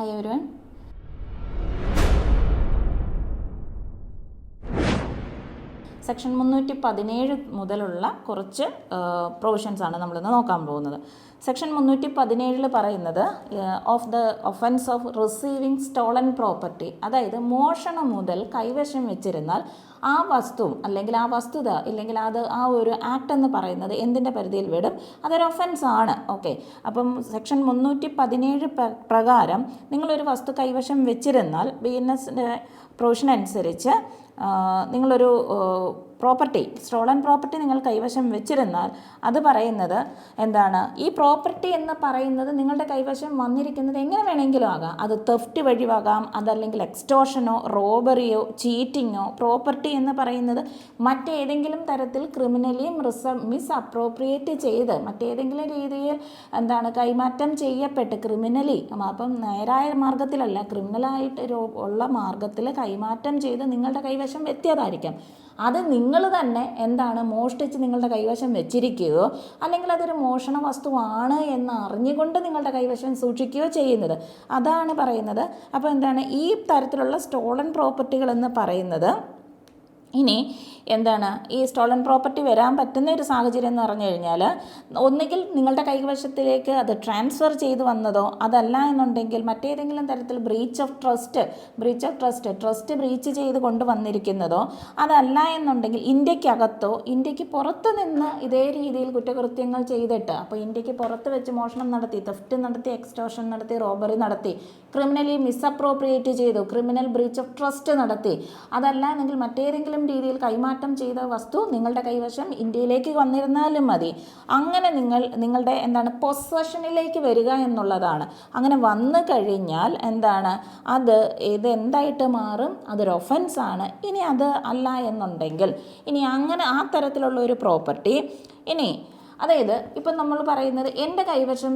Hi everyone. Section 317 മുതലുള്ള കുറച്ച് provisions ആണ് നമ്മളിന്ന് നോക്കാൻ പോകുന്നത്. സെക്ഷൻ 317 പറയുന്നത് of the offence of receiving stolen property, അതായത് മോഷണം മുതൽ കൈവശം വെച്ചിരുന്നാൽ ആ വസ്തു അല്ലെങ്കിൽ ആ വസ്തുത ഇല്ലെങ്കിൽ അത് ആ ഒരു ആക്ട് എന്ന് പറയുന്നത് എന്തിൻ്റെ പരിധിയിൽ വിടും? അതൊരു ഒഫൻസ് ആണ്. ഓക്കെ, അപ്പം സെക്ഷൻ 317 പ്രകാരം നിങ്ങളൊരു വസ്തു കൈവശം വെച്ചിരുന്നാൽ BNSൻ്റെ പ്രൊവിഷൻ അനുസരിച്ച് നിങ്ങളൊരു പ്രോപ്പർട്ടി, സ്റ്റോളൻ പ്രോപ്പർട്ടി നിങ്ങൾ കൈവശം വെച്ചിരുന്നാൽ അത് പറയുന്നത് എന്താണ്? ഈ പ്രോപ്പർട്ടി എന്ന് പറയുന്നത് നിങ്ങളുടെ കൈവശം വന്നിരിക്കുന്നത് എങ്ങനെ വേണമെങ്കിലും ആകാം. അത് തെഫ്റ്റ് വഴിയാകാം, അതല്ലെങ്കിൽ എക്സ്റ്റോഷനോ റോബറിയോ ചീറ്റിങ്ങോ. പ്രോപ്പർട്ടി എന്ന് പറയുന്നത് മറ്റേതെങ്കിലും തരത്തിൽ ക്രിമിനലി മിസ് അപ്രോപ്രിയേറ്റ് ചെയ്ത് മറ്റേതെങ്കിലും രീതിയിൽ കൈമാറ്റം ചെയ്യപ്പെട്ട് ക്രിമിനലി, അപ്പം നേരായ മാർഗത്തിലല്ല, ക്രിമിനലായിട്ട് ഉള്ള മാർഗത്തിൽ കൈമാറ്റം ചെയ്ത് നിങ്ങളുടെ കൈവശം എത്തിയതായിരിക്കാം. അത് നിങ്ങൾ തന്നെ മോഷ്ടിച്ച് നിങ്ങളുടെ കൈവശം വെച്ചിരിക്കുകയോ അല്ലെങ്കിൽ അതൊരു മോഷണ വസ്തുവാണ് എന്ന് അറിഞ്ഞുകൊണ്ട് നിങ്ങളുടെ കൈവശം സൂക്ഷിക്കുകയോ ചെയ്യുന്നത്, അതാണ് പറയുന്നത്. അപ്പോൾ ഈ തരത്തിലുള്ള സ്റ്റോളൻ പ്രോപ്പർട്ടികൾ എന്ന് പറയുന്നത്. ഇനി ഈ സ്റ്റോളൻ പ്രോപ്പർട്ടി വരാൻ പറ്റുന്ന ഒരു സാഹചര്യം എന്ന് പറഞ്ഞു കഴിഞ്ഞാൽ, ഒന്നുകിൽ നിങ്ങളുടെ കൈവശത്തിലേക്ക് അത് ട്രാൻസ്ഫർ ചെയ്ത് വന്നതോ, അതല്ല എന്നുണ്ടെങ്കിൽ മറ്റേതെങ്കിലും തരത്തിൽ ബ്രീച്ച് ഓഫ് ട്രസ്റ്റ് ബ്രീച്ച് ചെയ്ത് കൊണ്ടുവന്നിരിക്കുന്നതോ, അതല്ല എന്നുണ്ടെങ്കിൽ ഇന്ത്യക്കകത്തോ ഇന്ത്യക്ക് പുറത്ത് നിന്ന് ഇതേ രീതിയിൽ കുറ്റകൃത്യങ്ങൾ ചെയ്തിട്ട്, അപ്പോൾ ഇന്ത്യക്ക് പുറത്ത് വെച്ച് മോഷണം നടത്തി, തെഫ്റ്റ് നടത്തി, എക്സ്റ്റോഷൻ നടത്തി, റോബറി നടത്തി, ക്രിമിനലി മിസ്അപ്രോപ്രിയേറ്റ് ചെയ്തു, ക്രിമിനൽ ബ്രീച്ച് ഓഫ് ട്രസ്റ്റ് നടത്തി, അതല്ല എങ്കിൽ മറ്റേതെങ്കിലും രീതിയിൽ കൈമാറ്റം ചെയ്ത വസ്തു നിങ്ങളുടെ കൈവശം ഇന്ത്യയിലേക്ക് വന്നിരുന്നാലും മതി. അങ്ങനെ നിങ്ങളുടെ പൊസഷനിലേക്ക് വരിക എന്നുള്ളതാണ്. അങ്ങനെ വന്നു കഴിഞ്ഞാൽ അത് എന്തായിട്ട് മാറും? അതൊരു ഒഫൻസാണ്. ഇനി അത് അല്ല എന്നുണ്ടെങ്കിൽ അങ്ങനെ ആ തരത്തിലുള്ള ഒരു പ്രോപ്പർട്ടി, അതായത് ഇപ്പം നമ്മൾ പറയുന്നത് എൻ്റെ കൈവശം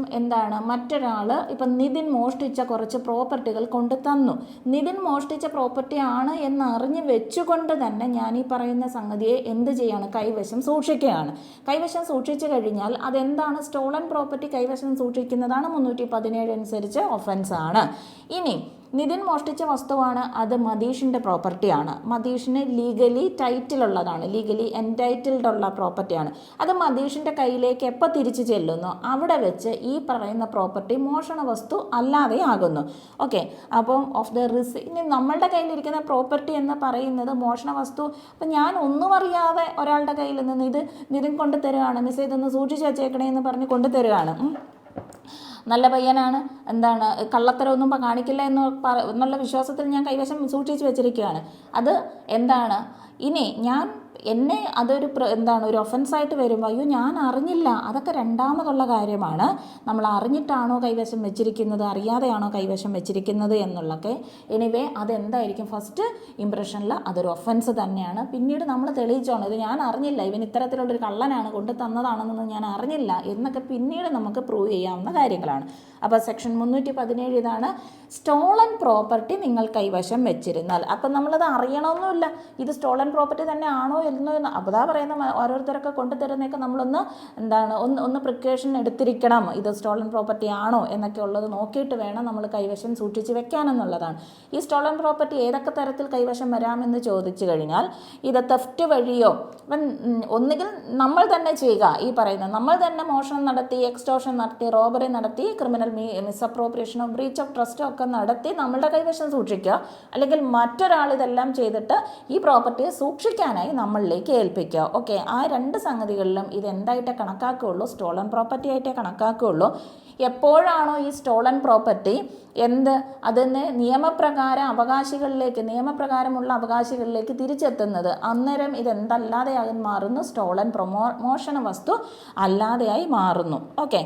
മറ്റൊരാൾ ഇപ്പം നിതിൻ മോഷ്ടിച്ച കുറച്ച് പ്രോപ്പർട്ടികൾ കൊണ്ട് തന്നു. നിതിൻ മോഷ്ടിച്ച പ്രോപ്പർട്ടി ആണ് എന്നറിഞ്ഞ് വെച്ചുകൊണ്ട് തന്നെ ഞാൻ ഈ പറയുന്ന സംഗതിയെ എന്ത് ചെയ്യാണ്? കൈവശം സൂക്ഷിക്കുകയാണ്. കൈവശം സൂക്ഷിച്ചു കഴിഞ്ഞാൽ അതെന്താണ്? സ്റ്റോളൻ പ്രോപ്പർട്ടി കൈവശം സൂക്ഷിക്കുന്നതാണ് 317 അനുസരിച്ച് ഒഫൻസാണ്. ഇനി നിതിൻ മോഷ്ടിച്ച വസ്തുവാണ്, അത് മതീഷിൻ്റെ പ്രോപ്പർട്ടിയാണ്. മതീഷിന് ലീഗലി ടൈറ്റിലുള്ളതാണ്, ലീഗലി എൻടൈറ്റിൽഡ് ഉള്ള പ്രോപ്പർട്ടിയാണ്. അത് മതീഷിൻ്റെ കയ്യിലേക്ക് എപ്പോൾ തിരിച്ചു ചെല്ലുന്നു അവിടെ വെച്ച് ഈ പറയുന്ന പ്രോപ്പർട്ടി മോഷണ വസ്തു അല്ലാതെ ആകുന്നു. ഓക്കെ, അപ്പം ഇനി നമ്മളുടെ കയ്യിലിരിക്കുന്ന പ്രോപ്പർട്ടി എന്ന് പറയുന്നത് മോഷണ വസ്തു. അപ്പം ഞാൻ ഒന്നും അറിയാതെ ഒരാളുടെ കയ്യിൽ നിന്ന് ഇത് നിതിൻ കൊണ്ടു തരുകയാണ്, മിസ് ഇതൊന്ന് സൂക്ഷിച്ച് വെച്ചേക്കണേ എന്ന് പറഞ്ഞ് കൊണ്ടു തരുകയാണ്. നല്ല പയ്യനാണ്, കള്ളത്തരമൊന്നും കാണിക്കില്ല എന്നുള്ള വിശ്വാസത്തിൽ ഞാൻ കൈവശം സൂക്ഷിച്ച് വെച്ചിരിക്കുകയാണ്. അത് ഇനി എന്നെ അതൊരു ഒരു ഒഫൻസായിട്ട് വരുമ്പോൾ അയ്യോ ഞാൻ അറിഞ്ഞില്ല, അതൊക്കെ രണ്ടാമതുള്ള കാര്യമാണ്. നമ്മൾ അറിഞ്ഞിട്ടാണോ കൈവശം വെച്ചിരിക്കുന്നത്, അറിയാതെയാണോ കൈവശം വെച്ചിരിക്കുന്നത് എന്നുള്ളതൊക്കെ. എനിവേ അതെന്തായിരിക്കും? ഫസ്റ്റ് ഇംപ്രഷനിൽ അതൊരു ഒഫൻസ് തന്നെയാണ്. പിന്നീട് നമ്മൾ തെളിയിച്ചോണം ഇത് ഞാൻ അറിഞ്ഞില്ല, ഇവൻ ഇത്തരത്തിലുള്ളൊരു കള്ളനാണ്, കൊണ്ട് തന്നതാണെന്നൊന്നും ഞാൻ അറിഞ്ഞില്ല എന്നൊക്കെ പിന്നീട് നമുക്ക് പ്രൂവ് ചെയ്യാവുന്ന കാര്യങ്ങളാണ്. അപ്പോൾ സെക്ഷൻ 317 ഇതാണ്, സ്റ്റോളൻ പ്രോപ്പർട്ടി നിങ്ങൾ കൈവശം വെച്ചിരുന്നാൽ. അപ്പം നമ്മളത് അറിയണമെന്നില്ല, ഇത് സ്റ്റോളൻ പ്രോപ്പർട്ടി തന്നെ ആണോ എന്ന്. അതാ പറയുന്ന ഓരോരുത്തരൊക്കെ കൊണ്ടുതരുന്നതൊക്കെ നമ്മളൊന്ന് ഒന്ന് പ്രിക്കോഷൻ എടുത്തിരിക്കണം, ഇത് സ്റ്റോളൻ പ്രോപ്പർട്ടി ആണോ എന്നൊക്കെ ഉള്ളത് നോക്കിയിട്ട് വേണം നമ്മൾ കൈവശം സൂക്ഷിച്ച് വെക്കാനെന്നുള്ളതാണ്. ഈ സ്റ്റോളൻ പ്രോപ്പർട്ടി ഏതൊക്കെ തരത്തിൽ കൈവശം വരാമെന്ന് ചോദിച്ചു കഴിഞ്ഞാൽ, ഇത് തെഫ്റ്റ് വഴിയോ, ഒന്നുകിൽ നമ്മൾ തന്നെ ചെയ്യുക, ഈ പറയുന്നത് നമ്മൾ തന്നെ മോഷണം നടത്തി, എക്സ്റ്റോഷൻ നടത്തി, റോബറി നടത്തി, ക്രിമിനൽ മിസ്അപ്രോപ്രിയേഷനോ ബ്രീച്ച് ഓഫ് ട്രസ്റ്റോ ഒക്കെ നടത്തി നമ്മളുടെ കൈവശം സൂക്ഷിക്കുക, അല്ലെങ്കിൽ മറ്റൊരാൾ ഇതെല്ലാം ചെയ്തിട്ട് ഈ പ്രോപ്പർട്ടിയെ സൂക്ഷിക്കാനായി നമ്മളിലേക്ക് ഏൽപ്പിക്കുക. ഓക്കെ, ആ രണ്ട് സംഗതികളിലും ഇതെന്തായിട്ടേ കണക്കാക്കുകയുള്ളൂ? സ്റ്റോളൻ പ്രോപ്പർട്ടി ആയിട്ടേ കണക്കാക്കുകയുള്ളൂ. എപ്പോഴാണോ ഈ സ്റ്റോളൻ പ്രോപ്പർട്ടി അതിന് നിയമപ്രകാരമുള്ള അവകാശികളിലേക്ക് തിരിച്ചെത്തുന്നത്, അന്നേരം ഇതെന്തല്ലാതെയായി മാറുന്നു? സ്റ്റോളൻ മോഷണ വസ്തു അല്ലാതെയായി മാറുന്നു. ഓക്കെ,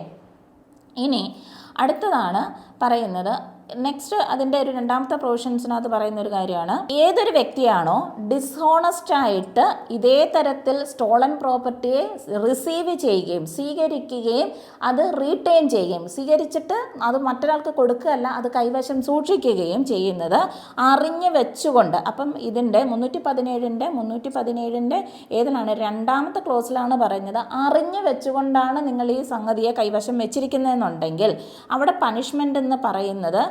ഇനി അടുത്തതാണ് പറയുന്നത് നെക്സ്റ്റ് അതിൻ്റെ ഒരു രണ്ടാമത്തെ പ്രൊവിഷൻസിനകത്ത് പറയുന്ന ഒരു കാര്യമാണ്, ഏതൊരു വ്യക്തിയാണോ ഡിസ്ഹോണസ്റ്റ് ആയിട്ട് ഇതേ തരത്തിൽ സ്റ്റോളൻ പ്രോപ്പർട്ടിയെ റിസീവ് ചെയ്യുകയും സ്വീകരിക്കുകയും അത് റീറ്റെയിൻ ചെയ്യുകയും, സ്വീകരിച്ചിട്ട് അത് മറ്റൊരാൾക്ക് കൊടുക്കുകയല്ല, അത് കൈവശം സൂക്ഷിക്കുകയും ചെയ്യുന്നത് അറിഞ്ഞു വെച്ചുകൊണ്ട്. അപ്പം ഇതിൻ്റെ 317 ഏതിലാണ്? രണ്ടാമത്തെ ക്ലോസിലാണ് പറയുന്നത് അറിഞ്ഞു വെച്ചുകൊണ്ടാണ് നിങ്ങൾ ഈ സംഗതിയെ കൈവശം വെച്ചിരിക്കുന്നതെന്നുണ്ടെങ്കിൽ അവിടെ പണിഷ്മെൻ്റ് എന്ന് പറയുന്നത്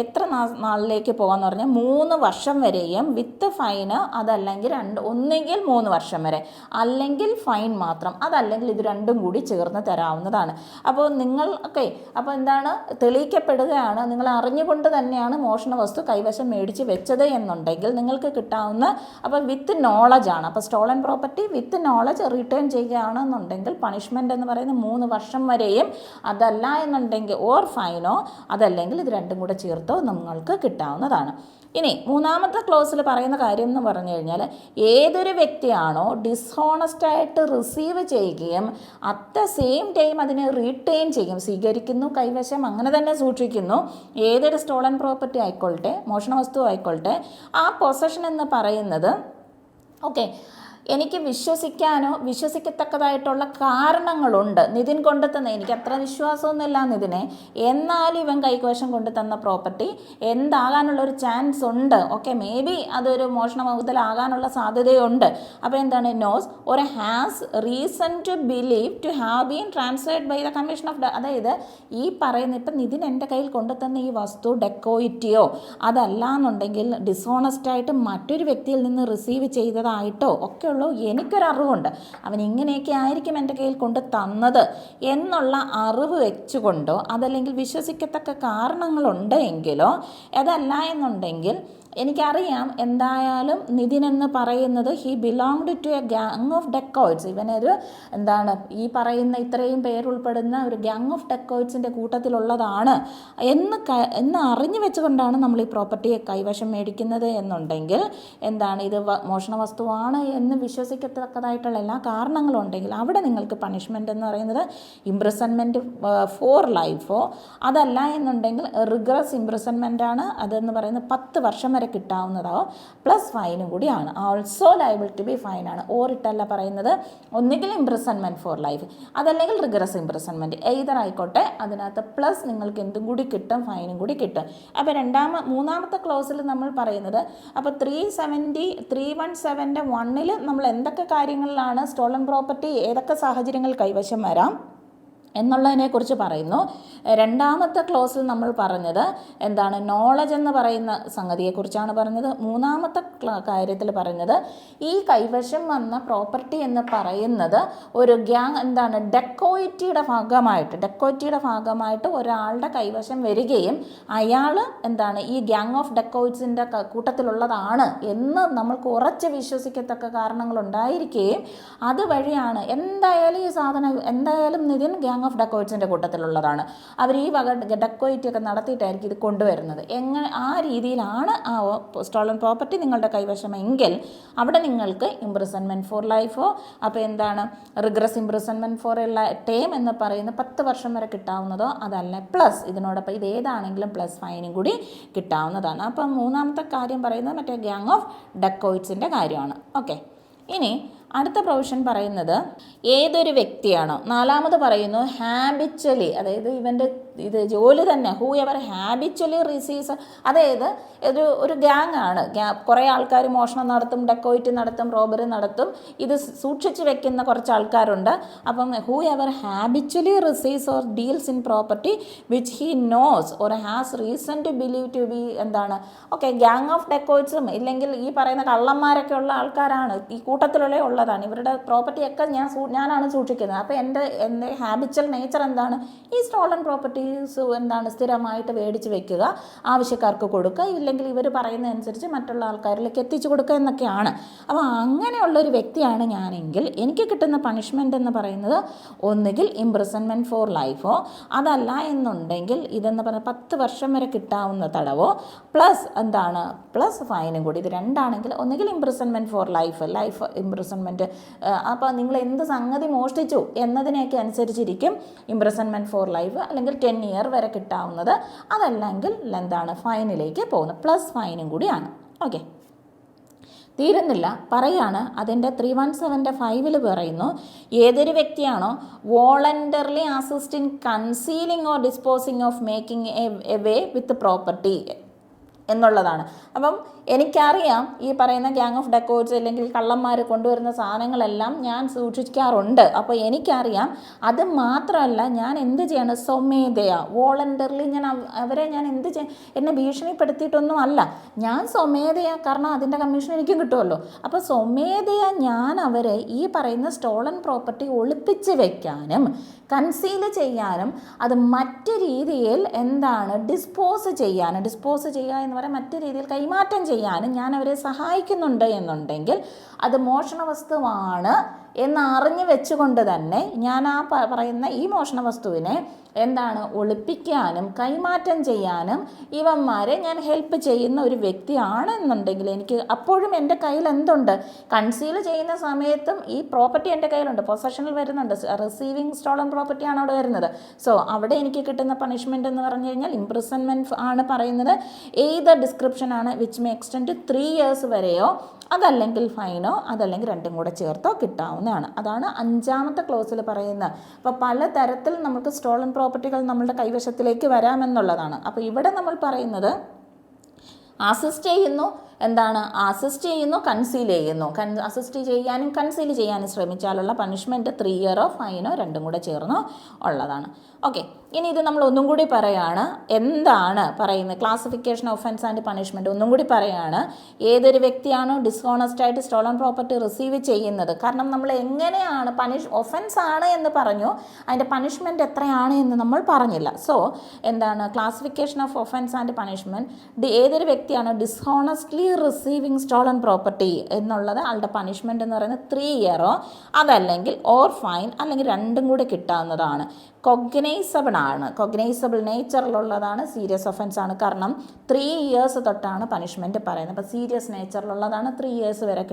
എത്ര നാളിലേക്ക് പോകാമെന്ന് പറഞ്ഞാൽ 3 വർഷം വരെയും വിത്ത് ഫൈന്, അതല്ലെങ്കിൽ ഒന്നുകിൽ 3 വർഷം വരെ, അല്ലെങ്കിൽ ഫൈൻ മാത്രം, അതല്ലെങ്കിൽ ഇത് രണ്ടും കൂടി ചേർന്ന് തരാവുന്നതാണ്. അപ്പോൾ അപ്പോൾ എന്താണ് തെളിയിക്കപ്പെടുകയാണ്, നിങ്ങൾ അറിഞ്ഞുകൊണ്ട് തന്നെയാണ് മോഷണ വസ്തു കൈവശം മേടിച്ച് വെച്ചത് എന്നുണ്ടെങ്കിൽ നിങ്ങൾക്ക് കിട്ടാവുന്ന, അപ്പോൾ വിത്ത് നോളജ് ആണ്. അപ്പോൾ സ്റ്റോളൻ പ്രോപ്പർട്ടി വിത്ത് നോളജ് റിട്ടേൺ ചെയ്യുകയാണെന്നുണ്ടെങ്കിൽ പണിഷ്മെൻ്റ് എന്ന് പറയുന്നത് 3 വർഷം വരെയും, അതല്ല എന്നുണ്ടെങ്കിൽ ഓർ ഫൈനോ, അതല്ലെങ്കിൽ ഇത് രണ്ടും കൂടെ ചേർത്തോ നിങ്ങൾക്ക് കിട്ടാവുന്നതാണ്. ഇനി മൂന്നാമത്തെ ക്ലോസിൽ പറയുന്ന കാര്യം എന്ന് പറഞ്ഞു കഴിഞ്ഞാൽ, ഏതൊരു വ്യക്തിയാണോ ഡിസ്ഹോണസ്റ്റായിട്ട് റിസീവ് ചെയ്യുകയും അറ്റ് ദ സെയിം ടൈം അതിനെ റീറ്റെയിൻ ചെയ്യും, സ്വീകരിക്കുന്നു, കൈവശം അങ്ങനെ തന്നെ സൂക്ഷിക്കുന്നു, ഏതൊരു സ്റ്റോളൻ പ്രോപ്പർട്ടി ആയിക്കൊള്ളട്ടെ, മോഷണ വസ്തു ആയിക്കൊള്ളട്ടെ, ആ പൊസഷൻ എന്ന് പറയുന്നത് എനിക്ക് വിശ്വസിക്കത്തക്കതായിട്ടുള്ള കാരണങ്ങളുണ്ട്. നിതിൻ കൊണ്ടുതന്ന, എനിക്ക് അത്ര വിശ്വാസമൊന്നുമില്ല നിതിനെ, എന്നാലും ഇവൻ കൈവശം കൊണ്ടുതന്ന പ്രോപ്പർട്ടി എന്താകാനുള്ളൊരു ചാൻസ് ഉണ്ട്. മേ ബി അതൊരു മോഷണ മുതലാകാനുള്ള സാധ്യതയുണ്ട്. അപ്പോൾ എന്താണ്, knows or has reason to believe to have been transferred by the commission of അതായത് ഈ പറയുന്ന ഇപ്പം നിതിൻ എൻ്റെ കയ്യിൽ കൊണ്ടുതന്ന ഈ വസ്തു ഡെക്കോയിറ്റിയോ അതല്ല എന്നുണ്ടെങ്കിൽ ഡിസോണസ്റ്റായിട്ട് മറ്റൊരു വ്യക്തിയിൽ നിന്ന് റിസീവ് ചെയ്തതായിട്ടോ ഒക്കെയുള്ള എനിക്കൊരറിവുണ്ട്, അവൻ ഇങ്ങനെയൊക്കെ ആയിരിക്കും എൻ്റെ കയ്യിൽ കൊണ്ട് തന്നത് എന്നുള്ള അറിവ് വെച്ചുകൊണ്ടോ, അതല്ലെങ്കിൽ വിശ്വസിക്കത്തക്ക കാരണങ്ങളുണ്ട് എങ്കിലോ, അതല്ല എന്നുണ്ടെങ്കിൽ എനിക്കറിയാം എന്തായാലും നിതിൻ എന്ന് പറയുന്നത് he belonged to a gang of dacoits, ഇവനൊരു ഈ പറയുന്ന ഇത്രയും പേരുൾപ്പെടുന്ന ഒരു ഗ്യാങ് ഓഫ് ഡെക്കോയിറ്റ്സിൻ്റെ കൂട്ടത്തിലുള്ളതാണ് എന്ന് അറിഞ്ഞു വെച്ചുകൊണ്ടാണ് നമ്മൾ ഈ പ്രോപ്പർട്ടിയെ കൈവശം മേടിക്കുന്നത് എന്നുണ്ടെങ്കിൽ ഇത് മോഷണ വസ്തുവാണ് എന്ന് വിശ്വസിക്കത്തക്കതായിട്ടുള്ള എല്ലാ കാരണങ്ങളും ഉണ്ടെങ്കിൽ അവിടെ നിങ്ങൾക്ക് പണിഷ്മെൻ്റ് എന്ന് പറയുന്നത് ഇംപ്രിസൺമെൻറ്റ് ഫോർ ലൈഫോ, അതല്ല എന്നുണ്ടെങ്കിൽ റിഗ്രസ് ഇംപ്രിസൺമെൻ്റ് ആണ്, അതെന്ന് പറയുന്നത് 10 വർഷം വരെ കിട്ടാവുന്നതോ പ്ലസ് ഫൈനും കൂടിയാണ്. ഓൾസോ ലയബിൾ ടു ബി ഫൈനാണ്. ഓറിട്ടല്ല പറയുന്നത്, ഒന്നുകിൽ ഇംപ്രിസൺമെൻറ്റ് ഫോർ ലൈഫ്, അതല്ലെങ്കിൽ റിഗ്രസ് ഇംപ്രിസൺമെൻറ്റ്, എയ്തർ ആയിക്കോട്ടെ, അതിനകത്ത് പ്ലസ് നിങ്ങൾക്ക് എന്തും കൂടി കിട്ടും, ഫൈനും കൂടി കിട്ടും. അപ്പോൾ മൂന്നാമത്തെ ക്ലോസിൽ നമ്മൾ പറയുന്നത്, അപ്പോൾ 317 1 നമ്മൾ എന്തൊക്കെ കാര്യങ്ങളിലാണ് സ്റ്റോളൻ പ്രോപ്പർട്ടി ഏതൊക്കെ സാഹചര്യങ്ങൾ കൈവശം വരാം എന്നുള്ളതിനെക്കുറിച്ച് പറയുന്നു. രണ്ടാമത്തെ ക്ലോസിൽ നമ്മൾ പറഞ്ഞത് നോളജ് എന്ന് പറയുന്ന സംഗതിയെക്കുറിച്ചാണ് പറഞ്ഞത്. മൂന്നാമത്തെ കാര്യത്തിൽ പറഞ്ഞത് ഈ കൈവശം വന്ന പ്രോപ്പർട്ടി എന്ന് പറയുന്നത് ഒരു ഗ്യാങ് ഡെക്കോയിറ്റിയുടെ ഭാഗമായിട്ട് ഒരാളുടെ കൈവശം വരികയും അയാൾ ഈ ഗ്യാങ് ഓഫ് ഡെക്കോയിറ്റ്സിൻ്റെ കൂട്ടത്തിലുള്ളതാണ് എന്ന് നമ്മൾക്ക് ഉറച്ച് വിശ്വസിക്കത്തക്ക കാരണങ്ങളുണ്ടായിരിക്കുകയും അതുവഴിയാണ് എന്തായാലും ഈ സാധനം നിതിൻ ഗ്യാങ് ഓഫ് ഡെക്കോയിറ്റ്സിൻ്റെ കൂട്ടത്തിലുള്ളതാണ്, അവർ ഈ വക ഡെക്കോയിറ്റൊക്കെ നടത്തിയിട്ടായിരിക്കും ഇത് കൊണ്ടുവരുന്നത്, ആ രീതിയിലാണ് ആ സ്റ്റോളൻ പ്രോപ്പർട്ടി നിങ്ങളുടെ കൈവശമെങ്കിൽ അവിടെ നിങ്ങൾക്ക് ഇംപ്രിസൺമെൻറ്റ് ഫോർ ലൈഫോ, അപ്പോൾ regress imprisonment four A term എന്ന് പറയുന്ന 10 വർഷം വരെ കിട്ടാവുന്നതോ, അതല്ല പ്ലസ് ഇതിനോടൊപ്പം ഇത് ഏതാണെങ്കിലും പ്ലസ് ഫൈനും കൂടി കിട്ടാവുന്നതാണ്. അപ്പം മൂന്നാമത്തെ കാര്യം പറയുന്നത് മറ്റേ ഗ്യാങ് ഓഫ് ഡെക്കോയിറ്റ്സിൻ്റെ കാര്യമാണ്. ഇനി അടുത്ത പ്രൊവിഷൻ പറയുന്നത് ഏതൊരു വ്യക്തിയാണോ, നാലാമത് പറയുന്നു ഹാബിച്വലി, അതായത് ഇവൻ്റെ ജോലി തന്നെ, ഹൂ എവർ ഹാബിച്വലി റിസീവ്സ്, അതായത് ഒരു ഗ്യാങ് ആണ്, കുറേ ആൾക്കാർ മോഷണം നടത്തും, ഡെക്കോയിറ്റ് നടത്തും, റോബറി നടത്തും, ഇത് സൂക്ഷിച്ച് വെക്കുന്ന കുറച്ച് ആൾക്കാരുണ്ട്. അപ്പം whoever habitually receives or deals in property which he knows or has reason to believe to be gang of ഡെക്കോയിറ്റ്സും ഇല്ലെങ്കിൽ ഈ പറയുന്ന കള്ളന്മാരൊക്കെ ഉള്ള ആൾക്കാരാണ്, ഈ കൂട്ടത്തിലുള്ള ഉള്ളതാണ്, ഇവരുടെ പ്രോപ്പർട്ടിയൊക്കെ ഞാനാണ് സൂക്ഷിക്കുന്നത്. അപ്പോൾ എൻ്റെ ഹാബിച്വൽ നേച്ചർ ഈ സ്റ്റോളൻ പ്രോപ്പർട്ടീസ് സ്ഥിരമായിട്ട് മേടിച്ച് വെക്കുക, ആവശ്യക്കാർക്ക് കൊടുക്കുക, ഇല്ലെങ്കിൽ ഇവർ പറയുന്നതനുസരിച്ച് മറ്റുള്ള ആൾക്കാരിലേക്ക് എത്തിച്ചു കൊടുക്കുക എന്നൊക്കെയാണ്. അപ്പോൾ അങ്ങനെയുള്ളൊരു വ്യക്തിയാണ് ഞാനെങ്കിൽ എനിക്ക് കിട്ടുന്ന പണിഷ്മെൻ്റ് എന്ന് പറയുന്നത് ഒന്നുകിൽ ഇംപ്രിസൺമെൻറ്റ് ഫോർ ലൈഫോ, അതല്ല എന്നുണ്ടെങ്കിൽ ഇതെന്ന് പറഞ്ഞാൽ 10 വർഷം വരെ കിട്ടാവുന്ന തടവോ പ്ലസ് ഫൈനും കൂടി. ഇത് രണ്ടാണെങ്കിൽ ഒന്നുകിൽ ഇംപ്രിസൺമെൻറ്റ് ഫോർ ലൈഫ് ഇംപ്രിസൺമെൻറ്റ്, അപ്പോൾ നിങ്ങൾ എന്ത് സംഗതി മോഷ്ടിച്ചു എന്നതിനെയൊക്കെ അനുസരിച്ചിരിക്കും ഇംപ്രിസൺമെൻറ്റ് ഫോർ ലൈഫ്, അല്ലെങ്കിൽ 10 year വരെ കിട്ടാവുന്നത്, അതല്ലെങ്കിൽ ഫൈനിലേക്ക് പോകുന്നത്, പ്ലസ് ഫൈനും കൂടിയാണ്. തീരുന്നില്ല, പറയാണ് അതിൻ്റെ 317 പറയുന്നു ഏതൊരു വ്യക്തിയാണോ voluntarily assist in concealing or disposing of making a way with property എന്നുള്ളതാണ്. അപ്പം എനിക്കറിയാം ഈ പറയുന്ന ഗ്യാങ് ഓഫ് ഡെക്കോയിറ്റ്സ് അല്ലെങ്കിൽ കള്ളന്മാർ കൊണ്ടുവരുന്ന സാധനങ്ങളെല്ലാം ഞാൻ സൂക്ഷിക്കാറുണ്ട്. അപ്പോൾ എനിക്കറിയാം. അത് മാത്രമല്ല, ഞാൻ എന്ത് ചെയ്യണം, സ്വമേധയാ വോളണ്ടറിലി ഞാൻ അവരെ ഞാൻ എന്ത് എന്നെ ഭീഷണിപ്പെടുത്തിയിട്ടൊന്നും അല്ല, ഞാൻ സ്വമേധയാ, കാരണം അതിൻ്റെ കമ്മീഷൻ എനിക്കും കിട്ടുമല്ലോ. അപ്പോൾ സ്വമേധയാ ഞാൻ അവരെ ഈ പറയുന്ന സ്റ്റോളൻ പ്രോപ്പർട്ടി ഒളിപ്പിച്ച് വെക്കാനും കൺസീൽ ചെയ്യാനും അത് മറ്റ് രീതിയിൽ എന്താണ് ഡിസ്പോസ് ചെയ്യുക എന്ന് പറയാൻ മറ്റു രീതിയിൽ കൈമാറ്റം ചെയ്യാനും ഞാൻ അവരെ സഹായിക്കുന്നുണ്ട് എന്നുണ്ടെങ്കിൽ അത് മോഷണ വസ്തുവാണ് എന്നറിഞ്ഞു വെച്ചുകൊണ്ട് തന്നെ ഞാൻ ആ പറയുന്ന ഈ മോഷണ വസ്തുവിനെ എന്താണ് ഒളിപ്പിക്കാനും കൈമാറ്റം ചെയ്യാനും ഇവന്മാരെ ഞാൻ ഹെൽപ്പ് ചെയ്യുന്ന ഒരു വ്യക്തിയാണെന്നുണ്ടെങ്കിൽ എനിക്ക് അപ്പോഴും എൻ്റെ കയ്യിൽ എന്തുണ്ട്, കൺസീൽ ചെയ്യുന്ന സമയത്തും ഈ പ്രോപ്പർട്ടി എൻ്റെ കയ്യിലുണ്ട്, പൊസഷനിൽ വരുന്നുണ്ട്, റിസീവിങ് സ്റ്റോളൻ പ്രോപ്പർട്ടിയാണ് അവിടെ വരുന്നത്. സോ അവിടെ എനിക്ക് കിട്ടുന്ന പണിഷ്മെൻ്റ് എന്ന് പറഞ്ഞു കഴിഞ്ഞാൽ ഇംപ്രിസൺമെൻറ്റ് ആണ് പറയുന്നത്. ഏത് ഡിസ്ക്രിപ്ഷൻ ആണ് വിച്ച് മേ എക്സ്റ്റെൻഡ് 3 years വരെയോ അതല്ലെങ്കിൽ ഫൈനോ അതല്ലെങ്കിൽ രണ്ടും കൂടെ ചേർത്തോ കിട്ടാവുന്നതാണ്. അതാണ് 5ാമത്തെ ക്ലോസിൽ പറയുന്നത്. അപ്പോൾ പലതരത്തിൽ നമുക്ക് സ്റ്റോളൻ പ്രോപ്പർട്ടികൾ നമ്മളുടെ കൈവശത്തിലേക്ക് വരാമെന്നുള്ളതാണ്. അപ്പോൾ ഇവിടെ നമ്മൾ പറയുന്നത് അസിസ്റ്റ് ചെയ്യുന്നു, കൺസീൽ ചെയ്യുന്നു. അസിസ്റ്റ് ചെയ്യാനും കൺസീൽ ചെയ്യാനും ശ്രമിച്ചാലുള്ള പണിഷ്മെൻറ്റ് 3 year ഫൈനോ രണ്ടും കൂടെ ചേർന്നോ ഉള്ളതാണ്. ഓക്കെ, ഇനി ഇത് നമ്മൾ ഒന്നും കൂടി പറയാണ്. എന്താണ് പറയുന്നത്, ക്ലാസിഫിക്കേഷൻ ഒഫൻസ് ആൻഡ് പണിഷ്മെൻറ്റ് ഒന്നും കൂടി പറയാണ്. ഏതൊരു വ്യക്തിയാണോ ഡിസ്ഹോണസ്റ്റ് ആയിട്ട് സ്റ്റോളൻ പ്രോപ്പർട്ടി റിസീവ് ചെയ്യുന്നത്, കാരണം നമ്മൾ എങ്ങനെയാണ് ഒഫൻസ് ആണ് എന്ന് പറഞ്ഞു, അതിൻ്റെ പണിഷ്മെൻറ്റ് എത്രയാണ് എന്ന് നമ്മൾ പറഞ്ഞില്ല. സോ എന്താണ് classification of offence and punishment, ഏതൊരു വ്യക്തിയാണോ ഡിസ്ഹോണസ്റ്റ്ലി റിസീവിങ് സ്റ്റോളൻ പ്രോപ്പർട്ടി എന്നുള്ളത് ആളുടെ പണിഷ്മെൻറ്റ് എന്ന് പറയുന്നത് 3 year അതല്ലെങ്കിൽ ഓർ ഫൈൻ അല്ലെങ്കിൽ രണ്ടും കൂടെ കിട്ടാവുന്നതാണ്. കൊഗ്നൈസബിൾ നേച്ചറിലുള്ളതാണ്, സീരിയസ് ഒഫൻസ് ആണ്. കാരണം 3 years തൊട്ടാണ് പണിഷ്മെൻറ്റ് പറയുന്നത്. അപ്പോൾ സീരിയസ് നേച്ചറിലുള്ളതാണ്, 3 years വരെ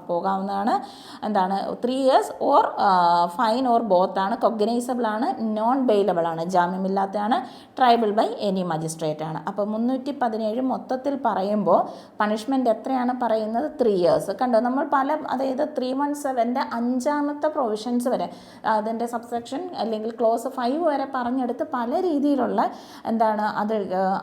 പോകാവുന്നതാണ്. എന്താണ് 3 years or fine or both ആണ്. കൊഗ്നൈസബിൾ ആണ്, നോൺ ബെയിലബിൾ ആണ്, ജാമ്യമില്ലാത്തതാണ്, ട്രയബിൾ ബൈ എനി മജിസ്ട്രേറ്റ് ആണ്. അപ്പോൾ 317 മൊത്തത്തിൽ പറയുമ്പോൾ പണിഷ്മെൻറ്റ് എത്രയാണ് പറയുന്നത്, 3 years. കണ്ടോ, നമ്മൾ അതായത് 317 5ാമത്തെ പ്രൊവിഷൻസ് വരെ അതിൻ്റെ സബ്സെക്ഷൻ അല്ലെങ്കിൽ ക്ലോസ് 5 വരെ പറഞ്ഞെടുത്ത് പല രീതിയിലുള്ള അത്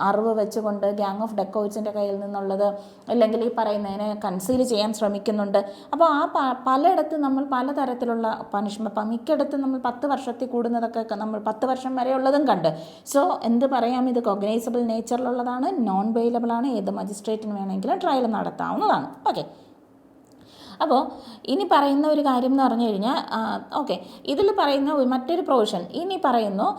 അറിവ് വെച്ചുകൊണ്ട് ഗ്യാങ് ഓഫ് ഡെക്കോയിറ്റ്സിൻ്റെ കയ്യിൽ നിന്നുള്ളത് അല്ലെങ്കിൽ ഈ പറയുന്നതിനെ കൺസീൽ ചെയ്യാൻ ശ്രമിക്കുന്നുണ്ട്. അപ്പോൾ ആ പലയിടത്ത് നമ്മൾ പലതരത്തിലുള്ള പണിഷ്മെൻറ്റ്, മിക്കയിടത്തും നമ്മൾ 10 വർഷത്തിൽ കൂടുന്നതൊക്കെ നമ്മൾ 10 വർഷം വരെയുള്ളതും കണ്ട്. സോ എന്ത് പറയാം, ഇത് കൊഗ്നൈസബിൾ നേച്ചറിലുള്ളതാണ്, നോൺ ബെയിലബിൾ ആണ്, ഏത് മജിസ്ട്രേറ്റിന് വേണമെങ്കിലും ട്രയൽ നടത്താവുന്നതാണ്. ഓക്കെ, അപ്പോൾ ഇനി പറയുന്ന ഒരു കാര്യം എന്ന് പറഞ്ഞു കഴിഞ്ഞാൽ ഇതിൽ പറയുന്ന മറ്റൊരു പ്രൊവിഷൻ ഇനി പറയുന്നു,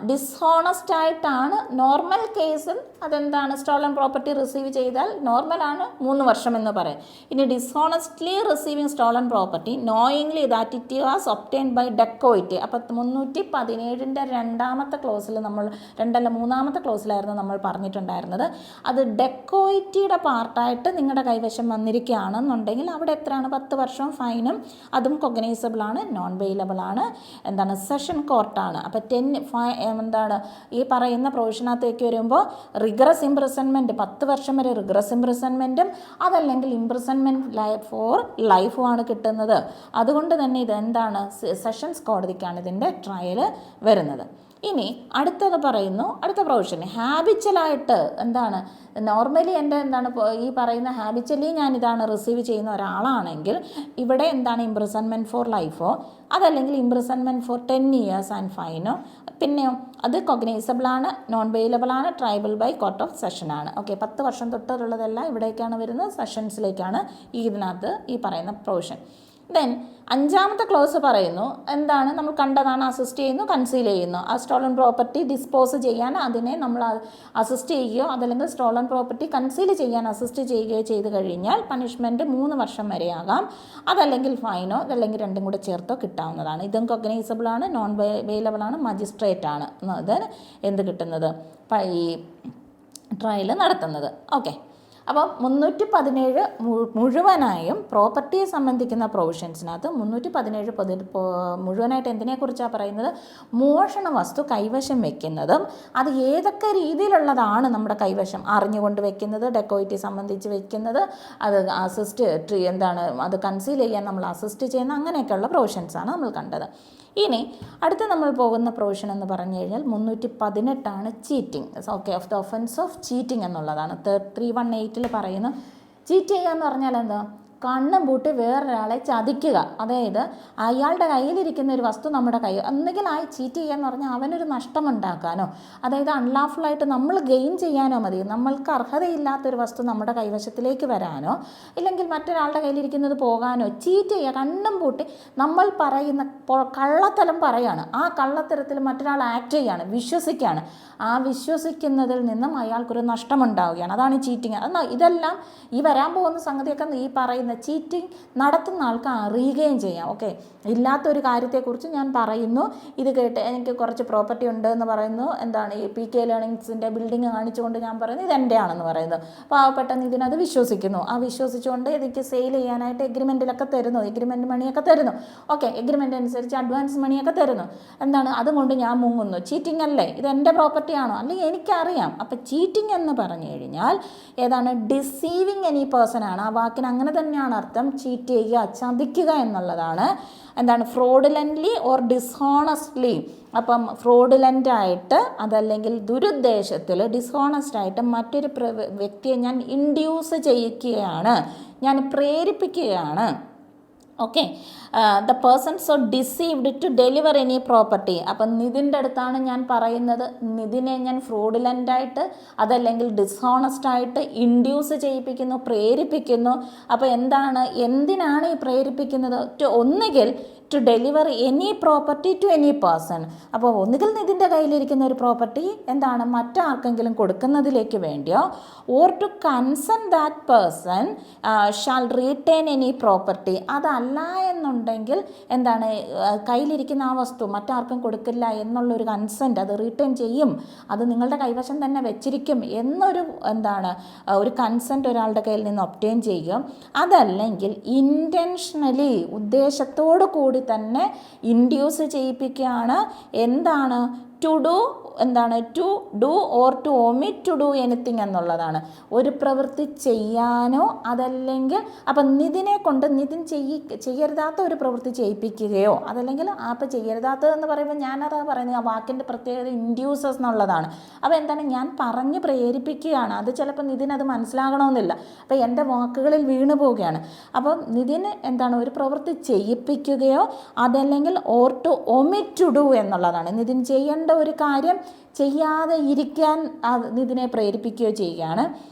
ഡിസ്ഹോണസ്റ്റ് ആയിട്ടാണ് നോർമൽ കേസിൽ അതെന്താണ് സ്റ്റോളൻ പ്രോപ്പർട്ടി റിസീവ് ചെയ്താൽ നോർമലാണ് 3 വർഷം എന്ന് പറയും. ഇനി dishonestly receiving stolen property knowingly that it was obtained by dacoit. അപ്പോൾ 317 2ാമത്തെ ക്ലോസിൽ നമ്മൾ 3ാമത്തെ ക്ലോസിലായിരുന്നു നമ്മൾ പറഞ്ഞിട്ടുണ്ടായിരുന്നത്. അത് ഡെക്കോയിറ്റിയുടെ പാർട്ടായിട്ട് നിങ്ങളുടെ കൈവശം വന്നിരിക്കുകയാണെന്നുണ്ടെങ്കിൽ അവിടെ എത്രയാണ്, 10 വർഷം ഫൈനും, അതും കൊഗ്നൈസബിൾ ആണ്, നോൺ ബെയിലബിൾ ആണ്, സെഷൻ കോർട്ടാണ്. അപ്പോൾ ഈ പറയുന്ന പ്രൊവിഷനകത്തേക്ക് വരുമ്പോൾ റിഗ്രസ് ഇംപ്രിസൺമെൻറ്റ് 10 വർഷം വരെ റിഗ്രസ് ഇംപ്രിസൺമെൻറ്റും അതല്ലെങ്കിൽ ഇംപ്രിസൺമെൻറ്റ് ഫോർ ലൈഫുമാണ് കിട്ടുന്നത്. അതുകൊണ്ട് തന്നെ ഇതെന്താണ്, സെഷൻസ് കോടതിക്കാണ് ഇതിൻ്റെ ട്രയൽ വരുന്നത്. ഇനി അടുത്തത് പറയുന്നു, അടുത്ത പ്രൊവിഷൻ ഹാബിച്വലായിട്ട് നോർമലി എൻ്റെ ഈ പറയുന്ന ഹാബിച്വലി ഞാനിതാണ് റിസീവ് ചെയ്യുന്ന ഒരാളാണെങ്കിൽ ഇവിടെ ഇംപ്രിസൺമെൻറ്റ് ഫോർ ലൈഫോ അതല്ലെങ്കിൽ ഇംപ്രിസൺമെൻറ്റ് ഫോർ 10 years ആൻഡ് ഫൈനോ, പിന്നെയോ അത് കൊഗ്നൈസബിളാണ്, നോൺ ബെയിലബിൾ ആണ്, triable by court of session ആണ്. 10 വർഷം തൊട്ടുള്ളതെല്ലാം ഇവിടേക്കാണ് വരുന്നത്, സെഷൻസിലേക്കാണ് ഇതിനകത്ത് ഈ പറയുന്ന പ്രൊവിഷൻ. ദെൻ 5ാമത്തെ ക്ലോസ് പറയുന്നു, നമ്മൾ കണ്ടതാണ്, അസിസ്റ്റ് ചെയ്യുന്നു, കൺസീൽ ചെയ്യുന്നു. ആ സ്റ്റോളൻ പ്രോപ്പർട്ടി ഡിസ്പോസ് ചെയ്യാൻ അതിനെ നമ്മൾ അസിസ്റ്റ് ചെയ്യുകയോ അതല്ലെങ്കിൽ സ്റ്റോളൻ പ്രോപ്പർട്ടി കൺസീൽ ചെയ്യാൻ അസിസ്റ്റ് ചെയ്യുകയോ ചെയ്ത് കഴിഞ്ഞാൽ പണിഷ്മെൻറ്റ് 3 വർഷം വരെയാകാം, അതല്ലെങ്കിൽ ഫൈനോ അതല്ലെങ്കിൽ രണ്ടും കൂടെ ചേർത്തോ കിട്ടാവുന്നതാണ്. ഇതും കൊഗ്നൈസബിൾ ആണ്, നോൺ ബെയിലബിൾ ആണ്, മജിസ്ട്രേറ്റ് ആണ് എന്ത് കിട്ടുന്നത്, ഈ ട്രയൽ നടത്തുന്നത്. ഓക്കെ, അപ്പോൾ 317 മുഴുവനായും പ്രോപ്പർട്ടിയെ സംബന്ധിക്കുന്ന പ്രൊവിഷൻസിനകത്ത് 317 മുഴുവനായിട്ട് എന്തിനെക്കുറിച്ചാണ് പറയുന്നത്? മോഷണ വസ്തു കൈവശം വെക്കുന്നതും അത് ഏതൊക്കെ രീതിയിലുള്ളതാണ് നമ്മുടെ കൈവശം, അറിഞ്ഞുകൊണ്ട് വെക്കുന്നത്, ഡെക്കോയിറ്റി സംബന്ധിച്ച് വെക്കുന്നത്, അത് അത് കൺസീൽ ചെയ്യാൻ നമ്മൾ അസിസ്റ്റ് ചെയ്യുന്ന അങ്ങനെയൊക്കെയുള്ള പ്രൊവിഷൻസാണ് നമ്മൾ കണ്ടത്. ഇനി അടുത്ത് നമ്മൾ പോകുന്ന പ്രൊവിഷൻ എന്ന് പറഞ്ഞു കഴിഞ്ഞാൽ 318 cheating. Okay, of the offence of cheating എന്നുള്ളതാണ്. 318 പറയുന്നു ചീറ്റ് ചെയ്യുക എന്ന് പറഞ്ഞാൽ എന്താ? കണ്ണും പൂട്ടി വേറൊരാളെ ചതിക്കുക. അതായത് അയാളുടെ കയ്യിലിരിക്കുന്ന ഒരു വസ്തു നമ്മുടെ കയ്യിൽ, ഒന്നുകിൽ ആ ചീറ്റ് ചെയ്യുക എന്ന് പറഞ്ഞാൽ അവനൊരു നഷ്ടമുണ്ടാക്കാനോ, അതായത് അൺലാഫുള്ളായിട്ട് നമ്മൾ ഗെയിൻ ചെയ്യാനോ മതി, നമ്മൾക്ക് അർഹതയില്ലാത്തൊരു വസ്തു നമ്മുടെ കൈവശത്തിലേക്ക് വരാനോ, ഇല്ലെങ്കിൽ മറ്റൊരാളുടെ കയ്യിലിരിക്കുന്നത് പോകാനോ ചീറ്റ് ചെയ്യുക. കണ്ണും പൂട്ടി നമ്മൾ പറയുന്ന കള്ളത്തരം പറയാണ്, ആ കള്ളത്തരത്തിൽ മറ്റൊരാൾ ആക്ട് ചെയ്യാണ്, വിശ്വസിക്കുകയാണ്. ആ വിശ്വസിക്കുന്നതിൽ നിന്നും അയാൾക്കൊരു നഷ്ടമുണ്ടാവുകയാണ്. അതാണ് ചീറ്റിങ്. ഇതെല്ലാം ഈ വരാൻ പോകുന്ന സംഗതിയൊക്കെ ഈ പറയുന്ന ചീറ്റിംഗ് നടത്തുന്ന ആൾക്ക് അറിയുകയും ചെയ്യാം. ഓക്കെ, ഇല്ലാത്തൊരു കാര്യത്തെക്കുറിച്ച് ഞാൻ പറയുന്നു, ഇത് കേട്ട് എനിക്ക് കുറച്ച് പ്രോപ്പർട്ടി ഉണ്ട് എന്ന് പറയുന്നു, ഈ PK ലേണിങ്സിൻ്റെ ബിൽഡിങ് കാണിച്ചുകൊണ്ട് ഞാൻ പറയുന്നു ഇതെൻ്റെ ആണെന്ന് പറയുന്നത്. പാവപ്പെട്ടെന്ന് ഇതിനത് വിശ്വസിക്കുന്നു. ആ വിശ്വസിച്ചുകൊണ്ട് എനിക്ക് സെയിൽ ചെയ്യാനായിട്ട് എഗ്രിമെൻറ്റിലൊക്കെ തരുന്നു, എഗ്രിമെൻറ്റ് മണിയൊക്കെ തരുന്നു. ഓക്കെ, എഗ്രിമെൻ്റ് അനുസരിച്ച് അഡ്വാൻസ് മണിയൊക്കെ തരുന്നു. അതുകൊണ്ട് ഞാൻ മുങ്ങുന്നു. ചീറ്റിംഗ് അല്ലേ? ഇത് എൻ്റെ പ്രോപ്പർട്ടി ആണോ? അല്ലെങ്കിൽ എനിക്കറിയാം. അപ്പം ചീറ്റിംഗ് എന്ന് പറഞ്ഞു കഴിഞ്ഞാൽ ഡിസീവിങ് എനി പേഴ്സൺ ആണ്. ആ വാക്കിന് അങ്ങനെ തന്നെയാണ് അർത്ഥം. ചീറ്റ് ചെയ്യുക, ചതിക്കുക എന്നുള്ളതാണ്. ഫ്രോഡുലൻ്റ്ലി ഓർ ഡിസ്ഹോണസ്റ്റ്ലി. അപ്പം ഫ്രോഡുലൻ്റായിട്ട് അതല്ലെങ്കിൽ ദുരുദ്ദേശത്തിൽ ഡിസ്ഹോണസ്റ്റായിട്ട് മറ്റൊരു വ്യക്തിയെ ഞാൻ ഇൻഡ്യൂസ് ചെയ്യിക്കുകയാണ്, ഞാൻ പ്രേരിപ്പിക്കുകയാണ്. Okay, the persons or deceived to deliver any property. അപ്പം നിതിൻ്റെ അടുത്താണ് ഞാൻ പറയുന്നത്, നിതിനെ ഞാൻ ഫ്രോഡുലൻ്റായിട്ട് അതല്ലെങ്കിൽ ഡിസ്ഹോണസ്റ്റായിട്ട് ഇൻഡ്യൂസ് ചെയ്യിപ്പിക്കുന്നു, പ്രേരിപ്പിക്കുന്നു. അപ്പോൾ എന്തിനാണ് ഈ പ്രേരിപ്പിക്കുന്നത്? ഒന്നുകിൽ to deliver any property to any person. അപ്പോൾ ഒന്നുകിൽ നിതിൻ്റെ കയ്യിലിരിക്കുന്ന ഒരു പ്രോപ്പർട്ടി മറ്റാർക്കെങ്കിലും കൊടുക്കുന്നതിലേക്ക് വേണ്ടിയോ, or to consent that person shall retain any property. അതല്ല എന്നുണ്ടെങ്കിൽ കയ്യിലിരിക്കുന്ന ആ വസ്തു മറ്റാർക്കും കൊടുക്കില്ല എന്നുള്ളൊരു കൺസെൻറ്റ്, അത് റീറ്റെയിൻ ചെയ്യും, അത് നിങ്ങളുടെ കൈവശം തന്നെ വെച്ചിരിക്കും എന്നൊരു ഒരു കൺസെൻറ്റ് ഒരാളുടെ കയ്യിൽ നിന്ന് ഒബ്റ്റെയിൻ ചെയ്യുക. അതല്ലെങ്കിൽ ഇൻറ്റൻഷനലി ഉദ്ദേശത്തോടു കൂടി തന്നെ ഇൻഡ്യൂസ് ചെയ്യിപ്പിക്കുകയാണ്. To do or to omit to do anything എന്നുള്ളതാണ്. ഒരു പ്രവൃത്തി ചെയ്യാനോ അതല്ലെങ്കിൽ അപ്പം നിതിനെ കൊണ്ട് ചെയ്യരുതാത്ത ഒരു പ്രവൃത്തി ചെയ്യിപ്പിക്കുകയോ, അതല്ലെങ്കിൽ അപ്പം ചെയ്യരുതാത്തതെന്ന് പറയുമ്പോൾ ഞാനതാ പറയുന്നത്, ആ വാക്കിൻ്റെ പ്രത്യേകത ഇൻഡ്യൂസസ് എന്നുള്ളതാണ്. അപ്പോൾ ഞാൻ പറഞ്ഞ് പ്രേരിപ്പിക്കുകയാണ്. അത് ചിലപ്പോൾ നിതിനത് മനസ്സിലാകണമെന്നില്ല. അപ്പോൾ എൻ്റെ വാക്കുകളിൽ വീണു പോവുകയാണ്. അപ്പം നിതിന് ഒരു പ്രവൃത്തി ചെയ്യിപ്പിക്കുകയോ അതല്ലെങ്കിൽ or to omit to do എന്നുള്ളതാണ്. നിതിൻ ചെയ്യേണ്ട ഒരു കാര്യം ചെയ്യാതെ ഇരിക്കാൻ ഇതിനെ പ്രേരിപ്പിക്കുകയോ ചെയ്യുകയാണ്.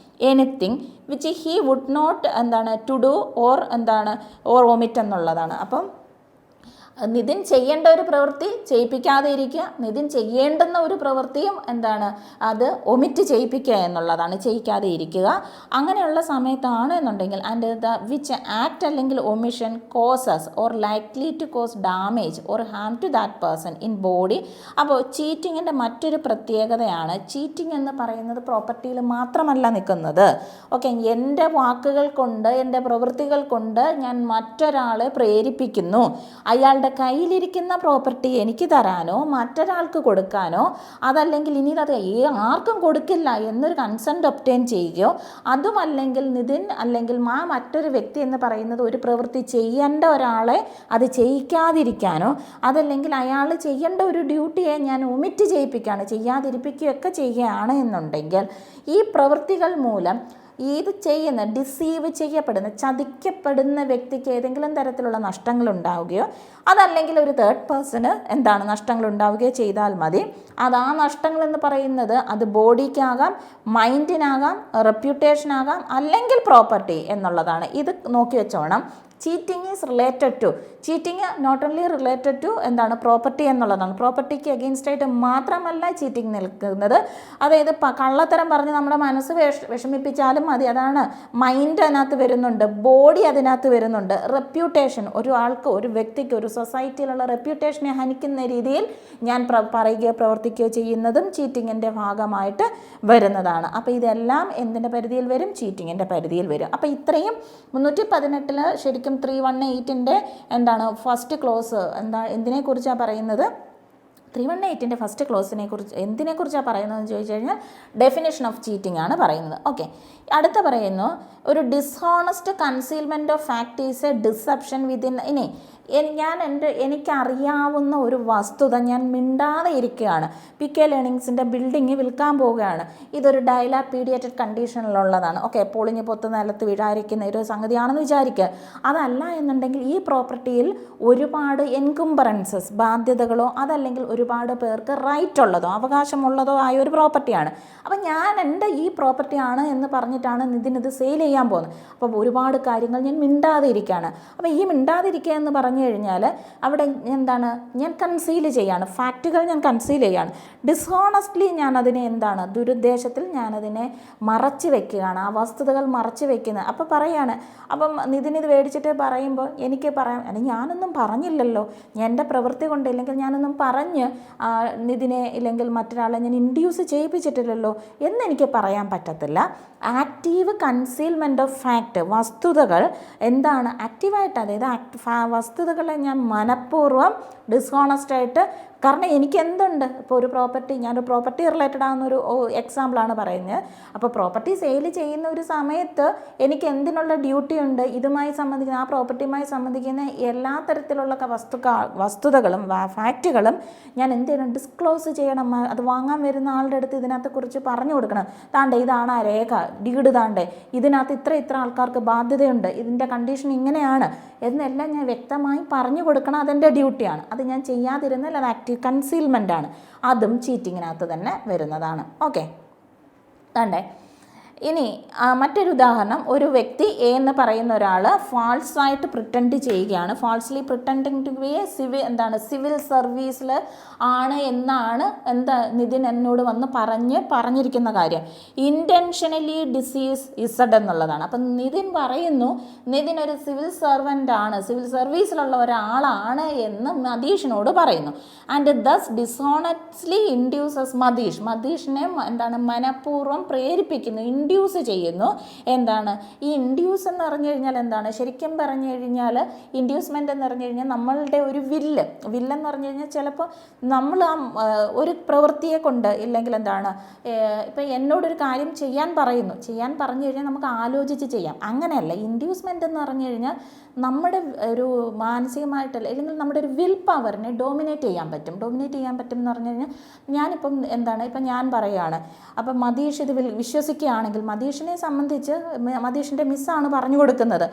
Anything which he would not to do or omit എന്നുള്ളതാണ്. അപ്പം നിതിൻ ചെയ്യേണ്ട ഒരു പ്രവൃത്തി ചെയ്യിപ്പിക്കാതെ ഇരിക്കുക, നിതിൻ ചെയ്യേണ്ടുന്ന ഒരു പ്രവൃത്തിയും അത് ഒമിറ്റ് ചെയ്യിപ്പിക്കുക എന്നുള്ളതാണ്, ചെയ്യിക്കാതെ ഇരിക്കുക. അങ്ങനെയുള്ള സമയത്താണ് എന്നുണ്ടെങ്കിൽ വിച്ച് ആക്ട് അല്ലെങ്കിൽ omission causes or likely to cause damage or harm to that person in body. അപ്പോൾ ചീറ്റിങ്ങിൻ്റെ മറ്റൊരു പ്രത്യേകതയാണ്, ചീറ്റിംഗ് എന്ന് പറയുന്നത് പ്രോപ്പർട്ടിയിൽ മാത്രമല്ല നിൽക്കുന്നത്. ഓക്കെ, എൻ്റെ വാക്കുകൾ കൊണ്ട് എൻ്റെ പ്രവൃത്തികൾ കൊണ്ട് ഞാൻ മറ്റൊരാളെ പ്രേരിപ്പിക്കുന്നു, അയാളുടെ കയ്യിലിരിക്കുന്ന പ്രോപ്പർട്ടി എനിക്ക് തരാനോ മറ്റൊരാൾക്ക് കൊടുക്കാനോ, അതല്ലെങ്കിൽ ഇനി അത് ആർക്കും കൊടുക്കില്ല എന്നൊരു കൺസെൻറ്റ് ഒബ്റ്റെയിൻ ചെയ്യുകയോ, അതുമല്ലെങ്കിൽ നിതിൻ അല്ലെങ്കിൽ മറ്റൊരു വ്യക്തി എന്ന് പറയുന്നത് ഒരു പ്രവൃത്തി ചെയ്യേണ്ട ഒരാളെ അത് ചെയ്യിക്കാതിരിക്കാനോ, അതല്ലെങ്കിൽ അയാൾ ചെയ്യേണ്ട ഒരു ഡ്യൂട്ടിയെ ഞാൻ ഒമിറ്റ് ചെയ്യിപ്പിക്കുകയാണ്, ചെയ്യാതിരിപ്പിക്കുകയൊക്കെ ചെയ്യുകയാണ് എന്നുണ്ടെങ്കിൽ ഈ പ്രവൃത്തികൾ മൂലം ഇത് ഡിസീവ് ചെയ്യപ്പെടുന്ന ചതിക്കപ്പെടുന്ന വ്യക്തിക്ക് ഏതെങ്കിലും തരത്തിലുള്ള നഷ്ടങ്ങൾ ഉണ്ടാവുകയോ അതല്ലെങ്കിൽ ഒരു തേർഡ് പേഴ്സണ് നഷ്ടങ്ങൾ ഉണ്ടാവുകയോ ചെയ്താൽ മതി. അത് ആ നഷ്ടങ്ങൾ എന്ന് പറയുന്നത് അത് ബോഡിക്കാകാം, മൈൻഡിനാകാം, റെപ്യൂട്ടേഷനാകാം, അല്ലെങ്കിൽ പ്രോപ്പർട്ടി എന്നുള്ളതാണ്. ഇത് നോക്കി വെച്ചോണം. Cheating is related to, cheating not only related to എന്താണ് പ്രോപ്പർട്ടി എന്നുള്ളതാണ്. പ്രോപ്പർട്ടിക്ക് അഗെയിൻസ്റ്റ് ആയിട്ട് മാത്രമല്ല ചീറ്റിംഗ് നിൽക്കുന്നത്. അതായത് കള്ളത്തരം പറഞ്ഞ് നമ്മുടെ മനസ്സ് വിഷമിപ്പിച്ചാലും മതി, അതാണ് മൈൻഡ് അതിനകത്ത് വരുന്നുണ്ട്, ബോഡി അതിനകത്ത് വരുന്നുണ്ട്. റെപ്യൂട്ടേഷൻ, ഒരു ആൾക്ക്, ഒരു വ്യക്തിക്ക്, ഒരു സൊസൈറ്റിയിലുള്ള റെപ്യൂട്ടേഷനെ ഹനിക്കുന്ന രീതിയിൽ ഞാൻ പറയുകയോ പ്രവർത്തിക്കുകയോ ചെയ്യുന്നതും ചീറ്റിങ്ങിൻ്റെ ഭാഗമായിട്ട് വരുന്നതാണ്. അപ്പോൾ ഇതെല്ലാം എന്തിൻ്റെ പരിധിയിൽ വരും? ചീറ്റിങ്ങിൻ്റെ പരിധിയിൽ വരും. അപ്പോൾ ഇത്രയും 318 ശരിക്കും 318 എന്താണ് ഫസ്റ്റ് ക്ലോസ് എന്തിനെക്കുറിച്ചാണ് പറയുന്നത്? 318 ഫസ്റ്റ് ക്ലോസിനെ കുറിച്ച് എന്തിനെക്കുറിച്ചാണ് പറയുന്നതെന്ന് ചോദിച്ചു കഴിഞ്ഞാൽ ഡെഫിനേഷൻ ഓഫ് ചീറ്റിംഗ് ആണ് പറയുന്നത്. ഓക്കെ, അടുത്ത പറയുന്നു ഒരു dishonest concealment of fact is a deception within. ഇനി എനിക്കറിയാവുന്ന ഒരു വസ്തുത ഞാൻ മിണ്ടാതെ ഇരിക്കുകയാണ്. PK ലേണിങ്സിൻ്റെ ബിൽഡിങ് വിൽക്കാൻ പോവുകയാണ്. ഇതൊരു ഡൈലാപീഡിയേറ്റഡ് കണ്ടീഷനിലുള്ളതാണ്. ഓക്കെ, പൊളിഞ്ഞ് പൊത്ത് നിലത്ത് വീഴാതിരിക്കുന്ന ഒരു സംഗതിയാണെന്ന് വിചാരിക്കുക. അതല്ല എന്നുണ്ടെങ്കിൽ ഈ പ്രോപ്പർട്ടിയിൽ ഒരുപാട് എൻകുംബറൻസസ്, ബാധ്യതകളോ അതല്ലെങ്കിൽ ഒരുപാട് പേർക്ക് റൈറ്റ് ഉള്ളതോ അവകാശമുള്ളതോ ആയ ഒരു പ്രോപ്പർട്ടിയാണ്. അപ്പം ഞാൻ എൻ്റെ ഈ പ്രോപ്പർട്ടിയാണ് എന്ന് പറഞ്ഞിട്ടാണ് ഇതിനിത് സെയിൽ ചെയ്യാൻ പോകുന്നത്. അപ്പോൾ ഒരുപാട് കാര്യങ്ങൾ ഞാൻ മിണ്ടാതെ ഇരിക്കുകയാണ്. അപ്പോൾ ഈ മിണ്ടാതിരിക്കുക എന്ന് പറഞ്ഞു കഴിഞ്ഞാൽ അവിടെ എന്താണ്? ഞാൻ കൺസീൽ ചെയ്യാണ്, ഫാക്റ്റുകൾ ഞാൻ കൺസീൽ ചെയ്യാണ്. ഡിസ്ഹോണസ്റ്റ്ലി ഞാനതിനെ എന്താണ്? ദുരുദ്ദേശത്തിൽ ഞാനതിനെ മറച്ചു വെക്കുകയാണ്, ആ വസ്തുതകൾ മറച്ചു വെക്കുന്നത്. അപ്പോൾ പറയാണ്, അപ്പം നിതിനിത് മേടിച്ചിട്ട് പറയുമ്പോൾ എനിക്ക് പറയാം, അല്ലെങ്കിൽ ഞാനൊന്നും പറഞ്ഞില്ലല്ലോ, എൻ്റെ പ്രവൃത്തി കൊണ്ട് ഇല്ലെങ്കിൽ ഞാനൊന്നും പറഞ്ഞ് നിതിനെ ഇല്ലെങ്കിൽ മറ്റൊരാളെ ഞാൻ ഇൻഡ്യൂസ് ചെയ്യിപ്പിച്ചിട്ടില്ലല്ലോ എന്നെനിക്ക് പറയാൻ പറ്റത്തില്ല. ആക്റ്റീവ് കൺസീൽമെൻറ്റ് ഓഫ് ഫാക്റ്റ്, വസ്തുതകൾ എന്താണ് ആക്റ്റീവായിട്ട്, അതായത് വസ്തുതകളെ ഞാൻ മനഃപൂർവ്വം ഡിസ്ഹോണസ്റ്റായിട്ട്, കാരണം എനിക്ക് എന്തുണ്ട്, ഇപ്പോൾ ഒരു പ്രോപ്പർട്ടി, ഞാനൊരു പ്രോപ്പർട്ടി റിലേറ്റഡ് ആകുന്നൊരു എക്സാമ്പിളാണ് പറയുന്നത്. അപ്പോൾ പ്രോപ്പർട്ടി സെയിൽ ചെയ്യുന്ന ഒരു സമയത്ത് എനിക്ക് എന്തിനുള്ള ഡ്യൂട്ടി ഉണ്ട്? ഇതുമായി സംബന്ധിക്കുന്ന, ആ പ്രോപ്പർട്ടിയുമായി സംബന്ധിക്കുന്ന എല്ലാ തരത്തിലുള്ള വസ്തുതകളും ഫാക്റ്റുകളും ഞാൻ എന്ത് ചെയ്യണം? ഡിസ്ക്ലോസ് ചെയ്യണം. അത് വാങ്ങാൻ വരുന്ന ആളുടെ അടുത്ത് ഇതിനകത്തെ കുറിച്ച് പറഞ്ഞു കൊടുക്കണം. താണ്ടെ ഇതാണ് ആ രേഖ, ഡീഡ് താണ്ടെ, ഇതിനകത്ത് ഇത്ര ആൾക്കാർക്ക് ബാധ്യതയുണ്ട്, ഇതിൻ്റെ കണ്ടീഷൻ ഇങ്ങനെയാണ് എന്നെല്ലാം ഞാൻ വ്യക്തമായി പറഞ്ഞു കൊടുക്കണം. അതെൻ്റെ ഡ്യൂട്ടിയാണ്. അത് ഞാൻ ചെയ്യാതിരുന്നാൽ അത് ആക്റ്റീവ് കൺസീൽമെൻ്റ് ആണ്. അതും ചീറ്റിങ്ങിനകത്ത് തന്നെ വരുന്നതാണ്. ഓക്കെ, താണ്ടെ ഇനി മറ്റൊരു ഉദാഹരണം, ഒരു വ്യക്തി എ എന്ന് പറയുന്ന ഒരാൾ ഫാൾസായിട്ട് പ്രിറ്റൻഡ് ചെയ്യുകയാണ്. Falsely pretending to be civil സർവീസിൽ ആണ് എന്നാണ് നിതിൻ എന്നോട് വന്ന് പറഞ്ഞിരിക്കുന്ന കാര്യം. ഇൻറ്റൻഷനലി ഡിസീസ് ഇസഡ് എന്നുള്ളതാണ്. അപ്പം നിതിൻ പറയുന്നു നിതിൻ ഒരു സിവിൽ സർവൻ്റ് ആണ്, സിവിൽ സർവീസിലുള്ള ഒരാളാണ് എന്ന് മതീഷിനോട് പറയുന്നു. ആൻഡ് ദസ് ഡിസോണസ്റ്റ്ലി ഇൻഡ്യൂസസ് മതീഷിനെ മനഃപൂർവ്വം പ്രേരിപ്പിക്കുന്നു, ഇൻഡ്യൂസ് ചെയ്യുന്നു. ഈ ഇൻഡ്യൂസ് എന്ന് പറഞ്ഞു കഴിഞ്ഞാൽ ശരിക്കും പറഞ്ഞു കഴിഞ്ഞാൽ ഇൻഡ്യൂസ്മെൻ്റ് എന്ന് പറഞ്ഞു കഴിഞ്ഞാൽ നമ്മളുടെ ഒരു വില്ലെന്ന് പറഞ്ഞു കഴിഞ്ഞാൽ ചിലപ്പോൾ നമ്മൾ ഒരു പ്രവൃത്തിയെ കൊണ്ട് ഇല്ലെങ്കിൽ ഇപ്പം എന്നോടൊരു കാര്യം ചെയ്യാൻ പറഞ്ഞു കഴിഞ്ഞാൽ നമുക്ക് ആലോചിച്ച് ചെയ്യാം. അങ്ങനെയല്ല, ഇൻഡ്യൂസ്മെൻ്റ് എന്ന് പറഞ്ഞു കഴിഞ്ഞാൽ നമ്മുടെ ഒരു മാനസികമായിട്ടല്ല, അല്ലെങ്കിൽ നമ്മുടെ ഒരു വിൽ പവറിനെ ഡോമിനേറ്റ് ചെയ്യാൻ പറ്റും എന്ന് പറഞ്ഞു കഴിഞ്ഞാൽ ഞാനിപ്പം ഇപ്പം ഞാൻ പറയുകയാണ്, അപ്പം മതീഷ് ഇത് വിശ്വസിക്കുകയാണെങ്കിൽ മതീഷിനെ സംബന്ധിച്ച് മതീഷിൻ്റെ മിസ്സാണ് പറഞ്ഞു കൊടുക്കുന്നത്.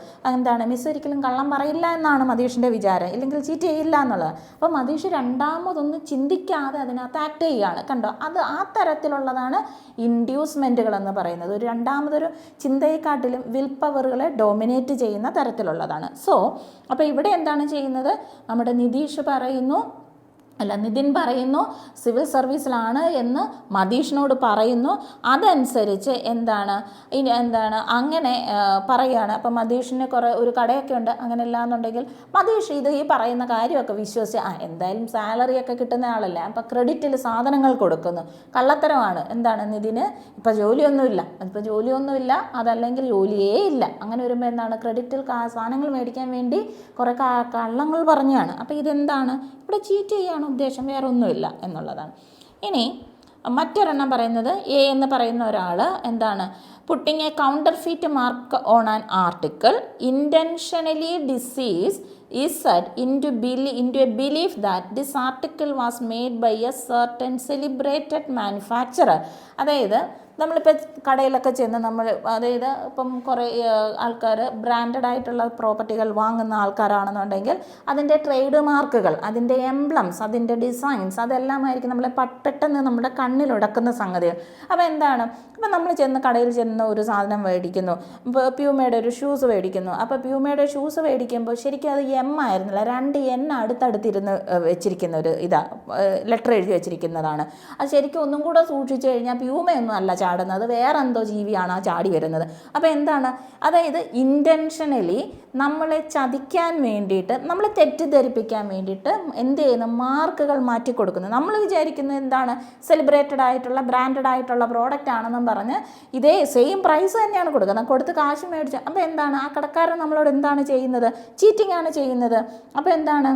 മിസ് ഒരിക്കലും കള്ളം പറയില്ല എന്നാണ് മതീഷിൻ്റെ വിചാരം, ഇല്ലെങ്കിൽ ചീറ്റ് ചെയ്യില്ല എന്നുള്ളത്. അപ്പോൾ മതീഷ് രണ്ടാമതൊന്നും ചിന്തിക്കാതെ അതിനകത്ത് ആക്ട് ചെയ്യുകയാണ്. കണ്ടോ, അത് ആ തരത്തിലുള്ളതാണ് ഇൻഡ്യൂസ്മെൻറ്റുകൾ എന്ന് പറയുന്നത്. ഒരു രണ്ടാമതൊരു ചിന്തയെക്കാട്ടിലും വിൽ പവറുകളെ ഡോമിനേറ്റ് ചെയ്യുന്ന തരത്തിലുള്ളതാണ്. അപ്പോൾ ഇവിടെ എന്താണ് ചെയ്യുന്നത്? നമ്മുടെ നിതിൻ പറയുന്നു സിവിൽ സർവീസിലാണ് എന്ന് മതീഷിനോട് പറയുന്നു. അതനുസരിച്ച് അങ്ങനെ പറയുകയാണ്. അപ്പം മതീഷിന് ഒരു കടയൊക്കെ ഉണ്ട്, അങ്ങനെയല്ല എന്നുണ്ടെങ്കിൽ മതീഷ് ഈ പറയുന്ന കാര്യമൊക്കെ വിശ്വസിച്ച് എന്തായാലും സാലറിയൊക്കെ കിട്ടുന്ന ആളല്ലേ, അപ്പം ക്രെഡിറ്റിൽ സാധനങ്ങൾ കൊടുക്കുന്നു. കള്ളത്തരമാണ്. നിതിന് ഇപ്പം ജോലിയൊന്നുമില്ല, അതല്ലെങ്കിൽ ജോലിയേ ഇല്ല. അങ്ങനെ വരുമ്പോൾ ക്രെഡിറ്റിൽ സാധനങ്ങൾ മേടിക്കാൻ വേണ്ടി കുറേ കള്ളങ്ങൾ പറഞ്ഞാണ്. അപ്പോൾ ഇതെന്താണ്? ഇവിടെ ചീറ്റ് ചെയ്യാണ് ഉദ്ദേശം, വേറെ ഒന്നുമില്ല എന്നുള്ളതാണ്. ഇനി മറ്റൊരെണ്ണം പറയുന്നത് എ എന്ന് പറയുന്ന ഒരാൾ putting a counterfeit mark on an article intentionally deceives is set into a belief that this article was made by a certain celebrated manufacturer. അതായത് നമ്മളിപ്പോൾ കടയിലൊക്കെ ചെന്ന് നമ്മൾ അതായത് ഇപ്പം കുറേ ആൾക്കാർ ബ്രാൻഡഡ് ആയിട്ടുള്ള പ്രോപ്പർട്ടികൾ വാങ്ങുന്ന ആൾക്കാരാണെന്നുണ്ടെങ്കിൽ അതിൻ്റെ ട്രേഡ് മാർക്കുകൾ, അതിൻ്റെ എംബ്ലംസ്, അതിൻ്റെ ഡിസൈൻസ് അതെല്ലാമായിരിക്കും നമ്മളെ പെട്ടെന്ന് നമ്മുടെ കണ്ണിലുടക്കുന്ന സംഗതികൾ. അപ്പോൾ എന്താണ്, ഇപ്പം നമ്മൾ കടയിൽ ചെന്ന് ഒരു സാധനം മേടിക്കുന്നു, ഇപ്പോൾ പ്യൂമയുടെ ഒരു ഷൂസ് മേടിക്കുന്നു. അപ്പോൾ പ്യൂമയുടെ ഷൂസ് മേടിക്കുമ്പോൾ ശരിക്കും അത് എം ആയിരുന്നില്ല, 2 N അടുത്തടുത്തിരുന്ന് വെച്ചിരിക്കുന്ന ഒരു ലെറ്റർ എഴുതി വെച്ചിരിക്കുന്നതാണ്. അത് ശരിക്കും ഒന്നും കൂടെ സൂക്ഷിച്ചു കഴിഞ്ഞാൽ പ്യൂമയൊന്നും അല്ല ചാടുന്നത്, അത് വേറെ എന്തോ ജീവിയാണ് ആ ചാടി വരുന്നത്. അപ്പോൾ എന്താണ്, അതായത് ഇൻറ്റൻഷനലി നമ്മളെ ചതിക്കാൻ വേണ്ടിയിട്ട്, നമ്മളെ തെറ്റിദ്ധരിപ്പിക്കാൻ വേണ്ടിയിട്ട് എന്ത് ചെയ്യുന്നു, മാർക്കുകൾ മാറ്റി കൊടുക്കുന്നു. നമ്മൾ വിചാരിക്കുന്നത് എന്താണ്, സെലിബ്രേറ്റഡ് ആയിട്ടുള്ള ബ്രാൻഡഡ് ആയിട്ടുള്ള പ്രോഡക്റ്റ് ആണെന്നും പറഞ്ഞ് ഇതേ സെയിം പ്രൈസ് തന്നെയാണ് കൊടുക്കുന്നത്, കൊടുത്ത് കാശ് മേടിച്ച്. അപ്പോൾ എന്താണ്, ആ കടക്കാരൻ നമ്മളോട് എന്താണ് ചെയ്യുന്നത്, ചീറ്റിംഗ് ആണ് ചെയ്യുന്നത്. അപ്പോൾ എന്താണ്,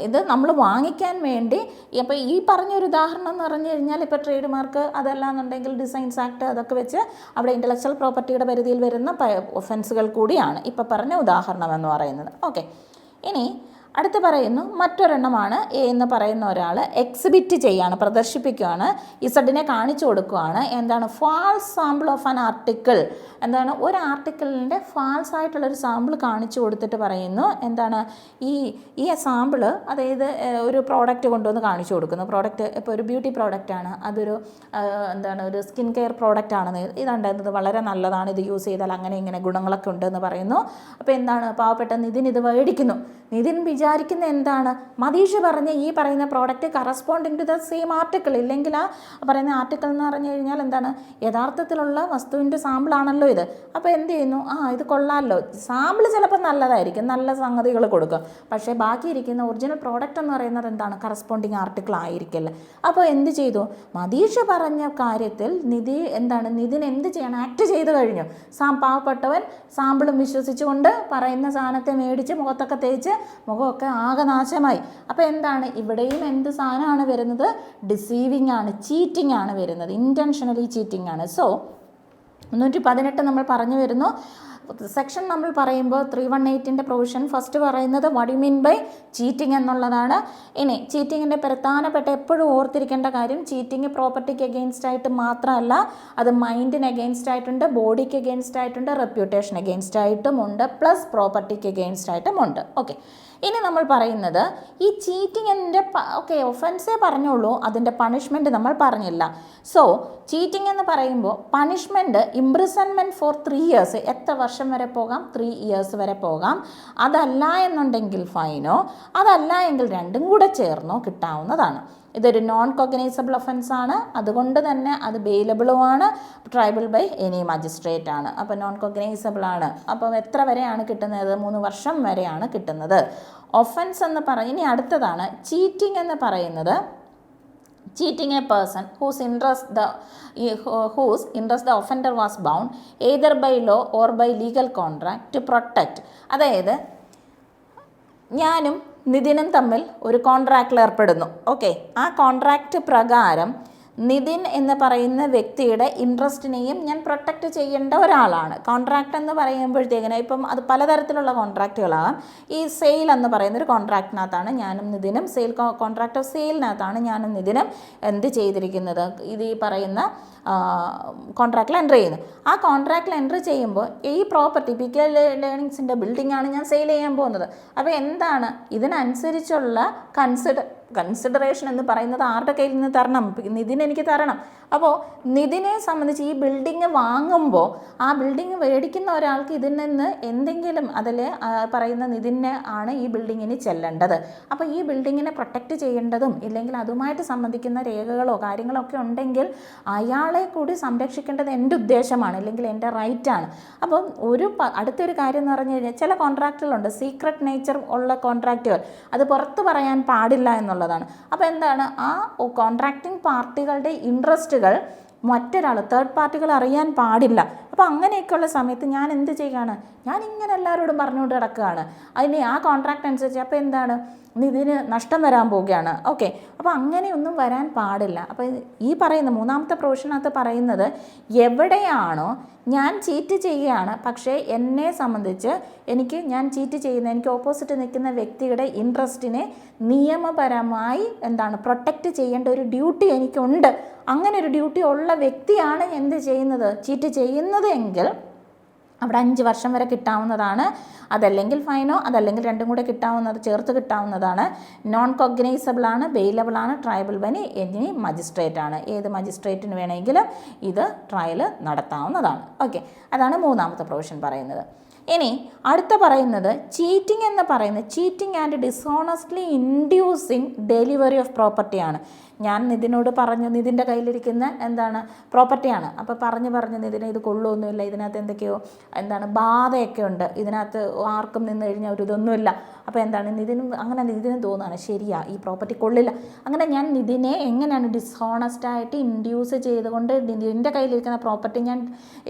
ഇത് നമ്മൾ വാങ്ങിക്കാൻ വേണ്ടി. അപ്പോൾ ഈ പറഞ്ഞൊരു ഉദാഹരണം എന്ന് പറഞ്ഞു കഴിഞ്ഞാൽ ഇപ്പോൾ ട്രേഡ് മാർക്ക് അതല്ലാന്നുണ്ടെങ്കിൽ ഡിസൈൻസ് ആക്ട് അതൊക്കെ വെച്ച് അവിടെ ഇൻ്റലക്ച്വൽ പ്രോപ്പർട്ടിയുടെ പരിധിയിൽ വരുന്ന ഒഫൻസുകൾ കൂടിയാണ് ഇപ്പോൾ പറഞ്ഞ ഉദാഹരണം എന്ന് പറയുന്നത്. ഓക്കെ, ഇനി അടുത്ത് പറയുന്നു മറ്റൊരെണ്ണമാണ്. എ എന്ന് പറയുന്ന ഒരാൾ എക്സിബിറ്റ് ചെയ്യാണ്, പ്രദർശിപ്പിക്കുകയാണ്, ഇസഡിനെ കാണിച്ചു കൊടുക്കുകയാണ്. എന്താണ്, false sample of an article. എന്താണ്, ഒരു ആർട്ടിക്കിളിൻ്റെ ഫാൾസ് ആയിട്ടുള്ളൊരു സാമ്പിൾ കാണിച്ചു കൊടുത്തിട്ട് പറയുന്നു എന്താണ്, ഈ സാമ്പിള് അതായത് ഒരു പ്രോഡക്റ്റ് കൊണ്ടുവന്ന് കാണിച്ചു കൊടുക്കുന്നു. പ്രോഡക്റ്റ് ഇപ്പോൾ ഒരു ബ്യൂട്ടി പ്രോഡക്റ്റാണ്, അതൊരു ഒരു സ്കിൻ കെയർ പ്രോഡക്റ്റ് ആണെന്ന് ഇതുണ്ടായിരുന്നത്, വളരെ നല്ലതാണ്, ഇത് യൂസ് ചെയ്താൽ അങ്ങനെ ഇങ്ങനെ ഗുണങ്ങളൊക്കെ ഉണ്ടെന്ന് പറയുന്നു. അപ്പോൾ എന്താണ്, പാവപ്പെട്ട നിതിൻ ഇത് മേടിക്കുന്നു. നിതിൻ വിചാരിക്കുന്ന എന്താണ്, മതീഷ് പറഞ്ഞ ഈ പറയുന്ന product corresponding to the same article, ഇല്ലെങ്കിൽ ആ പറയുന്ന ആർട്ടിക്കിൾ എന്ന് പറഞ്ഞു കഴിഞ്ഞാൽ എന്താണ്, യഥാർത്ഥത്തിലുള്ള വസ്തുവിൻ്റെ സാമ്പിളാണല്ലോ ഇത്. അപ്പോൾ എന്ത് ചെയ്യുന്നു, ഇത് കൊള്ളാമല്ലോ, സാമ്പിൾ ചിലപ്പോൾ നല്ലതായിരിക്കും, നല്ല സംഗതികൾ കൊടുക്കും, പക്ഷേ ബാക്കിയിരിക്കുന്ന ഒറിജിനൽ പ്രോഡക്റ്റ് എന്ന് പറയുന്നത് എന്താണ്, കറസ്പോണ്ടിങ് ആർട്ടിക്കിൾ ആയിരിക്കില്ല. അപ്പോൾ എന്ത് ചെയ്തു, മതീഷ് പറഞ്ഞ കാര്യത്തിൽ നിതിൻ എന്ത് ചെയ്യണം, ആക്ട് ചെയ്ത് കഴിഞ്ഞു. പാവപ്പെട്ടവൻ സാമ്പിളും വിശ്വസിച്ചുകൊണ്ട് പറയുന്ന സാധനത്തെ മേടിച്ച് മുഖത്തൊക്കെ തേച്ച് മുഖമൊക്കെ ആകെ നാശമായി. അപ്പോൾ എന്താണ്, ഇവിടെയും എന്ത് സാധനമാണ് വരുന്നത്, ഡിസീവിങ് ആണ്, ചീറ്റിംഗ് ആണ് വരുന്നത്, ഇൻറ്റൻഷനലി ചീറ്റിംഗ് ആണ്. സോ 318 നമ്മൾ പറഞ്ഞു വരുന്നു. സെക്ഷൻ നമ്മൾ പറയുമ്പോൾ 318ൻ്റെ പ്രൊവിഷൻ ഫസ്റ്റ് പറയുന്നത് what you mean by cheating എന്നുള്ളതാണ്. ഇനി ചീറ്റിങ്ങിൻ്റെ പ്രധാനപ്പെട്ട എപ്പോഴും ഓർത്തിരിക്കേണ്ട കാര്യം, ചീറ്റിംഗ് പ്രോപ്പർട്ടിക്ക് അഗെയിൻസ്റ്റ് ആയിട്ട് മാത്രമല്ല, അത് മൈൻഡിന് അഗെയിൻസ്റ്റ് ആയിട്ടുണ്ട്, ബോഡിക്ക് അഗെയിൻസ്റ്റ് ആയിട്ടുണ്ട്, റെപ്യൂട്ടേഷൻ അഗെയിൻസ്റ്റ് ആയിട്ടും ഉണ്ട്, പ്ലസ് പ്രോപ്പർട്ടിക്ക് അഗെയിൻസ്റ്റ് ആയിട്ടും ഉണ്ട്. ഓക്കെ, ഇനി നമ്മൾ പറയുന്നത് ഈ ചീറ്റിങ്ങിൻ്റെ ഒഫൻസേ പറഞ്ഞുള്ളൂ, അതിൻ്റെ പണിഷ്മെൻറ്റ് നമ്മൾ പറഞ്ഞില്ല. സോ ചീറ്റിംഗ് എന്ന് പറയുമ്പോൾ പണിഷ്മെൻറ്റ് ഇംപ്രിസൺമെൻറ്റ് ഫോർ 3 years, എത്ര വർഷം വരെ പോകാം, 3 years വരെ പോകാം. അതല്ല എന്നുണ്ടെങ്കിൽ ഫൈനോ, അതല്ല എങ്കിൽ രണ്ടും കൂടെ ചേർന്നോ കിട്ടാവുന്നതാണ്. ഇതൊരു നോൺ കോഗ്നൈസബിൾ ഒഫൻസ് ആണ്, അതുകൊണ്ട് തന്നെ അത് ബെയിലബിളുമാണ്, ട്രൈബിൾ ബൈ എനി മജിസ്ട്രേറ്റ് ആണ്. അപ്പോൾ നോൺ കോഗ്നൈസബിൾ ആണ്. അപ്പോൾ എത്ര വരെയാണ് കിട്ടുന്നത്, 3 വർഷം വരെയാണ് കിട്ടുന്നത്. ഒഫൻസ് എന്ന് ഇനി അടുത്തതാണ് ചീറ്റിംഗ് എന്ന് പറയുന്നത്. cheating a person whose interest the offender was bound either by law or by legal contract to protect. അതായത് ഞാനും നിതിനും തമ്മിൽ ഒരു കോൺട്രാക്റ്റിൽ ഏർപ്പെടുന്നു. ഓക്കെ, ആ കോൺട്രാക്റ്റ് പ്രകാരം നിതിൻ എന്ന് പറയുന്ന വ്യക്തിയുടെ ഇൻട്രസ്റ്റിനെയും ഞാൻ പ്രൊട്ടക്റ്റ് ചെയ്യേണ്ട ഒരാളാണ്. കോൺട്രാക്റ്റ് എന്ന് പറയുമ്പോഴത്തേക്കിന് ഇപ്പം അത് പലതരത്തിലുള്ള കോൺട്രാക്റ്റുകളാകാം. ഈ സെയിൽ എന്ന് പറയുന്നൊരു കോൺട്രാക്റ്റിനകത്താണ് ഞാനും നിതിനും, കോൺട്രാക്റ്റ് ഓഫ് സെയിലിനകത്താണ് ഞാനും നിതിനും എന്ത് ചെയ്തിരിക്കുന്നത്, ഇത് ഈ പറയുന്ന കോൺട്രാക്റ്റിൽ എൻ്റർ ചെയ്യുന്നു. ആ കോൺട്രാക്റ്റിൽ എൻ്റർ ചെയ്യുമ്പോൾ ഈ പ്രോപ്പർട്ടി PK ലേണിങ്സിൻ്റെ ബിൽഡിംഗാണ് ഞാൻ സെയിൽ ചെയ്യാൻ പോകുന്നത്. അപ്പോൾ എന്താണ്, ഇതിനനുസരിച്ചുള്ള കൺസിഡറേഷൻ എന്ന് പറയുന്നത് ആരുടെ കയ്യിൽ നിന്ന് തരണം, നിതിൻ എനിക്ക് തരണം. അപ്പോൾ നിതിനെ സംബന്ധിച്ച് ഈ ബിൽഡിങ് വാങ്ങുമ്പോൾ ആ ബിൽഡിങ് മേടിക്കുന്ന ഒരാൾക്ക് ഇതിൽ നിന്ന് എന്തെങ്കിലും അതിൽ പറയുന്ന നിതിനെ ആണ് ഈ ബിൽഡിങ്ങിന് ചെല്ലേണ്ടത്. അപ്പോൾ ഈ ബിൽഡിങ്ങിനെ പ്രൊട്ടക്റ്റ് ചെയ്യേണ്ടതും ഇല്ലെങ്കിൽ അതുമായിട്ട് സംബന്ധിക്കുന്ന രേഖകളോ കാര്യങ്ങളോ ഒക്കെ ഉണ്ടെങ്കിൽ അയാളെ കൂടി സംരക്ഷിക്കേണ്ടത് എൻ്റെ ഉദ്ദേശമാണ്, അല്ലെങ്കിൽ എൻ്റെ റൈറ്റാണ്. അപ്പം അടുത്തൊരു കാര്യം എന്ന് പറഞ്ഞു കഴിഞ്ഞാൽ ചില കോൺട്രാക്റ്റുകളുണ്ട് സീക്രട്ട് നേച്ചർ ഉള്ള കോൺട്രാക്റ്റുകൾ, അത് പുറത്ത് പറയാൻ പാടില്ല എന്നുള്ളതാണ്. അപ്പോൾ എന്താണ്, ആ കോൺട്രാക്റ്റിംഗ് പാർട്ടികളുടെ ഇൻട്രസ്റ്റുകൾ മറ്റൊരാൾ തേർഡ് പാർട്ടികൾ അറിയാൻ പാടില്ല. അപ്പോൾ അങ്ങനെയൊക്കെയുള്ള സമയത്ത് ഞാൻ എന്ത് ചെയ്യുകയാണ്, ഞാൻ ഇങ്ങനെ എല്ലാവരോടും പറഞ്ഞുകൊണ്ട് കിടക്കുകയാണ്. അതിന് ആ കോൺട്രാക്റ്റ് അനുസരിച്ച് അപ്പോൾ എന്താണ്, ഇതിന് നഷ്ടം വരാൻ പോവുകയാണ്. ഓക്കെ, അപ്പോൾ അങ്ങനെയൊന്നും വരാൻ പാടില്ല. അപ്പോൾ ഈ പറയുന്ന മൂന്നാമത്തെ പ്രൊവിഷനകത്ത് പറയുന്നത്, എവിടെയാണോ ഞാൻ ചീറ്റ് ചെയ്യുകയാണ്, പക്ഷേ എന്നെ സംബന്ധിച്ച് ഞാൻ ചീറ്റ് ചെയ്യുന്ന, എനിക്ക് ഓപ്പോസിറ്റ് നിൽക്കുന്ന വ്യക്തിയുടെ ഇൻട്രസ്റ്റിനെ നിയമപരമായി പ്രൊട്ടക്റ്റ് ചെയ്യേണ്ട ഒരു ഡ്യൂട്ടി എനിക്കുണ്ട്. അങ്ങനെ ഒരു ഡ്യൂട്ടി ഉള്ള വ്യക്തിയാണ് എന്ത് ചെയ്യുന്നത്, ചീറ്റ് ചെയ്യുന്നത് എങ്കിൽ അവിടെ 5 വർഷം വരെ കിട്ടാവുന്നതാണ്. അതല്ലെങ്കിൽ ഫൈനോ, അതല്ലെങ്കിൽ രണ്ടും കൂടെ ചേർത്ത് കിട്ടാവുന്നതാണ്. നോൺ കോഗ്നൈസബിൾ ആണ്, ബെയിലബിൾ ആണ്, ട്രയബിൾ ബൈ എനി മജിസ്ട്രേറ്റ് ആണ്. ഏത് മജിസ്ട്രേറ്റിന് വേണമെങ്കിലും ഇത് ട്രയൽ നടത്താവുന്നതാണ്. ഓക്കെ, അതാണ് മൂന്നാമത്തെ പ്രൊവിഷൻ പറയുന്നത്. ഇനി അടുത്ത പറയുന്നത് ചീറ്റിംഗ് എന്ന് പറയുന്നത്, cheating and dishonestly inducing delivery of പ്രോപ്പർട്ടിയാണ്. ഞാൻ നിതിനോട് പറഞ്ഞു, നിതിൻ്റെ കയ്യിലിരിക്കുന്ന പ്രോപ്പർട്ടിയാണ്. അപ്പോൾ പറഞ്ഞു നിതിനെ ഇത് കൊള്ളുമൊന്നുമില്ല, ഇതിനകത്ത് എന്തൊക്കെയോ ബാധയൊക്കെ ഉണ്ട്, ഇതിനകത്ത് ആർക്കും നിന്ന് കഴിഞ്ഞാൽ ഒരു ഇതൊന്നുമില്ല. അപ്പോൾ നിതിന് തോന്നുകയാണ് ശരിയാ, ഈ പ്രോപ്പർട്ടി കൊള്ളില്ല. അങ്ങനെ ഞാൻ നിതിനെ എങ്ങനെയാണ് ഡിസ്ഹോണസ്റ്റായിട്ട് ഇൻഡ്യൂസ് ചെയ്തുകൊണ്ട് നിതിൻ്റെ കയ്യിലിരിക്കുന്ന പ്രോപ്പർട്ടി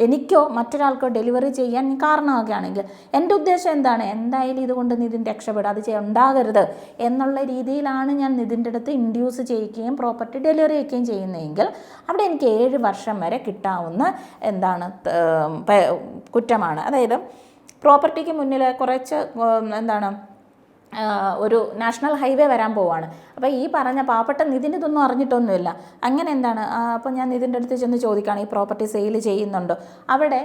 എനിക്കോ മറ്റൊരാൾക്കോ ഡെലിവറി ചെയ്യാൻ കാരണമാകുകയാണെങ്കിൽ എൻ്റെ ഉദ്ദേശം എന്തായാലും ഇതുകൊണ്ട് നിതിൻ രക്ഷപ്പെടുക, അത് ഉണ്ടാകരുത് എന്നുള്ള രീതിയിലാണ് ഞാൻ നിതിൻ്റെ അടുത്ത് ഇൻഡ്യൂസ് ചെയ്യിക്കുകയും പ്രോപ്പർട്ടി ഡെലിവറി ചെയ്യുകയും ചെയ്യുന്നതെങ്കിൽ അവിടെ എനിക്ക് 7 വർഷം വരെ കിട്ടാവുന്ന കുറ്റമാണ്. അതായത് പ്രോപ്പർട്ടിക്ക് മുന്നിൽ കുറച്ച് ഒരു നാഷണൽ ഹൈവേ വരാൻ പോവുകയാണ്. അപ്പോൾ ഈ പറഞ്ഞ പാവപ്പെട്ട നിതിന് ഇതൊന്നും അറിഞ്ഞിട്ടൊന്നുമില്ല. അങ്ങനെ അപ്പോൾ ഞാൻ നിതിൻ്റെ അടുത്ത് ചെന്ന് ചോദിക്കുകയാണ്, ഈ പ്രോപ്പർട്ടി സെയിൽ ചെയ്യുന്നുണ്ടോ? അവിടെ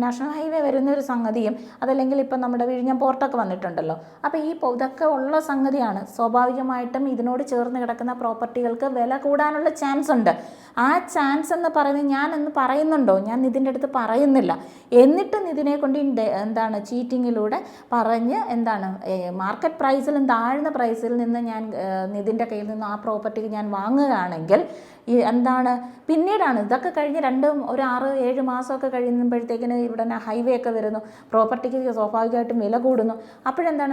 നാഷണൽ ഹൈവേ വരുന്ന ഒരു സംഗതിയും, അതല്ലെങ്കിൽ ഇപ്പം നമ്മുടെ വിഴിഞ്ഞം പോർട്ടൊക്കെ വന്നിട്ടുണ്ടല്ലോ. അപ്പോൾ ഇതൊക്കെ ഉള്ള സംഗതിയാണ്. സ്വാഭാവികമായിട്ടും ഇതിനോട് ചേർന്ന് കിടക്കുന്ന പ്രോപ്പർട്ടികൾക്ക് വില കൂടാനുള്ള ചാൻസ് ഉണ്ട്. ആ ചാൻസ് എന്ന് പറയുന്നത് ഞാനെന്ന് പറയുന്നുണ്ടോ? ഞാൻ നിതിൻ്റെ അടുത്ത് പറയുന്നില്ല. എന്നിട്ട് നിതിനെ കൊണ്ട് ചീറ്റിങ്ങിലൂടെ പറഞ്ഞ് മാർക്കറ്റ് പ്രൈസിലും താഴ്ന്ന പ്രൈസിൽ നിന്ന് ഞാൻ നിതിൻ്റെ കയ്യിൽ നിന്ന് ആ പ്രോപ്പർട്ടിക്ക് ഞാൻ വാങ്ങുകയാണെങ്കിൽ പിന്നീടാണ് ഇതൊക്കെ കഴിഞ്ഞ് 6-7 മാസമൊക്കെ കഴിയുമ്പോഴത്തേക്കിന് ഇവിടെ ഹൈവേ ഒക്കെ വരുന്നു, പ്രോപ്പർട്ടിക്ക് സ്വാഭാവികമായിട്ടും വില കൂടുന്നു.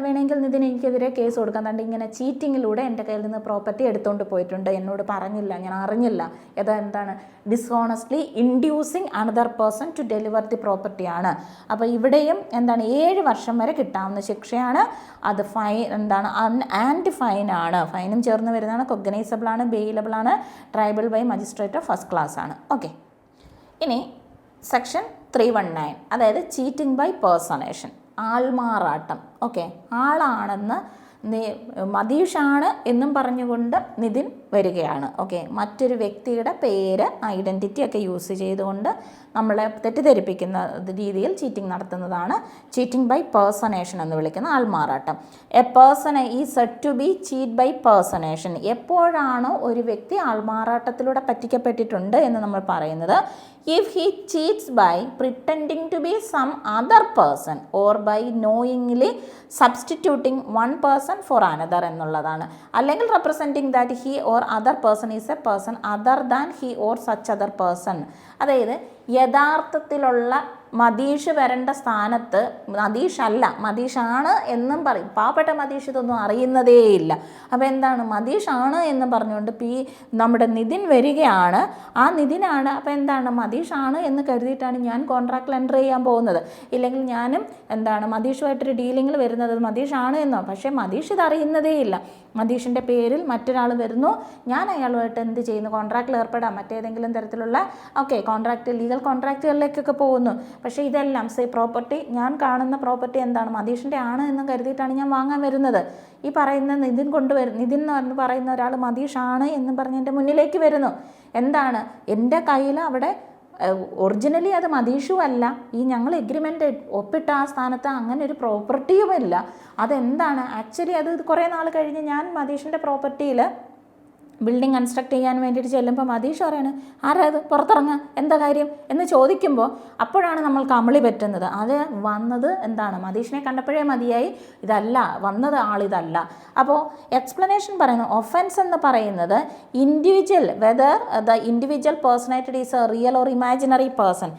വേണമെങ്കിൽ നിതിന് എനിക്കെതിരെ കേസ് കൊടുക്കാൻ, ഇങ്ങനെ ചീറ്റിങ്ങിലൂടെ എൻ്റെ കയ്യിൽ നിന്ന് പ്രോപ്പർട്ടി എടുത്തുകൊണ്ട് പോയിട്ടുണ്ട്, എന്നോട് പറഞ്ഞില്ല, ഞാൻ അറിഞ്ഞില്ല. Dishonestly inducing another person to deliver the പ്രോപ്പർട്ടിയാണ്. അപ്പോൾ ഇവിടെയും 7 വർഷം വരെ കിട്ടാവുന്ന ശിക്ഷയാണ്. അത് ആൻഡ് ഫൈനാണ്. ഫൈനും ചേർന്ന് വരുന്നതാണ്. കൊഗ്നൈസബിൾ ആണ്, ബെയിലബിൾ ആണ്, triable by magistrate first class ആണ്. ഓക്കെ, ഇനി സെക്ഷൻ 319, അതായത് ചീറ്റിംഗ് ബൈ പേഴ്സണേഷൻ, ആൾമാറാട്ടം. ഓക്കെ, ആളാണെന്ന് മതീഷാണ് എന്നും പറഞ്ഞുകൊണ്ട് നിതിൻ വരികയാണ്. ഓക്കെ, മറ്റൊരു വ്യക്തിയുടെ പേര്, ഐഡൻറ്റിറ്റി ഒക്കെ യൂസ് ചെയ്തുകൊണ്ട് നമ്മളെ തെറ്റിദ്ധരിപ്പിക്കുന്ന രീതിയിൽ ചീറ്റിംഗ് നടത്തുന്നതാണ് ചീറ്റിംഗ് ബൈ പേഴ്സണേഷൻ എന്ന് വിളിക്കുന്ന ആൾമാറാട്ടം. A person is said to be cheat by personation. എപ്പോഴാണോ ഒരു വ്യക്തി ആൾമാറാട്ടത്തിലൂടെ പറ്റിക്കപ്പെട്ടിട്ടുണ്ട് എന്ന് നമ്മൾ പറയുന്നത്, if he cheats by pretending to be some other person or by knowingly substituting one person for another എന്നുള്ളതാണ്. അല്ലെങ്കിൽ representing that he or other person is a person other than he or such other person. അതായത് യഥാർത്ഥത്തിലുള്ള മതീഷ് വരേണ്ട സ്ഥാനത്ത് മതീഷല്ല, മതീഷാണ് എന്നും പറയും. പാവപ്പെട്ട മതീഷ് ഇതൊന്നും അറിയുന്നതേയില്ല. അപ്പോൾ മതീഷാണ് എന്ന് പറഞ്ഞുകൊണ്ട് നമ്മുടെ നിതിൻ വരികയാണ്. ആ നിതിനാണ്. അപ്പോൾ മതീഷാണ് എന്ന് കരുതിയിട്ടാണ് ഞാൻ കോൺട്രാക്റ്റിൽ എൻ്റർ ചെയ്യാൻ പോകുന്നത്. ഇല്ലെങ്കിൽ ഞാനും മതീഷുമായിട്ടൊരു ഡീലിങ്ങിൽ വരുന്നത് മതീഷാണ് എന്നോ. പക്ഷേ മതീഷ് ഇത് അറിയുന്നതേയില്ല. മതീഷിൻ്റെ പേരിൽ മറ്റൊരാൾ വരുന്നു, ഞാൻ അയാളുമായിട്ട് എന്ത് ചെയ്യുന്നു, കോൺട്രാക്റ്റിൽ ഏർപ്പെടാം, മറ്റേതെങ്കിലും തരത്തിലുള്ള ലീഗൽ കോൺട്രാക്റ്റുകളിലേക്കൊക്കെ പോകുന്നു. പക്ഷേ ഇതെല്ലാം പ്രോപ്പർട്ടി, ഞാൻ കാണുന്ന പ്രോപ്പർട്ടി മതീഷിൻ്റെ ആണ് എന്ന് കരുതിയിട്ടാണ് ഞാൻ വാങ്ങാൻ വരുന്നത്. ഈ പറയുന്ന നിതിൻ എന്ന് പറയുന്ന ഒരാൾ മതീഷാണ് എന്ന് പറഞ്ഞ് എൻ്റെ മുന്നിലേക്ക് വരുന്നു. എൻ്റെ കയ്യിൽ അവിടെ ഒറിജിനലി അത് മതീഷും അല്ല, ഞങ്ങൾ എഗ്രിമെൻ്റ് ഒപ്പിട്ട ആ സ്ഥാനത്ത് അങ്ങനെ ഒരു പ്രോപ്പർട്ടിയുമില്ല. ആക്ച്വലി അത് കുറേ നാൾ കഴിഞ്ഞ് ഞാൻ മതീഷിൻ്റെ പ്രോപ്പർട്ടിയിൽ ബിൽഡിംഗ് കൺസ്ട്രക്ട് ചെയ്യാൻ വേണ്ടിയിട്ട് ചെല്ലുമ്പോൾ മതീഷ് പറയാണ്, ആരാ ഇത്, പുറത്തിറങ്ങുക, എന്താ കാര്യം എന്ന് ചോദിക്കുമ്പോൾ അപ്പോഴാണ് നമ്മൾ കമളി പറ്റുന്നത്. അത് വന്നത് മതീഷിനെ കണ്ടപ്പോഴേ മതിയായി, വന്നത് ആളിതല്ല. അപ്പോൾ എക്സ്പ്ലനേഷൻ പറയുന്നു, ഒഫൻസ് എന്ന് പറയുന്നത് individual, whether the individual personality is A real or imaginary person.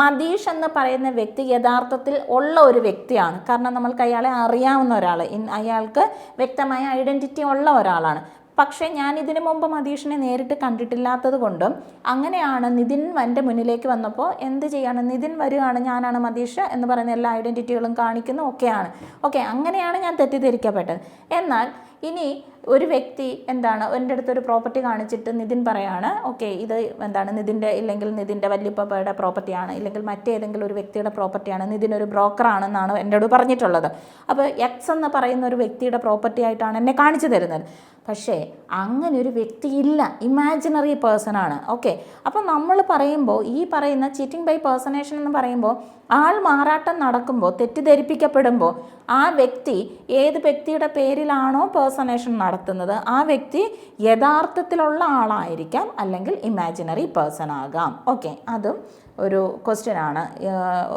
Matheesh എന്ന് പറയുന്ന വ്യക്തി യഥാർത്ഥത്തിൽ ഉള്ള ഒരു വ്യക്തിയാണ്. കാരണം നമ്മൾക്ക് അയാളെ അറിയാവുന്ന ഒരാൾ, അയാൾക്ക് വ്യക്തമായ ഐഡൻറ്റിറ്റി ഉള്ള ഒരാളാണ്. പക്ഷേ ഞാൻ ഇതിനു മുമ്പ് മതീഷിനെ നേരിട്ട് കണ്ടിട്ടില്ലാത്തത് കൊണ്ടും അങ്ങനെയാണ് നിതിൻ എൻ്റെ മുന്നിലേക്ക് വന്നപ്പോൾ എന്ത് ചെയ്യാണ്, നിതിൻ വരികയാണ്, ഞാനാണ് മതീഷ് എന്ന് പറയുന്ന എല്ലാ ഐഡൻറ്റിറ്റികളും കാണിക്കുന്നു, ഒക്കെയാണ്. ഓക്കെ, അങ്ങനെയാണ് ഞാൻ തെറ്റിദ്ധരിക്കപ്പെട്ടത്. എന്നാൽ ഇനി ഒരു വ്യക്തി എന്താണ് എൻ്റെ അടുത്തൊരു പ്രോപ്പർട്ടി കാണിച്ചിട്ട് നിതിൻ പറയാണ്, ഓക്കെ ഇത് എന്താണ് നിതിൻ്റെ ഇല്ലെങ്കിൽ നിതിൻ്റെ വല്യപ്പയുടെ പ്രോപ്പർട്ടിയാണ്, ഇല്ലെങ്കിൽ മറ്റേതെങ്കിലും ഒരു വ്യക്തിയുടെ പ്രോപ്പർട്ടിയാണ്, നിതിനൊരു ബ്രോക്കറാണെന്നാണ് എന്നോട് പറഞ്ഞിട്ടുള്ളത്. അപ്പോൾ എക്സ് എന്ന് പറയുന്ന ഒരു വ്യക്തിയുടെ പ്രോപ്പർട്ടി ആയിട്ടാണ് എന്നെ കാണിച്ചു തരുന്നത്. പക്ഷേ അങ്ങനെ ഒരു വ്യക്തി ഇല്ല, ഇമാജിനറി പേഴ്സൺ ആണ്. ഓക്കെ, അപ്പോൾ നമ്മൾ പറയുമ്പോൾ ഈ പറയുന്ന ചീറ്റിംഗ് ബൈ പേഴ്സണേഷൻ എന്ന് പറയുമ്പോൾ ആൾ മാറാട്ടം നടക്കുമ്പോൾ, തെറ്റിദ്ധരിപ്പിക്കപ്പെടുമ്പോൾ ആ വ്യക്തി ഏത് വ്യക്തിയുടെ പേരിലാണോ പേഴ്സണേഷൻ നടത്തുന്നത് ആ വ്യക്തി യഥാർത്ഥത്തിലുള്ള ആളായിരിക്കാം, അല്ലെങ്കിൽ ഇമാജിനറി പേഴ്സൺ ആകാം. ഓക്കെ, അതും ഒരു ക്വസ്റ്റ്യൻ ആണ്.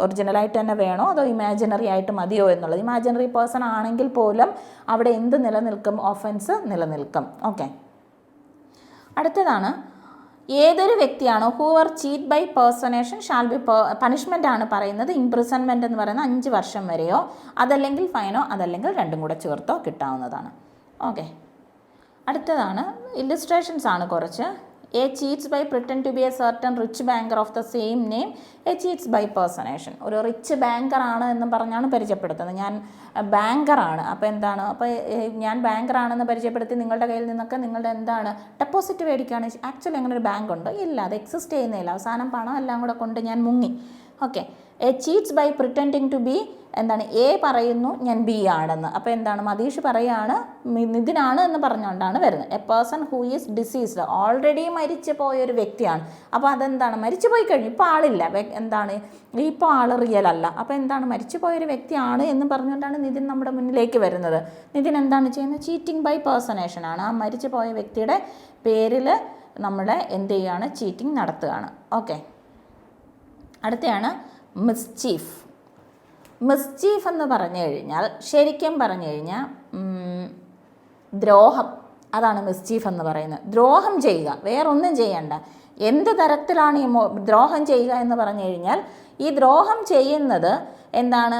ഒറിജിനലായിട്ട് തന്നെ വേണോ അതോ ഇമാജിനറി ആയിട്ട് മതിയോ എന്നുള്ളത്. ഇമാജിനറി പേഴ്സൺ ആണെങ്കിൽ പോലും അവിടെ എന്ത് നിലനിൽക്കും, ഒഫൻസ് നിലനിൽക്കും. ഓക്കെ, അടുത്തതാണ് ഏതൊരു വ്യക്തിയാണോ whoever cheat by personation shall be punishment ആണ് പറയുന്നത്. ഇംപ്രിസൺമെൻറ്റ് എന്ന് പറയുന്നത് 5 വർഷം വരെയോ അതല്ലെങ്കിൽ ഫൈനോ അതല്ലെങ്കിൽ രണ്ടും കൂടെ ചേർത്തോ കിട്ടാവുന്നതാണ്. ഓക്കെ, അടുത്തതാണ് ഇല്ലുസ്ട്രേഷൻസ് ആണ് കുറച്ച്. A cheats by pretend to be a certain rich banker of the same name. A cheats by personation, ഒരു റിച്ച് ബാങ്കറാണ് എന്ന് പറഞ്ഞാണ് പരിചയപ്പെടുത്തുന്നത്. ഞാൻ ബാങ്കറാണ്, അപ്പോൾ എന്താണ്, അപ്പോൾ ഞാൻ ബാങ്കറാണെന്ന് പരിചയപ്പെടുത്തി നിങ്ങളുടെ കയ്യിൽ നിന്നൊക്കെ നിങ്ങളുടെ എന്താണ് ഡെപ്പോസിറ്റ് മേടിക്കുകയാണ്. ആക്ച്വലി അങ്ങനെ ഒരു ബാങ്ക് ഉണ്ട്, ഇല്ല, അത് എക്സിസ്റ്റ് ചെയ്യുന്നില്ല. അവസാനം പണം എല്ലാം കൂടെ കൊണ്ട് ഞാൻ മുങ്ങി. Okay, A cheats by pretending to be എന്താണ്, എ പറയുന്നു ഞാൻ ബി ആണെന്ന്. അപ്പോൾ എന്താണ്, മതീഷ് പറയുകയാണ് നിതിനാണ് എന്ന് പറഞ്ഞുകൊണ്ടാണ് വരുന്നത്. A person who is diseased, already മരിച്ചു പോയൊരു വ്യക്തിയാണ്. അപ്പോൾ അതെന്താണ്, മരിച്ചു പോയി കഴിഞ്ഞു, ഇപ്പോൾ ആളില്ല, എന്താണ് ഇപ്പോൾ ആൾ റിയൽ അല്ല. അപ്പോൾ എന്താണ്, മരിച്ചു പോയൊരു വ്യക്തിയാണ് എന്ന് പറഞ്ഞുകൊണ്ടാണ് നിതിൻ നമ്മുടെ മുന്നിലേക്ക് വരുന്നത്. നിതിൻ എന്താണ് ചെയ്യുന്നത്, ചീറ്റിംഗ് ബൈ പേഴ്സണേഷൻ ആണ്. ആ മരിച്ചു പോയ വ്യക്തിയുടെ പേരിൽ നമ്മൾ എന്ത് ചെയ്യുകയാണ്, ചീറ്റിംഗ് നടത്തുകയാണ്. Okay, അടുത്തയാണ് mischief. മിസ്ചീഫ് എന്ന് പറഞ്ഞു കഴിഞ്ഞാൽ ശരിക്കും പറഞ്ഞു കഴിഞ്ഞാൽ ദ്രോഹം, അതാണ് മിസ്ചീഫ് എന്ന് പറയുന്നത്. ദ്രോഹം ചെയ്യുക, വേറൊന്നും ചെയ്യണ്ട. എന്ത് തരത്തിലാണ് ഈ ദ്രോഹം ചെയ്യുക എന്ന് പറഞ്ഞു കഴിഞ്ഞാൽ ഈ ദ്രോഹം ചെയ്യുന്നത് എന്താണ്,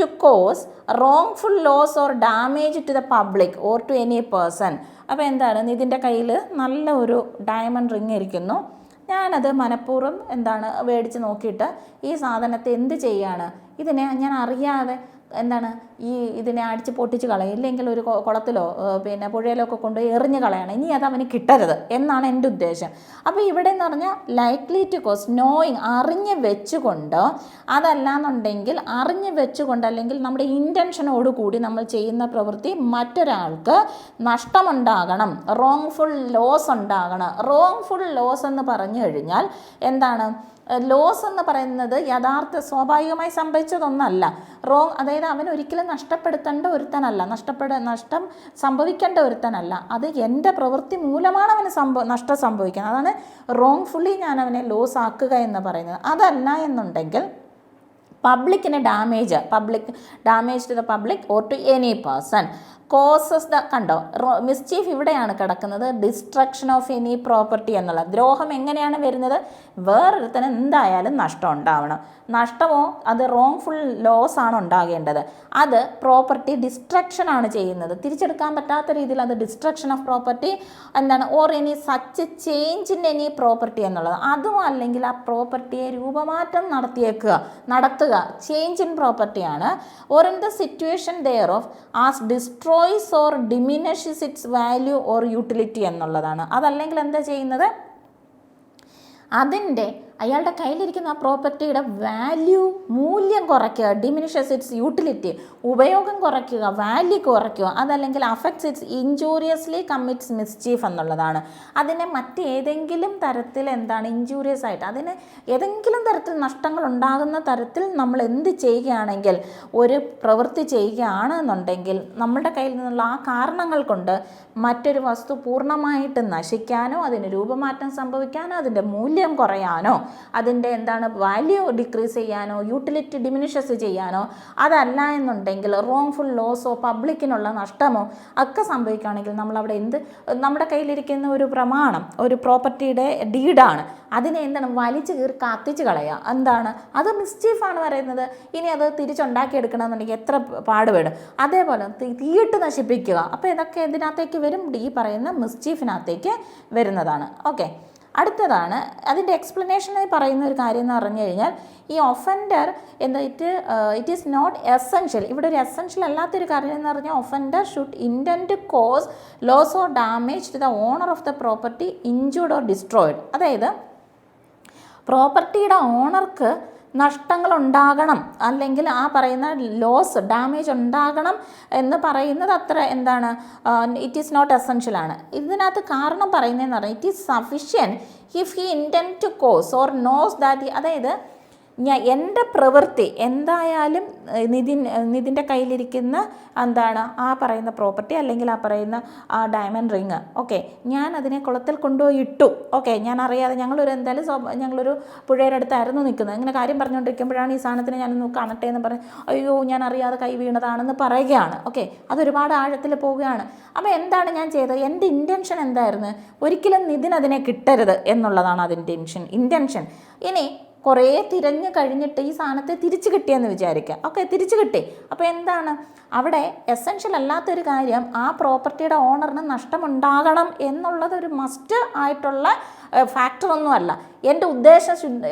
to cause wrongful loss or damage to the public or to any person. അപ്പോൾ എന്താണ്, ഇതിൻ്റെ കയ്യിൽ നല്ല ഒരു ഡയമണ്ട് റിങ് ഇരിക്കുന്നു, ഞാനത് മനഃപൂർവ്വം എന്താണ് മേടിച്ച് നോക്കിയിട്ട് ഈ സാധനത്തെ എന്ത് ചെയ്യാണ്, ഇതിനെ ഞാൻ അറിയാതെ എന്താണ് ഇതിനെ അടിച്ച് പൊട്ടിച്ച് കളയും, ഇല്ലെങ്കിൽ ഒരു കുളത്തിലോ പിന്നെ പുഴയിലോ ഒക്കെ കൊണ്ടുപോയി എറിഞ്ഞ് കളയണം, ഇനി അത് അവന് കിട്ടരുത് എന്നാണ് എൻ്റെ ഉദ്ദേശം. അപ്പോൾ ഇവിടെ എന്ന് പറഞ്ഞാൽ ലൈക്ലി ടു കോസ്, നോയിങ്, അറിഞ്ഞ് വെച്ചുകൊണ്ട്, അതല്ലാന്നുണ്ടെങ്കിൽ അറിഞ്ഞ് വെച്ചുകൊണ്ട് അല്ലെങ്കിൽ നമ്മുടെ ഇൻറ്റൻഷനോടുകൂടി നമ്മൾ ചെയ്യുന്ന പ്രവൃത്തി മറ്റൊരാൾക്ക് നഷ്ടമുണ്ടാകണം, റോങ്ഫുൾ ലോസ് ഉണ്ടാകണം. റോങ്ഫുൾ ലോസ് എന്ന് പറഞ്ഞു കഴിഞ്ഞാൽ എന്താണ്, ലോസ് എന്ന് പറയുന്നത് യഥാർത്ഥ സ്വാഭാവികമായി സംഭവിച്ചതൊന്നല്ല. അതായത് അവൻ ഒരിക്കലും നഷ്ടപ്പെടുത്തേണ്ട ഒരുത്തനല്ല, നഷ്ടം സംഭവിക്കേണ്ട ഒരുത്തനല്ല, അത് എൻ്റെ പ്രവൃത്തി മൂലമാണ് അവന് നഷ്ടം സംഭവിക്കുന്നത്. അതാണ് റോങ്ഫുള്ളി ഞാൻ അവനെ ലോസ് ആക്കുക എന്ന് പറയുന്നത്. അതല്ല എന്നുണ്ടെങ്കിൽ പബ്ലിക്കിന് damage to the public or to any person causes the, കണ്ടോ മിസ്ചീഫ് ഇവിടെയാണ് കിടക്കുന്നത്, ഡിസ്ട്രക്ഷൻ ഓഫ് എനി പ്രോപ്പർട്ടി എന്നുള്ള. ദ്രോഹം എങ്ങനെയാണ് വരുന്നത്, വേറൊരുത്തന് എന്തായാലും നഷ്ടം ഉണ്ടാവണം. നഷ്ടമോ അത് റോങ്ഫുൾ ലോസ് ആണ് ഉണ്ടാകേണ്ടത്. അത് പ്രോപ്പർട്ടി ഡിസ്ട്രക്ഷൻ ആണ് ചെയ്യുന്നത്, തിരിച്ചെടുക്കാൻ പറ്റാത്ത രീതിയിൽ അത് ഡിസ്ട്രക്ഷൻ ഓഫ് പ്രോപ്പർട്ടി എന്താണ്, or any such change in any property എന്നുള്ളത്. അതും അല്ലെങ്കിൽ ആ പ്രോപ്പർട്ടിയെ രൂപമാറ്റം നടത്തുക ചേഞ്ച് ഇൻ പ്രോപ്പർട്ടിയാണ്. Or in the situation thereof as destroys or diminishes its value or utility എന്നുള്ളതാണ്. അതല്ലെങ്കിൽ എന്താ ചെയ്യുന്നത്, അതിൻ്റെ അയാളുടെ കയ്യിലിരിക്കുന്ന ആ പ്രോപ്പർട്ടിയുടെ മൂല്യം കുറയ്ക്കുക, ഡിമിനിഷസ് ഇറ്റ്സ് യൂട്ടിലിറ്റി, ഉപയോഗം കുറയ്ക്കുക, വാല്യൂ കുറയ്ക്കുക. അതല്ലെങ്കിൽ അഫക്ട്സ് ഇറ്റ്സ് ഇഞ്ചൂറിയസ്ലി കമ്മിറ്റ്സ് മിസ്ചീഫ് എന്നുള്ളതാണ്. അതിനെ മറ്റേതെങ്കിലും തരത്തിൽ എന്താണ് ഇഞ്ചൂറിയസ് ആയിട്ട്, അതിന് ഏതെങ്കിലും തരത്തിൽ നഷ്ടങ്ങൾ ഉണ്ടാകുന്ന തരത്തിൽ നമ്മൾ എന്ത് ചെയ്യുകയാണെങ്കിൽ, ഒരു പ്രവൃത്തി ചെയ്യുകയാണെന്നുണ്ടെങ്കിൽ നമ്മുടെ കയ്യിൽ നിന്നുള്ള ആ കാരണങ്ങൾ കൊണ്ട് മറ്റൊരു വസ്തു പൂർണ്ണമായിട്ട് നശിക്കാനോ അതിന് രൂപമാറ്റം സംഭവിക്കാനോ അതിൻ്റെ മൂല്യം കുറയാനോ അതിൻ്റെ എന്താണ് വാല്യൂ ഡിക്രീസ് ചെയ്യാനോ യൂട്ടിലിറ്റി ഡിമിനിഷസ് ചെയ്യാനോ, അതല്ല എന്നുണ്ടെങ്കിൽ റോങ്ഫുൾ ലോസോ പബ്ലിക്കിനുള്ള നഷ്ടമോ ഒക്കെ സംഭവിക്കുകയാണെങ്കിൽ നമ്മളവിടെ നമ്മുടെ കയ്യിലിരിക്കുന്ന ഒരു പ്രമാണം, ഒരു പ്രോപ്പർട്ടിയുടെ ഡീഡാണ്, അതിനെ എന്താണ് വലിച്ചു കീറി കത്തിച്ച് കളയുക. എന്താണ് അത് മിസ്ചീഫാണ് പറയുന്നത്. ഇനി അത് തിരിച്ചുണ്ടാക്കിയെടുക്കണമെന്നുണ്ടെങ്കിൽ എത്ര പാടുപെടും. അതേപോലെ തീയിട്ട് നശിപ്പിക്കുക. അപ്പോൾ ഇതൊക്കെ ഇതിനകത്തേക്ക് വരും, ഈ പറയുന്ന മിസ്ചീഫിനകത്തേക്ക് വരുന്നതാണ്. ഓക്കെ, അടുത്തതാണ് അതിൻ്റെ എക്സ്പ്ലനേഷനായി പറയുന്ന ഒരു കാര്യം എന്ന് പറഞ്ഞു കഴിഞ്ഞാൽ ഈ offender it is not essential. ഇവിടെ ഒരു എസെൻഷ്യൽ അല്ലാത്തൊരു കാര്യം എന്ന് പറഞ്ഞാൽ offender should intent cause loss or damage to the owner of the property injured or destroyed. അതായത് പ്രോപ്പർട്ടിയുടെ ഓണർക്ക് നഷ്ടങ്ങളുണ്ടാകണം, അല്ലെങ്കിൽ ആ പറയുന്ന ലോസ് ഡാമേജ് ഉണ്ടാകണം എന്ന് പറയുന്നത് അത്ര എന്താണ് ഇറ്റ് ഈസ് നോട്ട് എസെൻഷ്യൽ ആണ്. ഇതിനകത്ത് കാരണം പറയുന്നതെന്ന് പറഞ്ഞാൽ it is sufficient if he intent to cause or knows that, അതായത് എൻ്റെ പ്രവൃത്തി എന്തായാലും നിതിൻ്റെ കയ്യിലിരിക്കുന്ന എന്താണ് ആ പറയുന്ന പ്രോപ്പർട്ടി അല്ലെങ്കിൽ ആ പറയുന്ന ആ ഡയമണ്ട് റിങ്, ഓക്കെ, ഞാൻ അതിനെ കുളത്തിൽ കൊണ്ടുപോയി ഇട്ടു. ഓക്കെ, ഞാൻ അറിയാതെ ഞങ്ങളൊരു പുഴയുടെ അടുത്തായിരുന്നു നിൽക്കുന്നത്. ഇങ്ങനെ കാര്യം പറഞ്ഞുകൊണ്ടിരിക്കുമ്പോഴാണ് ഈ സാധനത്തിന് ഞാനൊന്ന് കാണട്ടെ എന്ന് പറഞ്ഞ് അയ്യോ ഞാൻ അറിയാതെ കൈ വീണതാണെന്ന് പറയുകയാണ്. ഓക്കെ, അതൊരുപാട് ആഴത്തിൽ പോവുകയാണ്. അപ്പോൾ എന്താണ് ഞാൻ ചെയ്തത്? എൻ്റെ ഇൻറ്റൻഷൻ എന്തായിരുന്നു? ഒരിക്കലും നിതിൻ അതിനെ കിട്ടരുത് എന്നുള്ളതാണ് അതിൻ്റെ ഇൻറ്റൻഷൻ. ഇനി കുറേ തിരഞ്ഞു കഴിഞ്ഞിട്ട് ഈ സാധനത്തെ തിരിച്ചു കിട്ടിയെന്ന് വിചാരിക്കുക. ഓക്കെ, തിരിച്ചു കിട്ടി. അപ്പോൾ എന്താണ് അവിടെ എസെൻഷ്യൽ അല്ലാത്തൊരു കാര്യം, ആ പ്രോപ്പർട്ടിയുടെ ഓണറിന് നഷ്ടമുണ്ടാകണം എന്നുള്ളത് ഒരു മസ്റ്റ് ആയിട്ടുള്ള ഫാക്ടറൊന്നുമല്ല. എൻ്റെ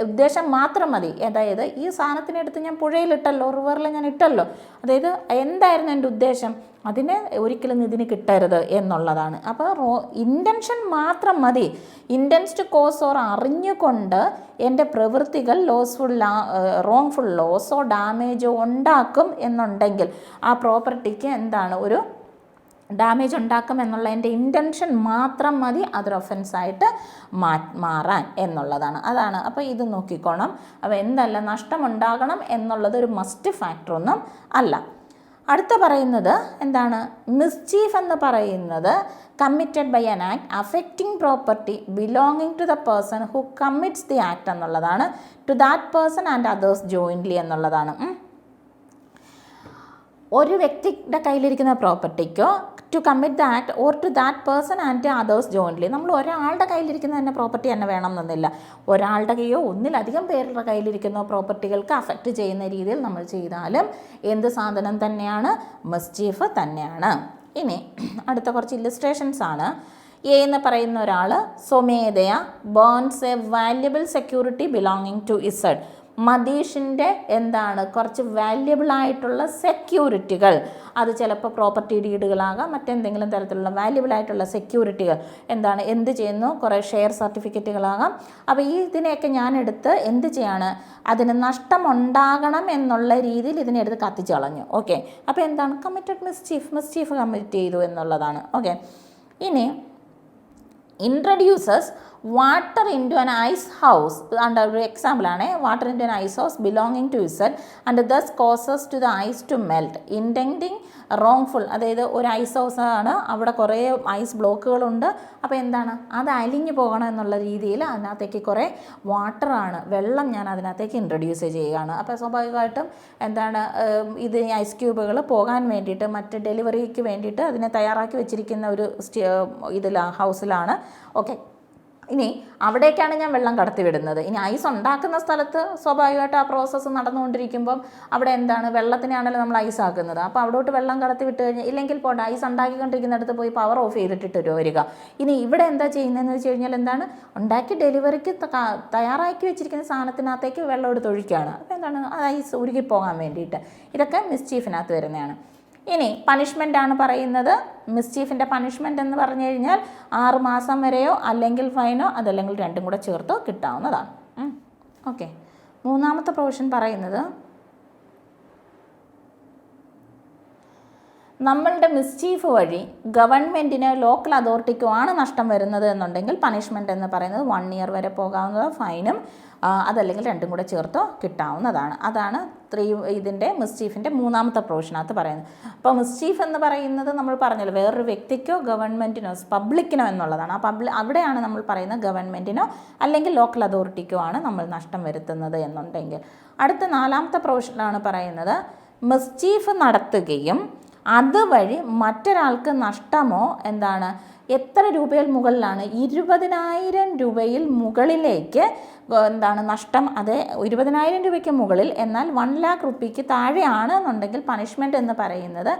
ഉദ്ദേശം മാത്രം മതി. അതായത് ഈ സാധനത്തിനെടുത്ത് ഞാൻ പുഴയിലിട്ടല്ലോ, റിവറിൽ ഞാൻ ഇട്ടല്ലോ, അതായത് എന്തായിരുന്നു എൻ്റെ ഉദ്ദേശം? അതിനെ ഒരിക്കലും ഇതിന് കിട്ടരുത് എന്നുള്ളതാണ്. അപ്പോൾ ഇൻറ്റൻഷൻ മാത്രം മതി. ഇൻറ്റൻസ് ടു കോസ് ഓർ അറിഞ്ഞുകൊണ്ട് എൻ്റെ പ്രവൃത്തികൾ റോങ്ഫുൾ ലോസോ ഡാമേജോ ഉണ്ടാക്കും എന്നുണ്ടെങ്കിൽ ആ പ്രോപ്പർട്ടിക്ക് എന്താണ് ഒരു ഡാമേജ് ഉണ്ടാക്കും എന്നുള്ള എൻ്റെ ഇൻറ്റൻഷൻ മാത്രം മതി അതൊരു ഒഫൻസായിട്ട് മാറാൻ എന്നുള്ളതാണ്. അതാണ്. അപ്പോൾ ഇത് നോക്കിക്കോണം. അപ്പോൾ എന്തല്ല, നഷ്ടമുണ്ടാകണം എന്നുള്ളത് ഒരു മസ്റ്റ് ഫാക്ടറൊന്നും അല്ല. അടുത്ത പറയുന്നത് എന്താണ്? മിസ്ചീഫ് എന്ന് പറയുന്നത് committed by an act affecting property belonging to the person who commits the act എന്നുള്ളതാണ്. To that person and others jointly എന്നുള്ളതാണ്. ഒരു വ്യക്തിയുടെ കയ്യിലിരിക്കുന്ന പ്രോപ്പർട്ടിക്കോ to commit the act or to that person and others jointly. നമ്മൾ ഒരാളുടെ കയ്യിലിരിക്കുന്ന തന്നെ പ്രോപ്പർട്ടി തന്നെ വേണം എന്നൊന്നുമില്ല. ഒരാളുടെ കയ്യോ ഒന്നിലധികം പേരുടെ കയ്യിലിരിക്കുന്ന പ്രോപ്പർട്ടികൾക്ക് അഫക്റ്റ് ചെയ്യുന്ന രീതിയിൽ നമ്മൾ ചെയ്താലും എന്ത് സാധനം തന്നെയാണ്? മിസ്ചീഫ് തന്നെയാണ്. ഇനി അടുത്ത കുറച്ച് ഇല്ലുസ്ട്രേഷൻസ് ആണ്. എ എന്ന് പറയുന്ന ഒരാൾ സ്വമേധയാ burns a valuable security belonging to Z. മതീഷിൻ്റെ എന്താണ് കുറച്ച് വാല്യബിളായിട്ടുള്ള സെക്യൂരിറ്റികൾ, അത് ചിലപ്പോൾ പ്രോപ്പർട്ടി ഡീഡുകളാകാം, മറ്റെന്തെങ്കിലും തരത്തിലുള്ള വാല്യബിളായിട്ടുള്ള സെക്യൂരിറ്റികൾ എന്താണ് എന്ത് ചെയ്യുന്നു, കുറേ ഷെയർ സർട്ടിഫിക്കറ്റുകളാകാം. അപ്പോൾ ഇതിനെയൊക്കെ ഞാനെടുത്ത് എന്ത് ചെയ്യാണ്, അതിന് നഷ്ടമുണ്ടാകണം എന്നുള്ള രീതിയിൽ ഇതിനെടുത്ത് കത്തിച്ച് കളഞ്ഞു. ഓക്കെ, അപ്പോൾ എന്താണ് കമ്മിറ്റഡ് മിസ്ചീഫ് കമ്മിറ്റ് ചെയ്തു എന്നുള്ളതാണ്. ഓക്കെ, ഇനി introduces water into an ice house. Under example ആണ് water into an ice house belonging to Z and thus causes to the ice to melt. Intending wrongful, അതായത് ഒരു ice house ആണ്, അവിടെ കുറേ ice ബ്ലോക്കുകളുണ്ട്. അപ്പോൾ എന്താണ് അത് അലിഞ്ഞു പോകണം എന്നുള്ള രീതിയിൽ അതിനകത്തേക്ക് കുറേ വാട്ടറാണ്, വെള്ളം ഞാൻ അതിനകത്തേക്ക് ഇൻട്രൊഡ്യൂസ് ചെയ്യുകയാണ്. അപ്പോൾ സ്വാഭാവികമായിട്ടും എന്താണ് ഇത് ഐസ് ക്യൂബുകൾ പോകാൻ വേണ്ടിയിട്ട് മറ്റ് ഡെലിവറിക്ക് വേണ്ടിയിട്ട് അതിനെ തയ്യാറാക്കി വെച്ചിരിക്കുന്ന ഒരു ഹൗസിലാണ്. ഓക്കെ, ഇനി അവിടേക്കാണ് ഞാൻ വെള്ളം കടത്തി വിടുന്നത്. ഇനി ഐസ് ഉണ്ടാക്കുന്ന സ്ഥലത്ത് സ്വാഭാവികമായിട്ട് ആ പ്രോസസ്സ് നടന്നുകൊണ്ടിരിക്കുമ്പം അവിടെ എന്താണ് വെള്ളത്തിനാണല്ലോ നമ്മൾ ഐസ് ആക്കുന്നത്. അപ്പോൾ അവിടോട്ട് വെള്ളം കടത്തി വിട്ട് കഴിഞ്ഞാൽ ഇല്ലെങ്കിൽ പോട്ടെ, ഐസ് ഉണ്ടാക്കിക്കൊണ്ടിരിക്കുന്നിടത്ത് പോയി പവർ ഓഫ് ചെയ്തിട്ടിട്ട് വരിക. ഇനി ഇവിടെ എന്താ ചെയ്യുന്നതെന്ന് വെച്ച് കഴിഞ്ഞാൽ എന്താണ് ഉണ്ടാക്കി ഡെലിവറിക്ക് തയ്യാറാക്കി വെച്ചിരിക്കുന്ന സാധനത്തിനകത്തേക്ക് വെള്ളം എടുത്ത് ഒഴിക്കുകയാണ്. അപ്പോൾ എന്താണ് അത് ഐസ് ഉരുകിപ്പോകാൻ വേണ്ടിയിട്ട്. ഇതൊക്കെ മിസ്ചീഫിനകത്ത് വരുന്നതാണ്. ഇനി പണിഷ്മെൻ്റാണ് പറയുന്നത്. മിസ്ചീഫിൻ്റെ പണിഷ്മെൻ്റ് എന്ന് പറഞ്ഞു കഴിഞ്ഞാൽ 6 മാസം വരെയോ അല്ലെങ്കിൽ ഫൈനോ അതല്ലെങ്കിൽ രണ്ടും കൂടെ ചേർത്തോ കിട്ടാവുന്നതാണ്. ഓക്കെ, മൂന്നാമത്തെ പ്രൊവിഷൻ പറയുന്നത് നമ്മളുടെ മിസ്ചീഫ് വഴി ഗവൺമെൻറ്റിന് ലോക്കൽ അതോറിറ്റിക്കോ ആണ് നഷ്ടം വരുന്നത് എന്നുണ്ടെങ്കിൽ പണിഷ്മെൻറ്റ് എന്ന് പറയുന്നത് 1 ഇയർ വരെ പോകാവുന്നത്, ഫൈനും അതല്ലെങ്കിൽ രണ്ടും കൂടെ ചേർത്തോ കിട്ടാവുന്നതാണ്. അതാണ് ഇതിൻ്റെ മിസ്ചീഫിൻ്റെ മൂന്നാമത്തെ പ്രൊവിഷനകത്ത് പറയുന്നത്. അപ്പോൾ മിസ്ചീഫ് എന്ന് പറയുന്നത് നമ്മൾ പറഞ്ഞല്ലോ വേറൊരു വ്യക്തിക്കോ ഗവൺമെൻറ്റിനോ പബ്ലിക്കിനോ എന്നുള്ളതാണ്. ആ അവിടെയാണ് നമ്മൾ പറയുന്നത് ഗവൺമെൻറ്റിനോ അല്ലെങ്കിൽ ലോക്കൽ അതോറിറ്റിക്കോ ആണ് നമ്മൾ നഷ്ടം വരുത്തുന്നത് എന്നുണ്ടെങ്കിൽ. അടുത്ത 4ാമത്തെ പ്രൊവിഷനാണ് പറയുന്നത് മിസ്ചീഫ് നടത്തുകയും അതുവഴി മറ്റൊരാൾക്ക് നഷ്ടമോ എന്താണ് എത്ര രൂപയിൽ മുകളിലാണ് 20,000 രൂപയിൽ മുകളിലേക്ക് എന്താണ് നഷ്ടം, അത് 20,000 രൂപയ്ക്ക് മുകളിൽ എന്നാൽ 1 lakh റുപ്പിക്ക് താഴെയാണ് എന്നുണ്ടെങ്കിൽ പണിഷ്മെൻറ്റ് എന്ന് പറയുന്നത്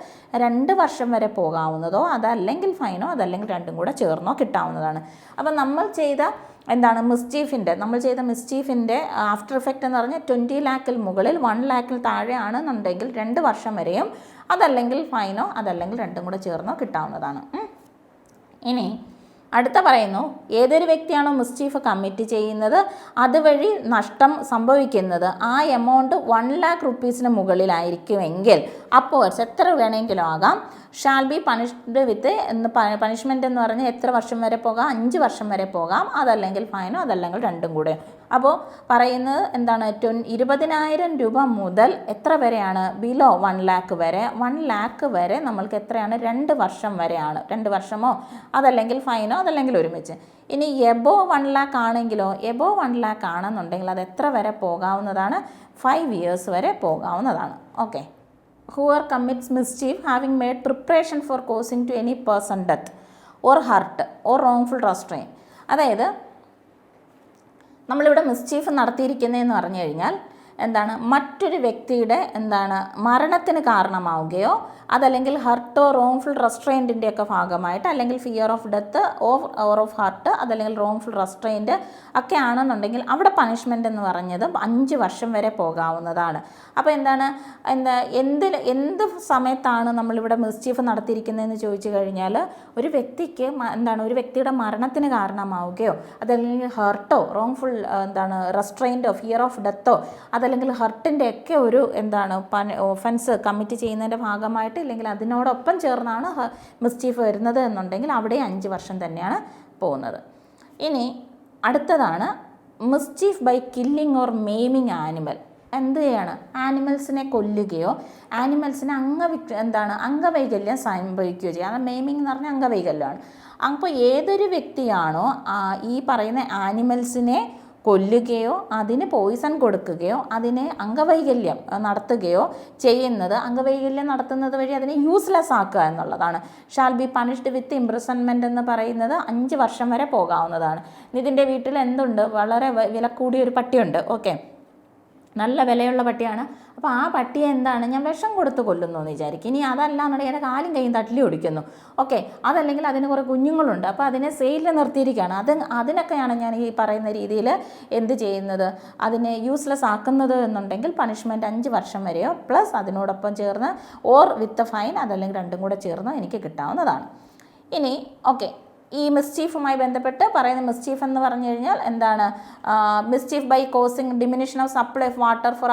2 വർഷം വരെ പോകാവുന്നതോ അതല്ലെങ്കിൽ ഫൈനോ അതല്ലെങ്കിൽ രണ്ടും കൂടെ ചേർന്നോ കിട്ടാവുന്നതാണ്. അപ്പം നമ്മൾ ചെയ്ത മിസ്ചീഫിൻ്റെ ആഫ്റ്റർ ഇഫക്റ്റ് എന്ന് പറഞ്ഞാൽ 20 lakhൽ മുകളിൽ 1 lakhൽ താഴെയാണെന്നുണ്ടെങ്കിൽ 2 വർഷം വരെയും അതല്ലെങ്കിൽ ഫൈനോ അതല്ലെങ്കിൽ രണ്ടും കൂടെ ചേർന്നോ കിട്ടാവുന്നതാണ്. ഇനി അടുത്ത പറയുന്നു ഏതൊരു വ്യക്തിയാണോ മിസ്ചീഫ് കമ്മിറ്റ് ചെയ്യുന്നത് അതുവഴി നഷ്ടം സംഭവിക്കുന്നത് ആ എമൗണ്ട് 1 lakh റുപ്പീസിന് മുകളിലായിരിക്കുമെങ്കിൽ അപ്പോഴ്സ് എത്ര വേണമെങ്കിലും ആകാം shall be punished with punishment എന്ന് പറഞ്ഞാൽ എത്ര വർഷം വരെ പോകാം, 5 വർഷം വരെ പോകാം, അതല്ലെങ്കിൽ ഫൈനോ അതല്ലെങ്കിൽ രണ്ടും കൂടെ. അപ്പോൾ പറയുന്നത് എന്താണ് 20,000 രൂപ മുതൽ എത്ര വരെയാണ് ബിലോ 1 lakh വരെ 1 lakh വരെ നമ്മൾക്ക് എത്രയാണ് 2 വർഷം വരെയാണ്, 2 വർഷമോ അതല്ലെങ്കിൽ ഫൈനോ അതല്ലെങ്കിൽ ഒരുമിച്ച്. ഇനി എബോ 1 lakh ആണെങ്കിലോ എബോ 1 lakh ആണെന്നുണ്ടെങ്കിൽ അത് എത്ര വരെ പോകാവുന്നതാണ് 5 years വരെ പോകാവുന്നതാണ്. Okay. Whoever commits mischief having made preparation for causing to any person death or hurt or wrongful restraint. അതായത് നമ്മളിവിടെ മിസ്ചീഫ് നടത്തിയിരിക്കുന്നതെന്ന് പറഞ്ഞു കഴിഞ്ഞാൽ എന്താണ് മറ്റൊരു വ്യക്തിയുടെ മരണത്തിന് കാരണമാവുകയോ അതല്ലെങ്കിൽ ഹർട്ടോ റോങ്ഫുൾ റെസ്ട്രെയിൻറ്റിൻ്റെയൊക്കെ ഭാഗമായിട്ട് അല്ലെങ്കിൽ fear of death or of hurt അതല്ലെങ്കിൽ റോങ്ഫുൾ റെസ്ട്രെയിൻറ്റ് ഒക്കെ ആണെന്നുണ്ടെങ്കിൽ അവിടെ പണിഷ്മെൻ്റ് എന്ന് പറഞ്ഞത് 5 വർഷം വരെ പോകാവുന്നതാണ്. അപ്പോൾ എന്ത് സമയത്താണ് നമ്മളിവിടെ മിസ്ചീഫ് നടത്തിയിരിക്കുന്നതെന്ന് ചോദിച്ചു കഴിഞ്ഞാൽ ഒരു വ്യക്തിക്ക് ഒരു വ്യക്തിയുടെ മരണത്തിന് കാരണമാവുകയോ അതല്ലെങ്കിൽ ഹർട്ടോ റോങ്ഫുൾ റെസ്ട്രെയിൻറ്റോ ഫിയർ ഓഫ് ഡെത്തോ അതല്ലെങ്കിൽ ഹർട്ടിൻ്റെ ഒക്കെ ഒരു ഒഫൻസ് കമ്മിറ്റ് ചെയ്യുന്നതിൻ്റെ ഭാഗമായിട്ട് ഇല്ലെങ്കിൽ അതിനോടൊപ്പം ചേർന്നാണ് മിസ്ചീഫ് വരുന്നത് എന്നുണ്ടെങ്കിൽ അവിടെ 5 വർഷം തന്നെയാണ് പോകുന്നത്. ഇനി അടുത്തതാണ് mischief by killing or maiming animal. എന്ത് ചെയ്യാണ് ആനിമൽസിനെ കൊല്ലുകയോ ആനിമൽസിന് അംഗവൈകല്യം സംഭവിക്കുകയോ ചെയ്യുക. അത് മെയിമിംഗ് എന്ന് പറഞ്ഞാൽ അംഗവൈകല്യമാണ്. അപ്പോൾ ഏതൊരു വ്യക്തിയാണോ ഈ പറയുന്ന ആനിമൽസിനെ കൊല്ലുകയോ അതിന് പോയിസൺ കൊടുക്കുകയോ അതിനെ അംഗവൈകല്യം നടത്തുകയോ ചെയ്യുന്നത് അംഗവൈകല്യം നടത്തുന്നത് വഴി അതിനെ യൂസ്ലെസ് ആക്കുക എന്നുള്ളതാണ്. Shall be punished with imprisonment എന്ന് പറയുന്നത് 5 വർഷം വരെ പോകാവുന്നതാണ്. ഇതിൻ്റെ വീട്ടിൽ എന്തുണ്ട് വളരെ വില കൂടിയൊരു പട്ടിയുണ്ട്. ഓക്കെ, നല്ല വിലയുള്ള പട്ടിയാണ്. അപ്പോൾ ആ പട്ടിയെ ഞാൻ വിഷം കൊടുത്ത് കൊല്ലുന്നു എന്ന് വിചാരിക്കും. ഇനി അതല്ലാന്നുണ്ടെങ്കിൽ എൻ്റെ കാലും കൈയും തട്ടിലി ഓടിക്കുന്നു. ഓക്കെ, അതല്ലെങ്കിൽ അതിന് കുറേ കുഞ്ഞുങ്ങളുണ്ട്, അപ്പോൾ അതിനെ സെയിലിൽ നിർത്തിയിരിക്കുകയാണ്. അതിനൊക്കെയാണ് ഞാൻ ഈ പറയുന്ന രീതിയിൽ എന്ത് ചെയ്യുന്നത് അതിനെ യൂസ്ലെസ് ആക്കുന്നത് എന്നുണ്ടെങ്കിൽ പണിഷ്മെൻറ്റ് 5 വർഷം വരെയോ പ്ലസ് അതിനോടൊപ്പം ചേർന്ന് ഓർ വിത്ത് ഫൈൻ അതല്ലെങ്കിൽ രണ്ടും കൂടെ ചേർന്ന് എനിക്ക് കിട്ടാവുന്നതാണ്. ഇനി ഓക്കെ, ഈ മിസ്ചീഫുമായി ബന്ധപ്പെട്ട് പറയുന്ന മിസ്ചീഫ് എന്ന് പറഞ്ഞു കഴിഞ്ഞാൽ mischief by causing diminution of supply of water for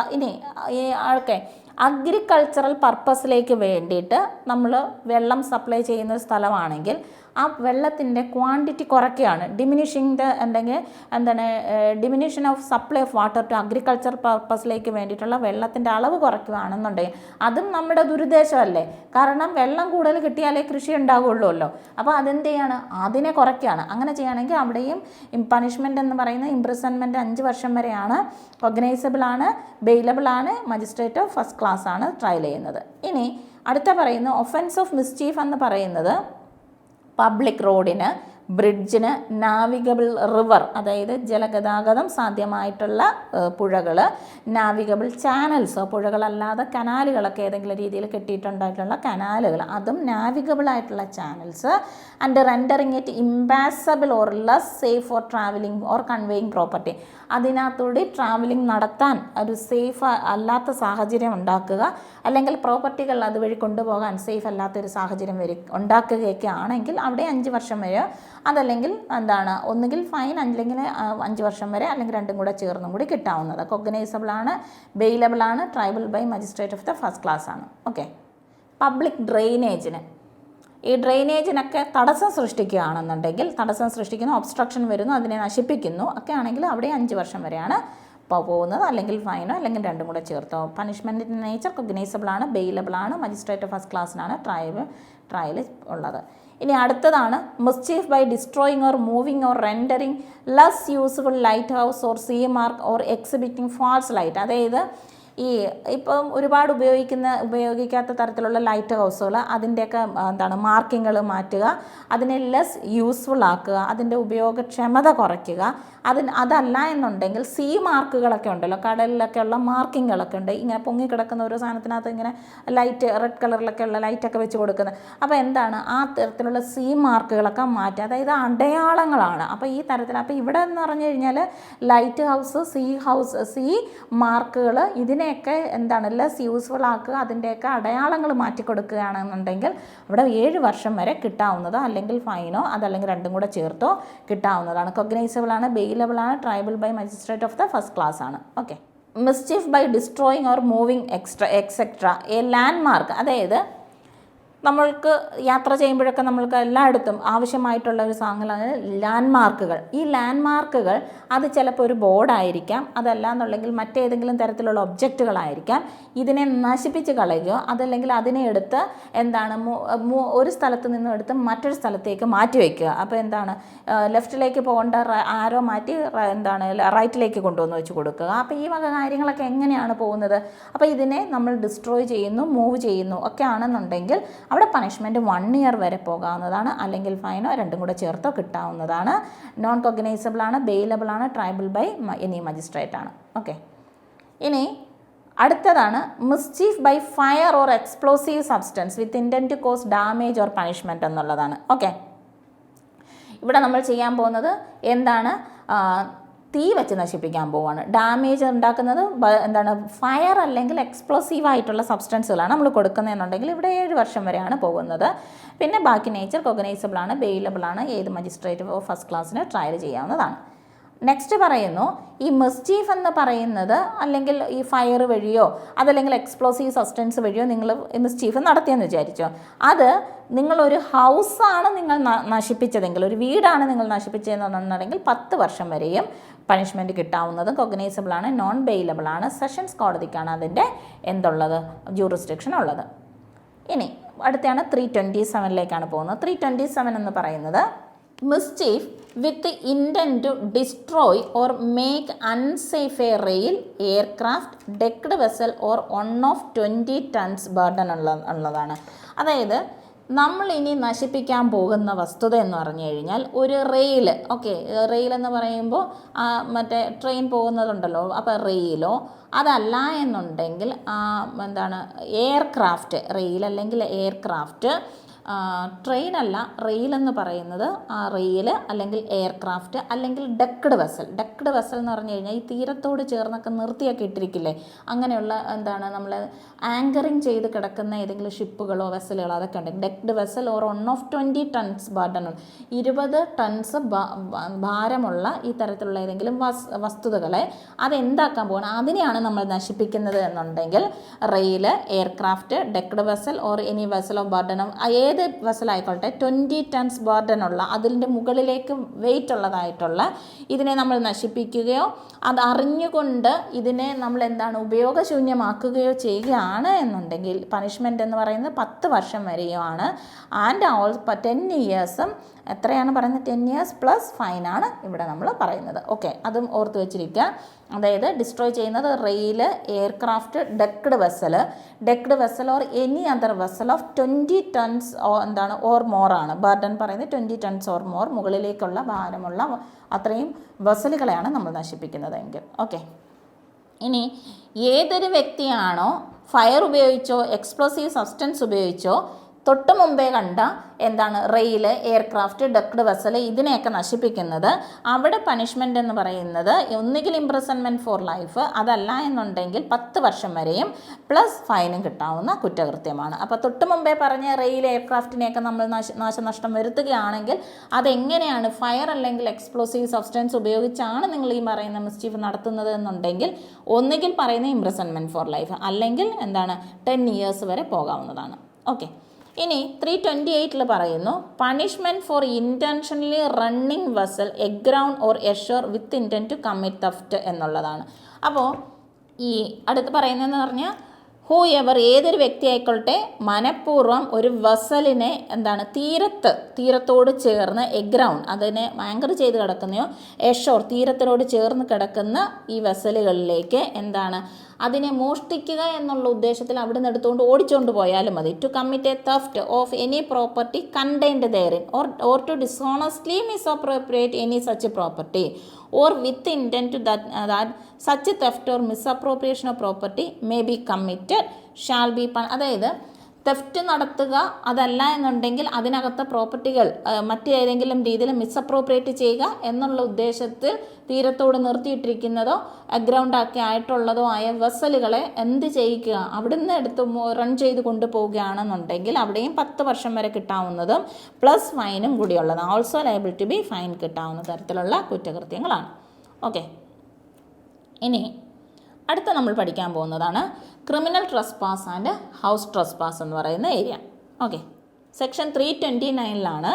agricultural പർപ്പസിലേക്ക് വേണ്ടിയിട്ട് നമ്മൾ വെള്ളം സപ്ലൈ ചെയ്യുന്ന ഒരു സ്ഥലമാണെങ്കിൽ ആ വെള്ളത്തിൻ്റെ ക്വാണ്ടിറ്റി കുറയ്ക്കുകയാണ്. Diminution of supply of water to agriculture പർപ്പസിലേക്ക് വേണ്ടിയിട്ടുള്ള വെള്ളത്തിൻ്റെ അളവ് കുറയ്ക്കുകയാണെന്നുണ്ടെങ്കിൽ അതും നമ്മുടെ ദുരുദ്ദേശമല്ലേ. കാരണം വെള്ളം കൂടുതൽ കിട്ടിയാലേ കൃഷി ഉണ്ടാകുള്ളൂല്ലോ. അപ്പോൾ അതെന്ത് ചെയ്യാണ് അതിനെ കുറയ്ക്കുകയാണ്. അങ്ങനെ ചെയ്യുകയാണെങ്കിൽ അവിടെയും പണിഷ്മെൻറ്റ് എന്ന് പറയുന്നത് ഇംപ്രിസൺമെൻറ്റ് 5 വർഷം വരെയാണ്, കോഗ്നൈസബിളാണ്, ബെയിലബിളാണ്, മജിസ്ട്രേറ്റ് ഓഫ് ഫസ്റ്റ് ക്ലാസ് ആണ് ട്രയൽ ചെയ്യുന്നത്. ഇനി അടുത്ത പറയുന്നു ഒഫൻസ് ഓഫ് മിസ്ചീഫ് എന്ന് പറയുന്നത് പബ്ലിക് റോഡിന്, ബ്രിഡ്ജിന്, നാവിഗബിൾ റിവർ അതായത് ജലഗതാഗതം സാധ്യമായിട്ടുള്ള പുഴകൾ, നാവിഗബിൾ ചാനൽസ് പുഴകളല്ലാതെ കനാലുകളൊക്കെ ഏതെങ്കിലും രീതിയിൽ കെട്ടിയിട്ടുണ്ടായിട്ടുള്ള കനാലുകൾ അതും നാവിഗബിൾ ആയിട്ടുള്ള channels and rendering it impassable or less safe for travelling or conveying property. അതിനകത്തൂടി ട്രാവലിംഗ് നടത്താൻ ഒരു സേഫ് അല്ലാത്ത സാഹചര്യം ഉണ്ടാക്കുക അല്ലെങ്കിൽ പ്രോപ്പർട്ടികൾ അതുവഴി കൊണ്ടുപോകാൻ സേഫ് അല്ലാത്തൊരു സാഹചര്യം ഉണ്ടാക്കുകയൊക്കെ ആണെങ്കിൽ അവിടെ 5 വർഷം വരെയോ അതല്ലെങ്കിൽ ഒന്നുകിൽ ഫൈൻ അല്ലെങ്കിൽ 5 വർഷം വരെ അല്ലെങ്കിൽ രണ്ടും കൂടെ ചേർന്നും കൂടി കിട്ടാവുന്നത്. കോഗ്നൈസബിളാണ്, ബെയിലബിളാണ്, triable by magistrate of the first class ആണ്. ഓക്കെ, പബ്ലിക് ഡ്രെയിനേജിന്, ഈ ഡ്രെയിനേജിനൊക്കെ തടസ്സം സൃഷ്ടിക്കുകയാണെന്നുണ്ടെങ്കിൽ, തടസ്സം സൃഷ്ടിക്കുന്നു, ഒബ്സ്ട്രക്ഷൻ വരുന്നു, അതിനെ നശിപ്പിക്കുന്നു ഒക്കെ ആണെങ്കിൽ അവിടെ 5 വർഷം വരെയാണ് പോകുന്നത്, അല്ലെങ്കിൽ ഫൈനോ അല്ലെങ്കിൽ രണ്ടും കൂടെ ചേർത്തോ. പണിഷ്മെൻറ്റിൻ്റെ നേച്ചർ കൊഗ്നൈസബിൾ ആണ്, ബെയിലബിൾ ആണ്, മജിസ്ട്രേറ്റ് ഫസ്റ്റ് ക്ലാസ്സിനാണ് ട്രയൽ ഉള്ളത്. ഇനി അടുത്തതാണ് mischief by destroying or moving or rendering less useful lighthouse or sea mark or exhibiting false light. അതായത് ഈ ഇപ്പം ഒരുപാട് ഉപയോഗിക്കാത്ത തരത്തിലുള്ള ലൈറ്റ് ഹൗസുകൾ, അതിൻ്റെയൊക്കെ മാർക്കിങ്ങുകൾ മാറ്റുക, അതിനെ ലെസ് യൂസ്ഫുൾ ആക്കുക, അതിൻ്റെ ഉപയോഗക്ഷമത കുറയ്ക്കുക. അതല്ല എന്നുണ്ടെങ്കിൽ സീ മാർക്കുകളൊക്കെ ഉണ്ടല്ലോ, കടലിലൊക്കെ ഉള്ള മാർക്കിങ്ങുകളൊക്കെ ഉണ്ട്, ഇങ്ങനെ പൊങ്ങിക്കിടക്കുന്ന ഒരു സാധനത്തിനകത്ത് ഇങ്ങനെ ലൈറ്റ് റെഡ് കളറിലൊക്കെ ഉള്ള ലൈറ്റൊക്കെ വെച്ച് കൊടുക്കുന്നത്. അപ്പോൾ എന്താണ്, ആ തരത്തിലുള്ള സീ മാർക്കുകളൊക്കെ മാറ്റുക, അതായത് അടയാളങ്ങളാണ്. അപ്പോൾ ഈ തരത്തിൽ, അപ്പോൾ ഇവിടെ എന്ന് പറഞ്ഞു കഴിഞ്ഞാൽ ലൈറ്റ് ഹൗസ്, സീ മാർക്കുകൾ, ഇതിനെയൊക്കെ ലെസ് യൂസ്ഫുൾ ആക്കുക, അതിൻ്റെയൊക്കെ അടയാളങ്ങൾ മാറ്റിക്കൊടുക്കുകയാണെന്നുണ്ടെങ്കിൽ അവിടെ 7 വർഷം വരെ കിട്ടാവുന്നത്, അല്ലെങ്കിൽ ഫൈനോ അതല്ലെങ്കിൽ രണ്ടും കൂടെ ചേർത്തോ കിട്ടാവുന്നതാണ്. കൊഗ്നൈസബിൾ ആണ്, ബെയിലബിൾ ആണ്, triable by magistrate of the first class ആണ്. Okay. Mischief by destroying or moving etcetera a landmark. അതായത് നമ്മൾക്ക് യാത്ര ചെയ്യുമ്പോഴൊക്കെ നമ്മൾക്ക് എല്ലായിടത്തും ആവശ്യമായിട്ടുള്ള ഒരു സാധനങ്ങളാണ് ലാൻഡ് മാർക്കുകൾ. ഈ ലാൻഡ് മാർക്കുകൾ അത് ചിലപ്പോൾ ഒരു ബോർഡായിരിക്കാം, അതല്ല എന്നുണ്ടെങ്കിൽ മറ്റേതെങ്കിലും തരത്തിലുള്ള ഒബ്ജക്റ്റുകളായിരിക്കാം. ഇതിനെ നശിപ്പിച്ച് കളയുകയോ അതല്ലെങ്കിൽ അതിനെ എടുത്ത് ഒരു സ്ഥലത്ത് നിന്നും എടുത്ത് മറ്റൊരു സ്ഥലത്തേക്ക് മാറ്റി വയ്ക്കുക. അപ്പോൾ ലെഫ്റ്റിലേക്ക് പോകേണ്ട ആരോ മാറ്റി റൈറ്റിലേക്ക് കൊണ്ടുവന്ന് വെച്ച് കൊടുക്കുക. അപ്പോൾ ഈ വക കാര്യങ്ങളൊക്കെ എങ്ങനെയാണ് പോകുന്നത്? അപ്പോൾ ഇതിനെ നമ്മൾ ഡിസ്ട്രോയ് ചെയ്യുന്നു, മൂവ് ചെയ്യുന്നു ഒക്കെ ആണെന്നുണ്ടെങ്കിൽ അവിടെ പണിഷ്മെൻറ്റ് 1 ഇയർ വരെ പോകാവുന്നതാണ്, അല്ലെങ്കിൽ ഫൈനോ രണ്ടും കൂടെ ചേർത്തോ കിട്ടാവുന്നതാണ്. നോൺ കൊഗ്നൈസബിൾ ആണ്, ബെയിലബിൾ ആണ്, ട്രയബിൾ ബൈ എനി മജിസ്ട്രേറ്റ് ആണ്. ഓക്കെ. ഇനി അടുത്തതാണ് mischief by fire or explosive substance with intent to cause damage or punishment എന്നുള്ളതാണ്. ഓക്കെ. ഇവിടെ നമ്മൾ ചെയ്യാൻ പോകുന്നത് തീ വെച്ച് നശിപ്പിക്കാൻ പോവുകയാണ്. ഡാമേജ് ഉണ്ടാക്കുന്നത് ഫയർ അല്ലെങ്കിൽ എക്സ്പ്ലോസീവ് ആയിട്ടുള്ള സബ്സ്റ്റൻസുകളാണ് നമ്മൾ കൊടുക്കുന്നതെന്നുണ്ടെങ്കിൽ ഇവിടെ 7 വർഷം വരെയാണ് പോകുന്നത്. പിന്നെ ബാക്കി നേച്ചർ കൊഗ്നൈസബിൾ ആണ്, ബെയിലബിൾ ആണ്, ഏത് മജിസ്ട്രേറ്റ് ഫസ്റ്റ് ക്ലാസ്സിന് ട്രയൽ ചെയ്യാവുന്നതാണ്. നെക്സ്റ്റ് പറയുന്നു, ഈ മിസ്ചീഫ് എന്ന് പറയുന്നത് അല്ലെങ്കിൽ ഈ ഫയർ വഴിയോ അതല്ലെങ്കിൽ എക്സ്പ്ലോസീവ് സബ്സ്റ്റൻസ് വഴിയോ നിങ്ങൾ മിസ്ചീഫ് നടത്തിയെന്ന് വിചാരിച്ചോ, അത് നിങ്ങളൊരു ഹൗസാണ് നിങ്ങൾ നശിപ്പിച്ചതെങ്കിൽ, ഒരു വീടാണ് നിങ്ങൾ നശിപ്പിച്ചതെന്നുണ്ടെങ്കിൽ 10 വർഷം വരെയും പണിഷ്മെൻറ്റ് കിട്ടാവുന്നതും കൊഗ്നൈസബിൾ ആണ്, നോൺ ബെയിലബിൾ ആണ്. സെഷൻസ് കോടതിക്കാണ് അതിൻ്റെ ജൂറിസ്ഡിക്ഷൻ ഉള്ളത്. ഇനി അടുത്താണ് 327 പോകുന്നത്. 327 എന്ന് പറയുന്നത് mischief with intent to destroy or make unsafe a rail, aircraft, decked vessel or 1 of 20 tons burden ഉള്ളതാണ്. അതായത് നമ്മൾ ഇനി നശിപ്പിക്കാൻ പോകുന്ന വസ്തുത എന്ന് പറഞ്ഞു കഴിഞ്ഞാൽ ഒരു റെയിൽ. ഓക്കെ. റെയിൽ എന്ന് പറയുമ്പോൾ മറ്റേ ട്രെയിൻ പോകുന്നതുണ്ടല്ലോ, അപ്പോൾ റെയിലോ അതല്ല എന്നുണ്ടെങ്കിൽ എയർക്രാഫ്റ്റ്, റെയിൽ അല്ലെങ്കിൽ എയർക്രാഫ്റ്റ്, ട്രെയിൻ അല്ല, റെയിൽ എന്ന് പറയുന്നത് റെയിൽ അല്ലെങ്കിൽ എയർക്രാഫ്റ്റ് അല്ലെങ്കിൽ ഡെക്ഡ് വെസൽ എന്ന് പറഞ്ഞു കഴിഞ്ഞാൽ ഈ തീരത്തോട് ചേർന്നൊക്കെ നിർത്തിയൊക്കെ ഇട്ടിരിക്കില്ലേ, അങ്ങനെയുള്ള നമ്മൾ ആങ്കറിങ് ചെയ്ത് കിടക്കുന്ന ഏതെങ്കിലും ഷിപ്പുകളോ വെസലുകളോ അതൊക്കെ ഉണ്ട്. Decked vessel or 1 of 20 tons burden, 20 tons ഭാരമുള്ള ഈ തരത്തിലുള്ള ഏതെങ്കിലും വസ്തുതകളെ അതെന്താക്കാൻ പോകണം, അതിനെയാണ് നമ്മൾ നശിപ്പിക്കുന്നത് എന്നുണ്ടെങ്കിൽ rail, aircraft, decked vessel or any vessel of burden, ഏത് വെസലായിക്കോട്ടെ 20 tons ബർഡനുള്ള അതിൻ്റെ മുകളിലേക്ക് വെയിറ്റ് ഉള്ളതായിട്ടുള്ള ഇതിനെ നമ്മൾ നശിപ്പിക്കുകയോ അത് അറിഞ്ഞുകൊണ്ട് ഇതിനെ നമ്മൾ ഉപയോഗശൂന്യമാക്കുകയോ ചെയ്യുകയാണ് എന്നുണ്ടെങ്കിൽ പണിഷ്മെൻ്റ് എന്ന് പറയുന്നത് 10 വർഷം വരെയുമാണ്. ആൻഡ് 10 ഇയേഴ്സും എത്രയാണ് പറയുന്നത്, 10 years പ്ലസ് ഫൈനാണ് ഇവിടെ നമ്മൾ പറയുന്നത്. ഓക്കെ. അതും ഓർത്ത് വെച്ചിരിക്കുക. അതായത് ഡിസ്ട്രോയ് ചെയ്യുന്നത് rail, aircraft, decked vessel or any other vessel of 20 tons or more ആണ്. ബർഡൻ പറയുന്നത് 20 tons ഓർ മോർ, മുകളിലേക്കുള്ള ഭാരമുള്ള അത്രയും വെസലുകളെയാണ് നമ്മൾ നശിപ്പിക്കുന്നതെങ്കിൽ. ഓക്കെ. ഇനി ഏതൊരു വ്യക്തിയാണോ ഫയർ ഉപയോഗിച്ചോ എക്സ്പ്ലോസീവ് സബ്സ്റ്റൻസ് ഉപയോഗിച്ചോ തൊട്ട് മുമ്പേ കണ്ട റെയിൽ, എയർക്രാഫ്റ്റ്, ഡെക്ഡ് വെസൽ ഇതിനെയൊക്കെ നശിപ്പിക്കുന്നത്, അവിടെ പണിഷ്മെൻ്റ് എന്ന് പറയുന്നത് ഒന്നുകിൽ ഇംപ്രിസൺമെൻറ്റ് ഫോർ ലൈഫ്, അതല്ല എന്നുണ്ടെങ്കിൽ 10 വർഷം വരെയും പ്ലസ് ഫൈനും കിട്ടാവുന്ന കുറ്റകൃത്യമാണ്. അപ്പോൾ തൊട്ട് മുമ്പേ പറഞ്ഞ റെയിൽ, എയർക്രാഫ്റ്റിനെയൊക്കെ നമ്മൾ നാശനഷ്ടം വരുത്തുകയാണെങ്കിൽ അതെങ്ങനെയാണ് ഫയർ അല്ലെങ്കിൽ എക്സ്പ്ലോസീവ് സബ്സ്റ്റൻസ് ഉപയോഗിച്ചാണ് നിങ്ങൾ ഈ പറയുന്ന മിസ്ചീഫ് നടത്തുന്നത് എന്നുണ്ടെങ്കിൽ ഒന്നുകിൽ പറയുന്ന ഇംപ്രിസൺമെൻറ്റ് ഫോർ ലൈഫ്, അല്ലെങ്കിൽ 10 years വരെ പോകാവുന്നതാണ്. ഓക്കെ. ഇനി 328 പറയുന്നു punishment for intentionally running vessel aground or ashore with intent to commit theft എന്നുള്ളതാണ്. അപ്പോൾ ഈ അടുത്ത് പറയുന്നതെന്ന് പറഞ്ഞാൽ ഹൂ എവർ ഏതൊരു വ്യക്തി ആയിക്കൊള്ളട്ടെ മനഃപൂർവ്വം ഒരു വെസലിനെ എന്താണ് തീരത്തോട് ചേർന്ന് എഗ്രൗണ്ട് അതിനെ ആങ്കർ ചെയ്ത് കിടക്കുന്നയോ എഷോർ തീരത്തിനോട് ചേർന്ന് കിടക്കുന്ന ഈ വെസലുകളിലേക്ക് എന്താണ് അതിനെ മോഷ്ടിക്കുക എന്നുള്ള ഉദ്ദേശത്തിൽ അവിടെ നിന്ന് എടുത്തുകൊണ്ട് ഓടിച്ചുകൊണ്ട് പോയാലും മതി. To commit a theft of any property contained therein or to dishonestly misappropriate any such property or with intent to that such theft or misappropriation of property may be committed shall be അതായത് theft നടത്തുക അതല്ല എന്നുണ്ടെങ്കിൽ അതിനകത്ത് പ്രോപ്പർട്ടികൾ മറ്റേതെങ്കിലും രീതിയിൽ misappropriate ചെയ്യുക എന്നുള്ള ഉദ്ദേശത്തിൽ തീരത്തോട് നിർത്തിയിട്ടിരിക്കുന്നതോ അഗ്രൗണ്ടാക്കി ആയിട്ടുള്ളതോ ആയ വെസലുകളെ എന്ത് ചെയ്യിക്കുക അവിടുന്ന് എടുത്ത് റൺ ചെയ്ത് കൊണ്ടുപോവുകയാണെന്നുണ്ടെങ്കിൽ അവിടെയും 10 വർഷം വരെ കിട്ടാവുന്നതും പ്ലസ് ഫൈനും കൂടിയുള്ളതാണ്. Also liable to be fine കിട്ടാവുന്ന തരത്തിലുള്ള കുറ്റകൃത്യങ്ങളാണ്. ഓക്കെ. ഇനി അടുത്ത നമ്മൾ പഠിക്കാൻ പോകുന്നതാണ് criminal trespass and house trespass എന്ന് പറയുന്ന ഏരിയ. ഓക്കെ. സെക്ഷൻ 329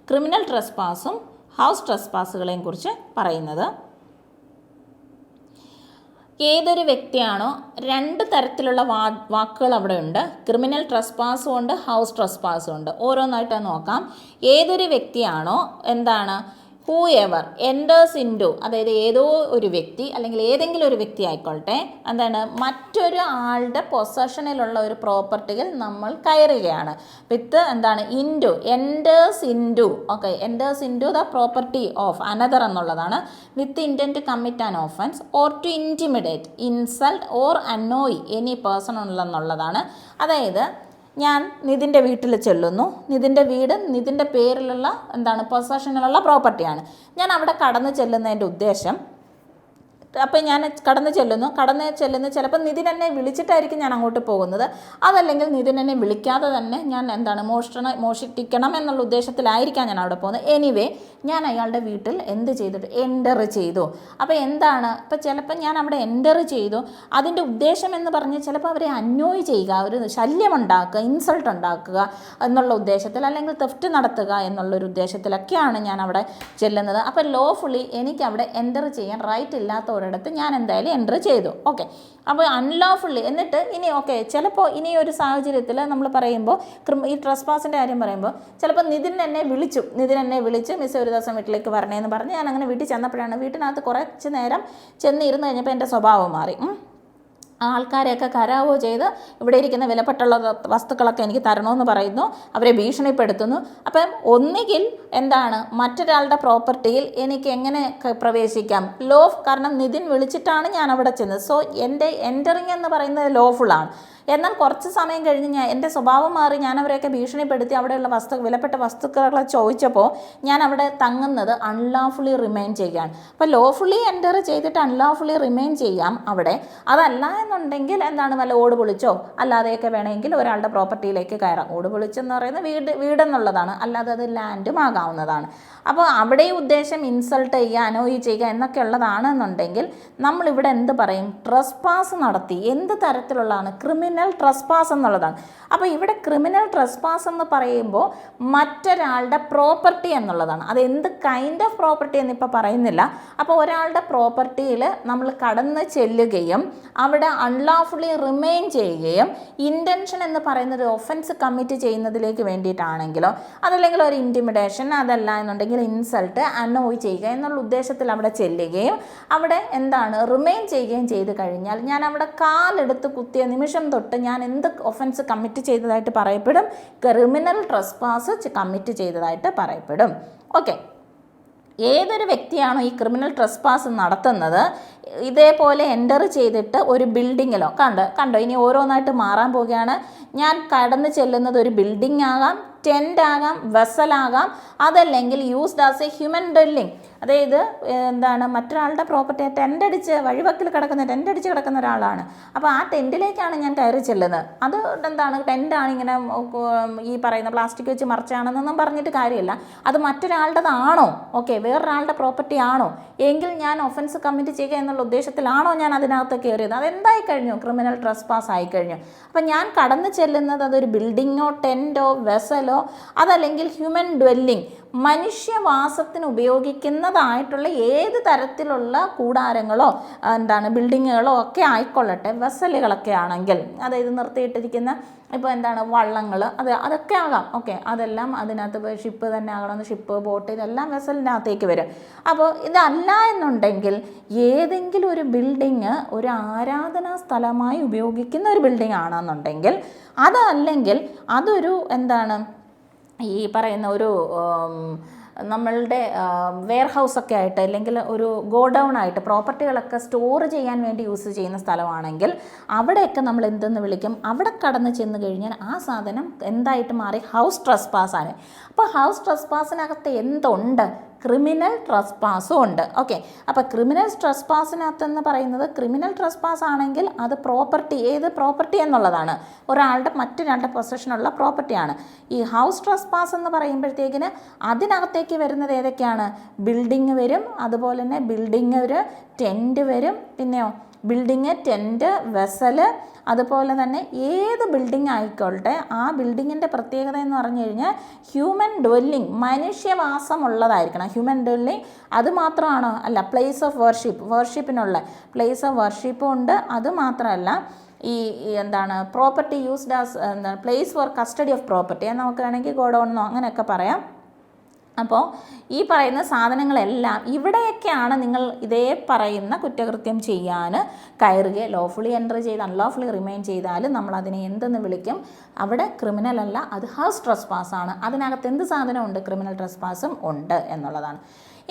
ക്രിമിനൽ ട്രസ്പാസും ഹൗസ് ട്രസ്പാസുകളെയും കുറിച്ച് പറയുന്നത്. ഏതൊരു വ്യക്തിയാണോ 2 തരത്തിലുള്ള വാക്കുകൾ അവിടെ ഉണ്ട്. ക്രിമിനൽ ട്രസ്പാസും ഉണ്ട്, ഹൗസ് ട്രസ്പാസും ഉണ്ട്. ഓരോന്നായിട്ട് നോക്കാം. ഏതൊരു വ്യക്തിയാണോ എന്താണ് ഹൂ എവർ എൻറ്റേഴ്സ് ഇൻറ്റു അതായത് ഏതോ ഒരു വ്യക്തി അല്ലെങ്കിൽ ഏതെങ്കിലും ഒരു വ്യക്തി ആയിക്കോട്ടെ എന്താണ് മറ്റൊരു ആളുടെ പൊസഷനിലുള്ള ഒരു പ്രോപ്പർട്ടിയിൽ നമ്മൾ കയറുകയാണ് വിത്ത് എന്താണ് into enters into okay enters into the property of another എന്നുള്ളതാണ് with intent to commit an offence or to intimidate insult or annoy any person എന്നുള്ളതാണ്. അതായത് ഞാൻ നിതിൻ്റെ വീട്ടിൽ ചെല്ലുന്നു. നിതിൻ്റെ വീട് നിതിൻ്റെ പേരിലുള്ള എന്താണ് പൊസഷനിലുള്ള പ്രോപ്പർട്ടിയാണ്. ഞാൻ അവിടെ കടന്നു ചെല്ലുന്നതിൻ്റെ ഉദ്ദേശം അപ്പോൾ ഞാൻ കടന്നു ചെല്ലുന്നു ചിലപ്പോൾ നിതിൻ എന്നെ വിളിച്ചിട്ടായിരിക്കും ഞാൻ അങ്ങോട്ട് പോകുന്നത്. അതല്ലെങ്കിൽ നിതിൻ എന്നെ വിളിക്കാതെ തന്നെ ഞാൻ എന്താണ് മോഷ്ടിക്കണം എന്നുള്ള ഉദ്ദേശത്തിലായിരിക്കാം ഞാൻ അവിടെ പോകുന്നത്. എനിവേ ഞാൻ അയാളുടെ വീട്ടിൽ എന്ത് ചെയ്തിട്ട് എൻ്റർ ചെയ്തു. അപ്പോൾ എന്താണ് ഇപ്പോൾ ചിലപ്പോൾ ഞാൻ അവിടെ എൻ്റർ ചെയ്തു. അതിൻ്റെ ഉദ്ദേശം എന്ന് പറഞ്ഞ് ചിലപ്പോൾ അവരെ അന്വോയ് ചെയ്യുക, ഒരു ശല്യമുണ്ടാക്കുക, ഇൻസൾട്ട് ഉണ്ടാക്കുക എന്നുള്ള ഉദ്ദേശത്തിൽ അല്ലെങ്കിൽ തെഫ്റ്റ് നടത്തുക എന്നുള്ളൊരു ഉദ്ദേശത്തിലൊക്കെയാണ് ഞാൻ അവിടെ ചെല്ലുന്നത്. അപ്പോൾ ലോഫുള്ളി എനിക്ക് അവിടെ എൻ്റർ ചെയ്യാൻ റൈറ്റ് ഇല്ലാത്ത ഒരിടത്ത് ഞാൻ എന്തായാലും എൻ്റർ ചെയ്തു. ഓക്കെ. അപ്പോൾ അൺലോഫുള്ളി എന്നിട്ട് ഇനി ഓക്കെ ചിലപ്പോൾ ഇനി ഒരു സാഹചര്യത്തിൽ നമ്മൾ പറയുമ്പോൾ ഈ ട്രസ്പാസിൻ്റെ കാര്യം പറയുമ്പോൾ ചിലപ്പോൾ നിതിൻ എന്നെ വിളിച്ച് മിസ് ഒരു ദിവസം വീട്ടിലേക്ക് വരണേന്ന് പറഞ്ഞ് ഞാൻ അങ്ങനെ വീട്ടിൽ ചെന്നപ്പോഴാണ് വീട്ടിനകത്ത് കുറച്ച് നേരം ചെന്നിരുന്ന് കഴിഞ്ഞപ്പോൾ എൻ്റെ സ്വഭാവം മാറി. ആൾക്കാരെയൊക്കെ കരാവോ ചെയ്ത് ഇവിടെ ഇരിക്കുന്ന വിലപ്പെട്ടുള്ള വസ്തുക്കളൊക്കെ എനിക്ക് തരണമെന്ന് പറയുന്നു, അവരെ ഭീഷണിപ്പെടുത്തുന്നു. അപ്പം ഒന്നുകിൽ എന്താണ് മറ്റൊരാളുടെ പ്രോപ്പർട്ടിയിൽ എനിക്ക് എങ്ങനെ പ്രവേശിക്കാം? കാരണം നിതിൻ വിളിച്ചിട്ടാണ് ഞാൻ അവിടെ ചെന്നത്. സോ എൻ്റെ എൻ്ററിങ് എന്ന് പറയുന്നത് ലോഫുള്ളാണ്. എന്നാൽ കുറച്ച് സമയം കഴിഞ്ഞ് എൻ്റെ സ്വഭാവം മാറി ഞാൻ അവരെയൊക്കെ ഭീഷണിപ്പെടുത്തി അവിടെയുള്ള വിലപ്പെട്ട വസ്തുക്കളെ ചോദിച്ചപ്പോൾ ഞാൻ അവിടെ തങ്ങുന്നത് അൺലോഫുള്ളി റിമെയിൻ ചെയ്യുകയാണ്. അപ്പോൾ ലോഫുള്ളി എൻ്റർ ചെയ്തിട്ട് അൺലോഫുള്ളി റിമെയിൻ ചെയ്യാം അവിടെ. അതല്ല എന്നുണ്ടെങ്കിൽ എന്താണ് വല്ല ഓട് പൊളിച്ചോ അല്ലാതെയൊക്കെ വേണമെങ്കിൽ ഒരാളുടെ പ്രോപ്പർട്ടിയിലേക്ക് കയറാം. ഓട് പൊളിച്ചെന്ന് പറയുന്നത് വീടെന്നുള്ളതാണ്, അല്ലാതെ അത് ലാൻഡും ആകാവുന്നതാണ്. അപ്പോൾ അവിടെ ഉദ്ദേശം ഇൻസൾട്ട് ചെയ്യുക, അനോയി ചെയ്യുക എന്നൊക്കെ ഉള്ളതാണെന്നുണ്ടെങ്കിൽ നമ്മളിവിടെ എന്ത് പറയും? ട്രസ്പാസ് നടത്തി. എന്ത് തരത്തിലുള്ളതാണ്? ക്രിമിനൽ ട്രസ്പാസ് എന്നുള്ളതാണ്. അപ്പോൾ ഇവിടെ ക്രിമിനൽ ട്രസ്പാസ് എന്ന് പറയുമ്പോൾ മറ്റൊരാളുടെ പ്രോപ്പർട്ടി എന്നുള്ളതാണ്. അത് എന്ത് കൈൻഡ് ഓഫ് പ്രോപ്പർട്ടി എന്നിപ്പോൾ പറയുന്നില്ല. അപ്പോൾ ഒരാളുടെ പ്രോപ്പർട്ടിയിൽ നമ്മൾ കടന്ന് ചെല്ലുകയും അവിടെ അൺലോഫുള്ളി റിമെയിൻ ചെയ്യുകയും ഇൻറ്റൻഷൻ എന്ന് പറയുന്ന ഒരു ഒഫൻസ് കമ്മിറ്റ് ചെയ്യുന്നതിലേക്ക് വേണ്ടിയിട്ടാണെങ്കിലോ അതല്ലെങ്കിൽ ഒരു ഇൻറ്റിമിഡേഷൻ അതല്ല എന്നുണ്ടെങ്കിൽ ഇൻസൾട്ട് അനോയ് ചെയ്യുക എന്നുള്ള ഉദ്ദേശത്തിൽ അവിടെ ചെല്ലുകയും അവിടെ എന്താണ് റിമെയിൻ ചെയ്യുകയും ചെയ്ത് കഴിഞ്ഞാൽ ഞാൻ അവിടെ കാലെടുത്ത് കുത്തിയ നിമിഷം തൊട്ട് ഞാൻ എന്ത് ഒഫൻസ് കമ്മിറ്റ് ചെയ്തതായിട്ട് പറയപ്പെടും? ക്രിമിനൽ ട്രസ്പാസ് കമ്മിറ്റ് ചെയ്തതായിട്ട് പറയപ്പെടും. ഓക്കെ. ഏതൊരു വ്യക്തിയാണോ ഈ ക്രിമിനൽ ട്രസ്പാസ് നടത്തുന്നത് ഇതേപോലെ എൻ്റർ ചെയ്തിട്ട് ഒരു ബിൽഡിങ്ങിലോ കണ്ടോ ഇനി ഓരോന്നായിട്ട് മാറാൻ പോവുകയാണ്. ഞാൻ കടന്നു ചെല്ലുന്നത് ഒരു ബിൽഡിംഗ് ആകാം, ടെൻ്റ് ആകാം, വെസലാകാം, അതല്ലെങ്കിൽ used as A human dwelling. അതായത് എന്താണ്, മറ്റൊരാളുടെ പ്രോപ്പർട്ടി ടെൻ്റ് അടിച്ച് വഴിവക്കിൽ ടെൻ്റ് അടിച്ച് കിടക്കുന്ന ഒരാളാണ്. അപ്പോൾ ആ ടെൻറ്റിലേക്കാണ് ഞാൻ കയറി ചെല്ലുന്നത്. അത് എന്താണ്, ടെൻ്റാണ് ഇങ്ങനെ ഈ പറയുന്ന പ്ലാസ്റ്റിക് വെച്ച് മറിച്ചാണെന്നൊന്നും പറഞ്ഞിട്ട് കാര്യമില്ല. അത് മറ്റൊരാളുടേതാണോ, ഓക്കെ, വേറൊരാളുടെ പ്രോപ്പർട്ടി ആണോ എങ്കിൽ ഞാൻ ഒഫൻസ് കമ്മിറ്റ് ചെയ്യുക എന്നുള്ള ഉദ്ദേശത്തിലാണോ ഞാൻ അതിനകത്ത് കയറിയത്, അതെന്തായി കഴിഞ്ഞു, ക്രിമിനൽ ട്രസ്പാസ് ആയിക്കഴിഞ്ഞു. അപ്പം ഞാൻ കടന്നു ചെല്ലുന്നത് അതൊരു ബിൽഡിങ്ങോ ടെൻറ്റോ വെസലോ അതല്ലെങ്കിൽ ഹ്യൂമൻ ഡ്വെല്ലിംഗ്, മനുഷ്യവാസത്തിന് ഉപയോഗിക്കുന്നതായിട്ടുള്ള ഏത് തരത്തിലുള്ള കൂടാരങ്ങളോ എന്താണ് ബിൽഡിങ്ങുകളോ ഒക്കെ ആയിക്കൊള്ളട്ടെ, വെസലുകളൊക്കെ ആണെങ്കിൽ, അതായത് നിർത്തിയിട്ടിരിക്കുന്ന ഇപ്പോൾ എന്താണ് വള്ളങ്ങൾ, അതൊക്കെ ആകാം, ഓക്കെ, അതെല്ലാം അതിനകത്ത് ഷിപ്പ് തന്നെ ആകണമെന്ന്, ഷിപ്പ്, ബോട്ട്, ഇതെല്ലാം വെസലിനകത്തേക്ക് വരും. അപ്പോൾ ഇതല്ല എന്നുണ്ടെങ്കിൽ ഏതെങ്കിലും ഒരു ബിൽഡിങ് ഒരു ആരാധനാ സ്ഥലമായി ഉപയോഗിക്കുന്ന ഒരു ബിൽഡിംഗ് ആണെന്നുണ്ടെങ്കിൽ, അതല്ലെങ്കിൽ അതൊരു എന്താണ് ഈ പറയുന്ന ഒരു നമ്മളുടെ വെയർഹൗസൊക്കെ ആയിട്ട് അല്ലെങ്കിൽ ഒരു ഗോഡൗൺ ആയിട്ട് പ്രോപ്പർട്ടികളൊക്കെ സ്റ്റോർ ചെയ്യാൻ വേണ്ടി യൂസ് ചെയ്യുന്ന സ്ഥലമാണെങ്കിൽ അവിടെയൊക്കെ നമ്മൾ എന്തെന്ന് വിളിക്കും, അവിടെ കടന്ന് ചെന്ന് കഴിഞ്ഞാൽ ആ സാധനം എന്തായിട്ട് മാറി, ഹൗസ് ട്രസ്പാസാണ്. അപ്പോൾ ഹൗസ് ട്രസ്പാസിനകത്ത് എന്തുണ്ട്, ക്രിമിനൽ ട്രസ്പാസും ഉണ്ട്. ഓക്കെ, അപ്പോൾ ക്രിമിനൽ ട്രസ്പാസിനകത്തെന്ന് പറയുന്നത്, ക്രിമിനൽ ട്രസ്പാസ് ആണെങ്കിൽ അത് പ്രോപ്പർട്ടി, ഏത് പ്രോപ്പർട്ടി എന്നുള്ളതാണ്, ഒരാളുടെ മറ്റൊരാളുടെ പൊസഷനുള്ള പ്രോപ്പർട്ടിയാണ്. ഈ ഹൗസ് ട്രസ്പാസ് എന്ന് പറയുമ്പോഴത്തേക്കിന് അതിനകത്തേക്ക് വരുന്നത് ഏതൊക്കെയാണ്, ബിൽഡിങ് വരും, അതുപോലെ തന്നെ ബിൽഡിങ് ഒരു ടെൻറ്റ് വരും, പിന്നെയോ ബിൽഡിങ്, ടെൻറ്റ്, വെസല്, അതുപോലെ തന്നെ ഏത് ബിൽഡിംഗ് ആയിക്കോട്ടെ ആ ബിൽഡിങ്ങിൻ്റെ പ്രത്യേകത എന്ന് പറഞ്ഞു കഴിഞ്ഞാൽ ഹ്യൂമൻ ഡ്വെല്ലിംഗ്, മനുഷ്യവാസമുള്ളതായിരിക്കണം. ഹ്യൂമൻ ഡ്വെല്ലിംഗ് അത് മാത്രമാണോ, അല്ല, പ്ലേസ് ഓഫ് വർഷിപ്പിനുള്ള പ്ലേസ് ഓഫ് വർഷിപ്പും ഉണ്ട്. അതുമാത്രമല്ല ഈ എന്താണ് പ്രോപ്പർട്ടി യൂസ്ഡ് ആസ് എന്താണ് place for custody of property, നമുക്ക് വേണമെങ്കിൽ ഗോഡൗണെന്നോ അങ്ങനെയൊക്കെ പറയാം. അപ്പോൾ ഈ പറയുന്ന സാധനങ്ങളെല്ലാം ഇവിടെയൊക്കെയാണ് നിങ്ങൾ ഇതേ പറയുന്ന കുറ്റകൃത്യം ചെയ്യാൻ കയറുക, ലോഫുള്ളി എൻ്റർ ചെയ്ത് അൺലോഫുള്ളി റിമെയിൻ ചെയ്താൽ നമ്മൾ അതിനെ എന്തെന്ന് വിളിക്കും, അവിടെ ക്രിമിനൽ അല്ല, അത് ഹൗസ് ട്രസ്പാസാണ്. അതിനകത്ത് എന്ത് സാധനമുണ്ട്, ക്രിമിനൽ ട്രസ്പാസും ഉണ്ട് എന്നുള്ളതാണ്.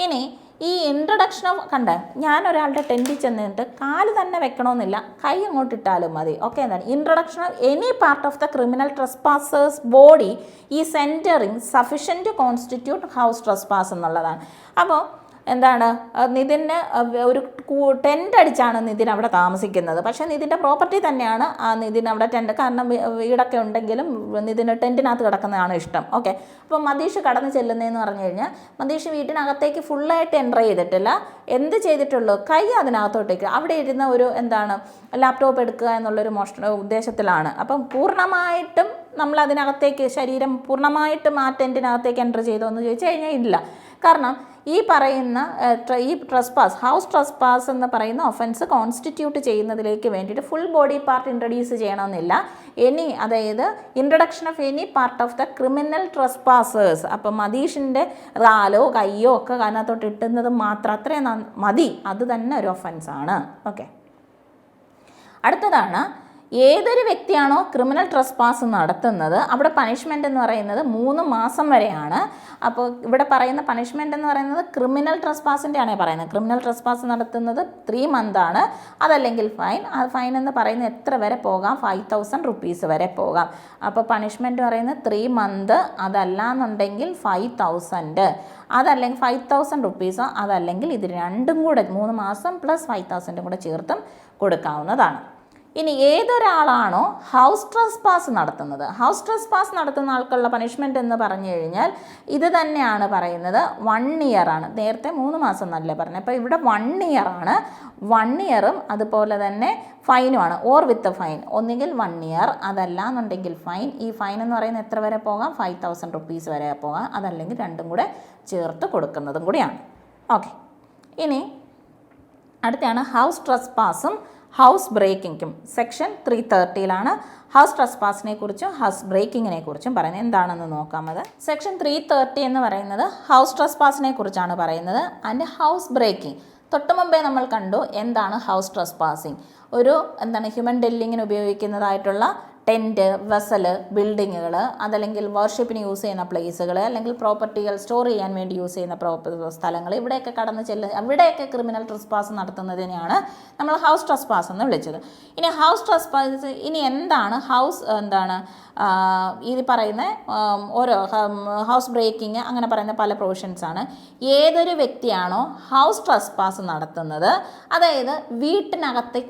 ഇനി ഈ ഇൻട്രൊഡക്ഷൻ ഓഫ് ഞാൻ ഒരാളുടെ ടെൻറ്റിൽ ചെന്നിട്ട് കാല് തന്നെ വെക്കണമെന്നില്ല, കൈ അങ്ങോട്ട് ഇട്ടാലും മതി. ഓക്കെ, എന്താണ് introduction of any part of the criminal trespasser's body ഈ entering sufficient to constitute house trespass എന്നുള്ളതാണ്. അപ്പോൾ എന്താണ്, നിതിന് ഒരു ടെൻ്റ് അടിച്ചാണ് നിതിൻ അവിടെ താമസിക്കുന്നത്. പക്ഷേ നിതിൻ്റെ പ്രോപ്പർട്ടി തന്നെയാണ് ആ നിതിൻ അവിടെ ടെൻ്റ്, കാരണം വീടൊക്കെ ഉണ്ടെങ്കിലും നിതിന് ടെൻറ്റിനകത്ത് കിടക്കുന്നതാണ് ഇഷ്ടം. ഓക്കെ, അപ്പോൾ മതീഷ് കടന്ന് ചെല്ലുന്നതെന്ന് പറഞ്ഞു കഴിഞ്ഞാൽ മതീഷ് വീട്ടിനകത്തേക്ക് ഫുള്ളായിട്ട് എൻ്റർ ചെയ്തിട്ടില്ല, എന്ത് ചെയ്തിട്ടുള്ളൂ, കൈ അതിനകത്തോട്ടേക്ക് അവിടെ ഇരുന്ന ഒരു എന്താണ് ലാപ്ടോപ്പ് എടുക്കുക എന്നുള്ളൊരു ഉദ്ദേശത്തിലാണ്. അപ്പം പൂർണ്ണമായിട്ടും നമ്മൾ അതിനകത്തേക്ക് ശരീരം പൂർണ്ണമായിട്ടും ആ ടെൻറ്റിനകത്തേക്ക് എൻ്റർ ചെയ്തോ എന്ന് ചോദിച്ചു കഴിഞ്ഞാൽ ഇല്ല. കാരണം ഈ പറയുന്ന ഈ ട്രസ്പാസ്, ഹൗസ് ട്രസ്പാസ് എന്ന് പറയുന്ന ഒഫൻസ് കോൺസ്റ്റിറ്റ്യൂട്ട് ചെയ്യുന്നതിലേക്ക് വേണ്ടിയിട്ട് ഫുൾ ബോഡി പാർട്ട് ഇൻട്രൊഡ്യൂസ് ചെയ്യണമെന്നില്ല. അതായത് introduction of any part of the criminal trespassers. അപ്പം മതീഷിൻ്റെ കാലോ കയ്യോ ഒക്കെ അതിനകത്തോട്ട് ഇട്ടുന്നത് മാത്രം അത്രയും മതി, അത് തന്നെ ഒരു ഒഫൻസാണ്. ഓക്കെ, അടുത്തതാണ് ഏതൊരു വ്യക്തിയാണോ ക്രിമിനൽ ട്രസ്പാസ് നടത്തുന്നത് അവിടെ പണിഷ്മെൻ്റ് എന്ന് പറയുന്നത് 3 മാസം വരെയാണ്. അപ്പോൾ ഇവിടെ പറയുന്ന പണിഷ്മെൻ്റ് എന്ന് പറയുന്നത് ക്രിമിനൽ ട്രസ്പാസിൻ്റെ ആണ് പറയുന്നത്. ക്രിമിനൽ ട്രസ്പാസ് നടത്തുന്നത് 3 മന്താണ്, അതല്ലെങ്കിൽ ഫൈൻ. ആ ഫൈൻ എന്ന് പറയുന്നത് എത്ര വരെ പോകാം, 5,000 rupees വരെ പോകാം. അപ്പോൾ പണിഷ്മെൻറ്റ് പറയുന്നത് 3 മന്ത്, അതല്ല എന്നുണ്ടെങ്കിൽ 5,000, അതല്ലെങ്കിൽ 5,000 rupees, അതല്ലെങ്കിൽ ഇത് രണ്ടും കൂടെ 3 മാസം പ്ലസ് 5,000 കൂടെ ചേർത്തും കൊടുക്കാവുന്നതാണ്. ഇനി ഏതൊരാളാണോ ഹൗസ് ട്രസ്പാസ് നടത്തുന്നത്, ഹൗസ് ട്രസ്പാസ് നടത്തുന്ന ആൾക്കുള്ള പണിഷ്മെൻ്റ് എന്ന് പറഞ്ഞു കഴിഞ്ഞാൽ ഇത് തന്നെയാണ് പറയുന്നത്, 1 year ആണ്. നേരത്തെ 3 മാസം എന്നല്ലേ പറഞ്ഞത്, അപ്പോൾ ഇവിടെ 1 year ആണ്. 1 year അതുപോലെ തന്നെ ഫൈനുമാണ്, ഓർ വിത്ത് ഫൈൻ. ഒന്നുകിൽ 1 year, അതല്ല എന്നുണ്ടെങ്കിൽ ഫൈൻ. ഈ ഫൈൻ എന്ന് പറയുന്നത് എത്ര വരെ പോകാം, 5,000 rupees വരെ പോകാം, അതല്ലെങ്കിൽ രണ്ടും കൂടെ ചേർത്ത് കൊടുക്കുന്നതും കൂടിയാണ്. ഓക്കെ, ഇനി അടുത്താണ് ഹൗസ് ട്രസ്പാസും ഹൗസ് ബ്രേക്കിങ്ങും. സെക്ഷൻ 330 ഹൗസ് ട്രസ്പാസിനെ കുറിച്ചും ഹൗസ് ബ്രേക്കിങ്ങിനെ കുറിച്ചും പറയുന്നത്. എന്താണെന്ന് നോക്കാം. അത് സെക്ഷൻ 330 എന്ന് പറയുന്നത് ഹൗസ് ട്രസ്പാസിനെ കുറിച്ചാണ് പറയുന്നത്. ആൻഡ് ഹൗസ് ബ്രേക്കിംഗ് തൊട്ട് മുമ്പേ നമ്മൾ കണ്ടു എന്താണ് ഹൗസ് ട്രസ്പാസിങ്. ഒരു ഹ്യൂമൻ ഡെല്ലിങ്ങിന് ഉപയോഗിക്കുന്നതായിട്ടുള്ള ടെൻറ്റ്, വെസൽ, ബിൽഡിങ്ങുകൾ, അതല്ലെങ്കിൽ വർഷിപ്പിന് യൂസ് ചെയ്യുന്ന പ്ലേസുകൾ, അല്ലെങ്കിൽ പ്രോപ്പർട്ടികൾ സ്റ്റോർ ചെയ്യാൻ വേണ്ടി യൂസ് ചെയ്യുന്ന സ്ഥലങ്ങൾ, ഇവിടെയൊക്കെ കടന്ന് അവിടെയൊക്കെ ക്രിമിനൽ ട്രസ്പാസ് നടത്തുന്നതിനെയാണ് നമ്മൾ ഹൗസ് ട്രസ്പാസ് എന്ന് വിളിച്ചത്. ഇനി ഹൗസ് ട്രസ്പാസ് എന്താണ് ഇത് പറയുന്ന ഓരോ ഹൗസ് ബ്രേക്കിംഗ് അങ്ങനെ പറയുന്ന പല പ്രൊവിഷൻസാണ്. ഏതൊരു വ്യക്തിയാണോ ഹൗസ് ട്രസ്പാസ് നടത്തുന്നത്, അതായത് വീട്ടിനകത്ത്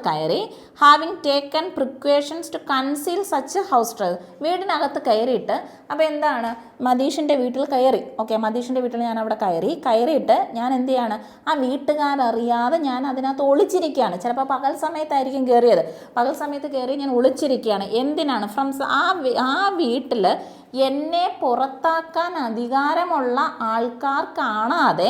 കയറി having taken precautions to conceal such house വീടിനകത്ത് കയറിയിട്ട്, അപ്പോൾ എന്താണ്, മതീഷിൻ്റെ വീട്ടിൽ കയറി, മതീഷിൻ്റെ വീട്ടിൽ ഞാൻ അവിടെ കയറിയിട്ട് ഞാൻ എന്ത് ചെയ്യാണ്, ആ വീട്ടുകാരറിയാതെ ഞാൻ അതിനകത്ത് ഒളിച്ചിരിക്കുകയാണ്. ചിലപ്പോൾ പകൽ സമയത്തായിരിക്കും കയറിയത്, പകൽ സമയത്ത് കയറി ഞാൻ ഒളിച്ചിരിക്കുകയാണ്. എന്തിനാണ്? ആ വീട്ടിൽ എന്നെ പുറത്താക്കാൻ അധികാരമുള്ള ആൾക്കാർ കാണാതെ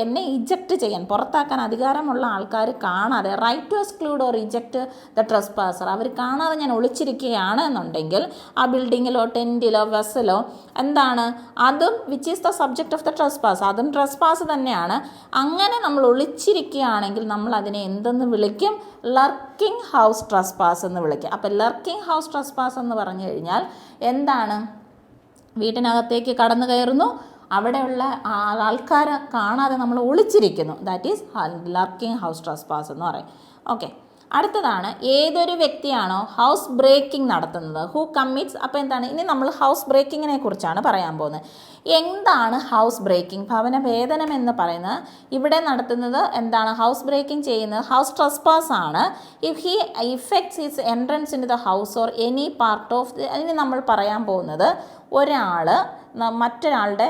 എന്നെ ഇജക്റ്റ് ചെയ്യാൻ, പുറത്താക്കാൻ അധികാരമുള്ള ആൾക്കാർ കാണാതെ, right to exclude or reject the trespasser, അവർ കാണാതെ ഞാൻ ഒളിച്ചിരിക്കുകയാണ് എന്നുണ്ടെങ്കിൽ ആ ബിൽഡിങ്ങിലോ ടെൻറ്റിലോ വെസലോ അതും which is the subject of the trespass, അതും ട്രസ്പാസ് തന്നെയാണ്. അങ്ങനെ നമ്മൾ ഒളിച്ചിരിക്കുകയാണെങ്കിൽ നമ്മൾ അതിനെ എന്തെന്ന് വിളിക്കും? ലർക്കിംഗ് ഹൗസ് ട്രസ്പാസ് എന്ന് വിളിക്കും. അപ്പോൾ ലർക്കിംഗ് ഹൗസ് ട്രസ്പാസ് എന്ന് പറഞ്ഞു കഴിഞ്ഞാൽ വീട്ടിനകത്തേക്ക് കടന്നു കയറുന്നു, അവിടെയുള്ള ആൾക്കാരെ കാണാതെ നമ്മൾ ഒളിച്ചിരിക്കുന്നു. ദാറ്റ് ഈസ് ലർക്കിംഗ് ഹൗസ് ട്രസ്പാസ് എന്ന് പറയും. അടുത്തതാണ്, ഏതൊരു വ്യക്തിയാണോ ഹൗസ് ബ്രേക്കിംഗ് നടത്തുന്നത്, ഹൂ കമ്മിറ്റ്സ്. അപ്പോൾ ഇനി നമ്മൾ ഹൗസ് ബ്രേക്കിങ്ങിനെ കുറിച്ചാണ് പറയാൻ പോകുന്നത്. എന്താണ് ഹൗസ് ബ്രേക്കിംഗ്? ഭവനഭേദനം എന്ന് പറയുന്നത് ഇവിടെ നടത്തുന്നത് ഹൗസ് ബ്രേക്കിംഗ് ചെയ്യുന്നത് ഹൗസ് ട്രസ്പാസ് ആണ്. If he effects his entrance in the house or any part of ഇനി നമ്മൾ പറയാൻ പോകുന്നത്, ഒരാൾ മറ്റൊരാളുടെ